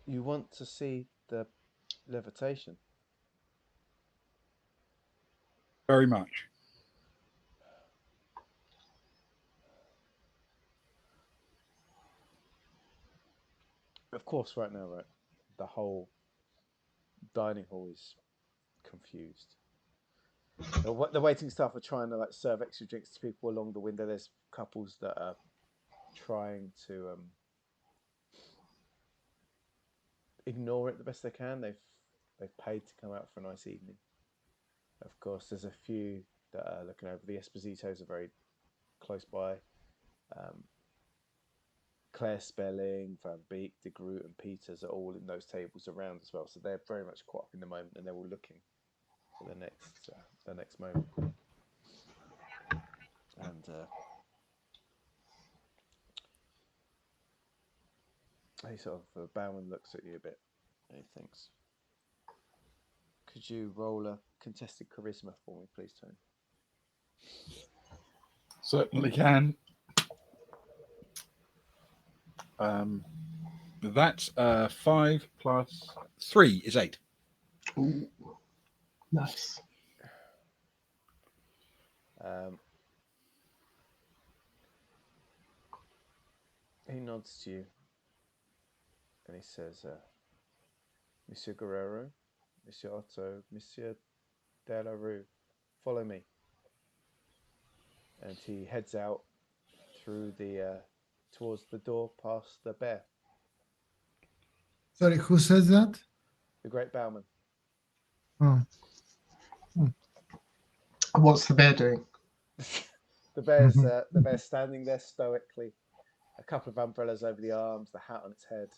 You want to see the levitation? Very much. Of course, right now, right? The whole dining hall is confused. The waiting staff are trying to like serve extra drinks to people along the window. There's couples that are trying to ignore it the best they can. They've paid to come out for a nice evening. Of course, there's a few that are looking over. The Espositos are very close by. Claire Spelling, Van Beek, De Groot, and Peters are all in those tables around as well. So they're very much caught up in the moment, and they're all looking for the next moment. And he sort of Bowman looks at you a bit, and he thinks, "Could you roll a contested charisma for me, please, Tony?" Certainly can. That's 5 plus 3 is 8. Ooh. Nice. He nods to you, and he says, "Monsieur Guerrero, Monsieur Otto, Monsieur De La Rue, follow me." And he heads out through the towards the door, past the bear, Sorry, who says that? the great bowman. Oh, What's the bear doing? The bear's standing there stoically, a couple of umbrellas over the arms, the hat on its head,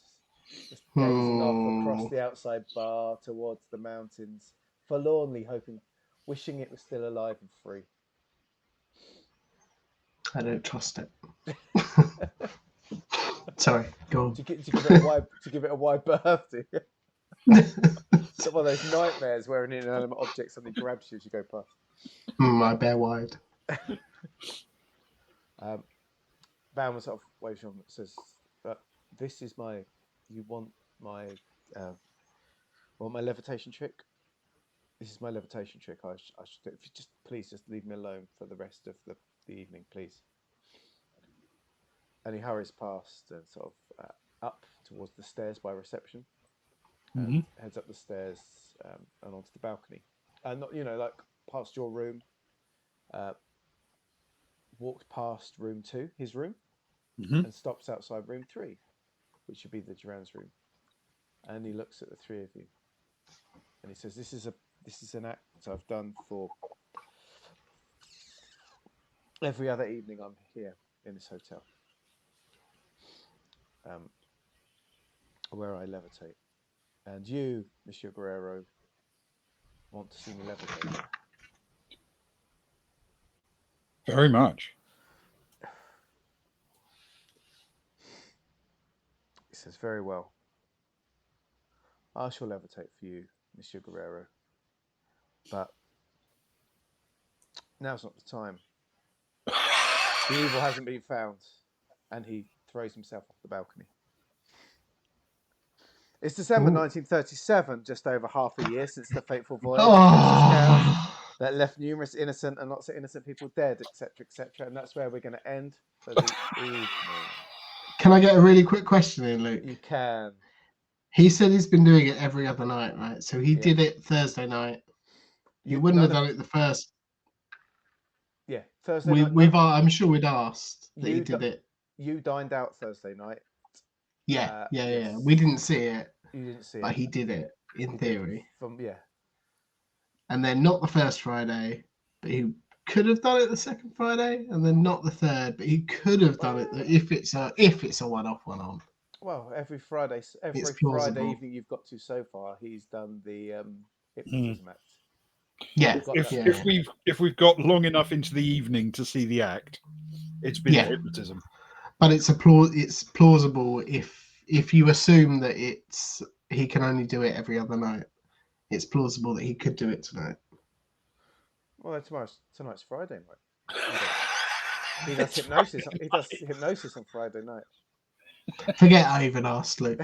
just gazing off across the outside bar towards the mountains, forlornly wishing it was still alive and free. I don't trust it. Sorry, go on. To give it a wide berth. It's one of those nightmares where an inanimate object suddenly grabs you as you go past. My bear wide. Bowman sort of waves on and says, "This is you want my levitation trick? This is my levitation trick. I should, if you please just leave me alone for the rest of the evening, please." And he hurries past and sort of up towards the stairs by reception, and heads up the stairs and onto the balcony, and not like past your room. Walked past room 2, his room, and stops outside room 3, which should be the Duran's room. And he looks at the three of you, and he says, "This is an act I've done for every other evening I'm here in this hotel, where I levitate. And you, Monsieur Guerrero, want to see me levitate." Very much. He says, "Very well. I shall levitate for you, Monsieur Guerrero. But now's not the time. The evil hasn't been found." And he throws himself off the balcony. It's December 1937, just over half a year since the fateful voyage that left numerous innocent and not so innocent people dead, etc., etc. And that's where we're going to end for the evening. Can I get a really quick question in, Luke? You can. He said he's been doing it every other night, right? So he did it Thursday night. You wouldn't have done it the first. Yeah, Thursday night. I'm sure we'd asked that he did it. You dined out Thursday night. Yeah. Yes. We didn't see it. You didn't see but it. He did it in theory. Yeah. And then not the first Friday, but he could have done it the second Friday, and then not the third, but he could have done it if it's a one-off, one-on. Well, every Friday evening you've got to so far, he's done the hypnotism act. Yeah. If we've got long enough into the evening to see the act, it's been hypnotism. But it's plausible if you assume that he can only do it every other night. It's plausible that he could do it tonight. Well, tonight's Friday night. He does hypnosis. He does hypnosis on Friday night. Forget I even asked, Luke.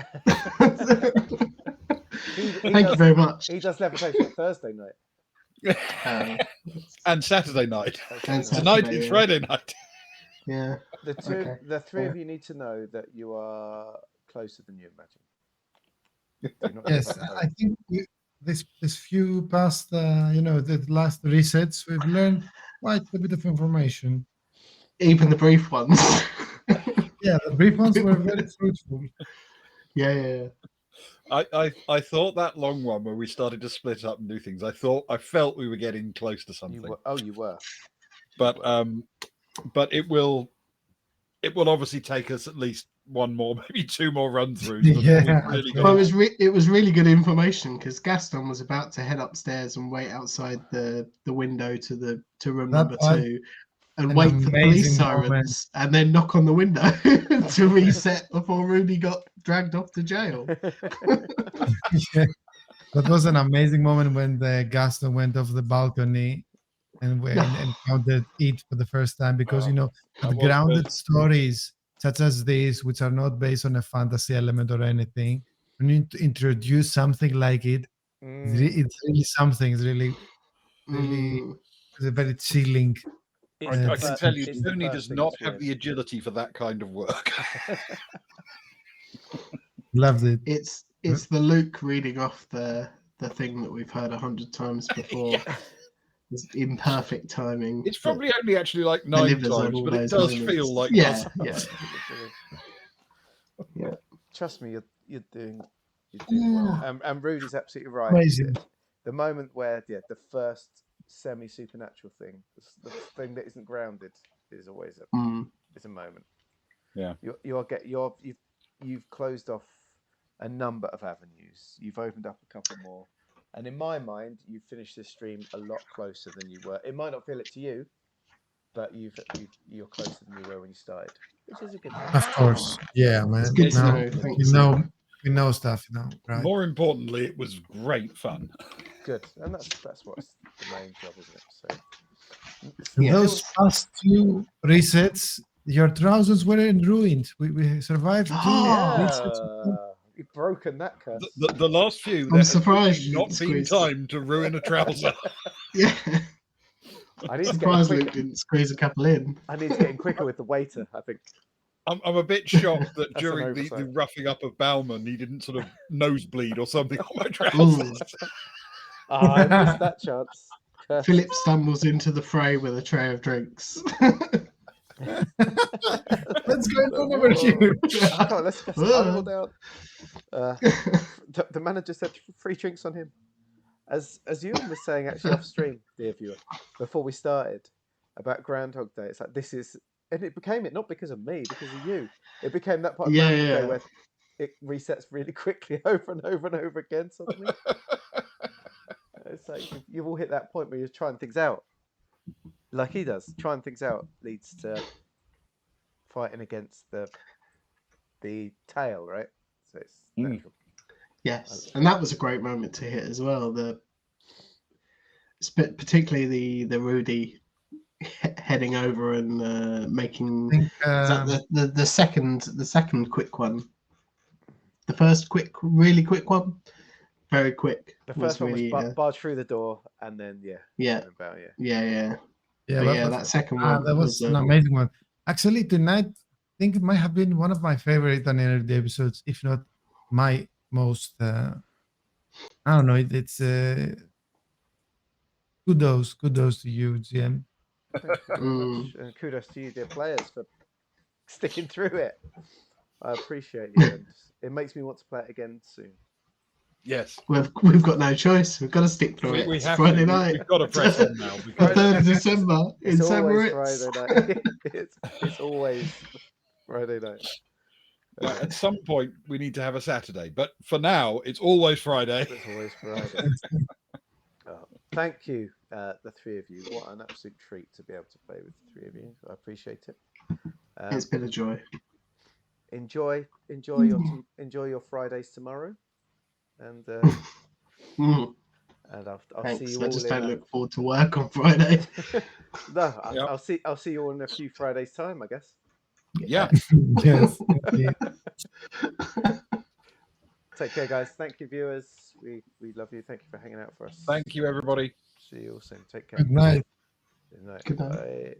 Thank you very much. He does levitation on Thursday night. And Saturday night. Tonight is Friday night. Yeah. The three of you need to know that you are closer than you imagine. Yes, I think this few past the last resets we've learned quite a bit of information. Even the brief ones. Yeah, the brief ones were very fruitful. Yeah. I thought that long one where we started to split up and do things. I felt we were getting close to something. You were. But it will obviously take us at least one more, maybe two more run throughs. Well, it was really good information because Gaston was about to head upstairs and wait outside the window to room number 2 and wait for the police sirens and then knock on the window to reset before Rudi got dragged off to jail. Yeah. That was an amazing moment when the Gaston went off the balcony and encountered it for the first time, because the grounded stories such as these, which are not based on a fantasy element or anything, when you introduce something like it, it's really something. It's really it's a very chilling It's I the can first- tell you, it's the Tony first does thing not that's have weird. the agility for that kind of work. Loved it. It's the Luke reading off the thing that we've heard 100 times before. Yeah. It's imperfect timing. It's that probably only actually like 9 delivers on times, all but it those does moments. feel like Yeah, dozens. yeah. Trust me, you're doing well. And Rudy's absolutely right. Amazing. The moment where the first semi-supernatural thing, the thing that isn't grounded, is always is a moment. Yeah. You've closed off a number of avenues. You've opened up a couple more, and in my mind, you've finished this stream a lot closer than you were. It might not feel it to you, but you're closer than you were when you started, which is a good thing. Of course. Yeah, man. It's good to Now, know. we Thanks. we know stuff now, right? More importantly, it was great fun. Good, and that's what's the main job, isn't it? So. In Yeah. those past 2 resets, your trousers were ruined. We survived 2 resets. You've broken that curse. The last few, I'm there has surprised you not didn't been squeeze. time to ruin a trouser. Yeah. I need to get Surprised quick. Luke didn't squeeze a couple in. I need to get in quicker with the waiter. I think. I'm a bit shocked that That's an during the oversight. roughing up of Bauman, he didn't sort of nosebleed or something on my trousers. I missed that chance. Curse. Philip stumbles into the fray with a tray of drinks. Let's go and talk about you. Come on, let's huddle down. The manager said 3 drinks on him. As Ewan was saying actually off stream, dear viewer, before we started about Groundhog Day, it's like this is, and it became it not because of me, because of you. It became that part of Groundhog Day where it resets really quickly over and over and over again suddenly. It's like you've all hit that point where you're trying things out, like he does. Trying things out leads to fighting against the tail, right? So it's natural. Yes, and that was a great moment to hit as well. Particularly the Rudi heading over and making think, is that the second quick one. The first really quick one, very quick. The first one really, was barge through the door, and then yeah, about, yeah, that second one that was an amazing one. Actually, tonight, I think it might have been one of my favorite Daniel episodes, if not my most. I don't know. It's kudos to you, GM. Thank you very much. And kudos to you, dear players, for sticking through it. I appreciate you, and it makes me want to play it again soon. Yes. We've got no choice. We've got to stick through it. We It's have Friday to. night. We've got to press on now. The 3rd of December in It's St. always Moritz. Friday night. It's always Friday night. Right, at some point, we need to have a Saturday, but for now, it's always Friday. It's always Friday. Thank you, the 3 of you. What an absolute treat to be able to play with the 3 of you. I appreciate it. It's been a joy. Enjoy your Fridays tomorrow, and Mm. and I'll Thanks. see you all. I just in don't look forward to work on Friday. No, Yep. I'll see you all in a few Fridays' time, I guess. Yeah. Yes. indeed. Take care, guys. Thank you, viewers. We love you. Thank you for hanging out for us. Thank you, everybody. See you all soon. Take care. Good night. Good night. Good night. Bye.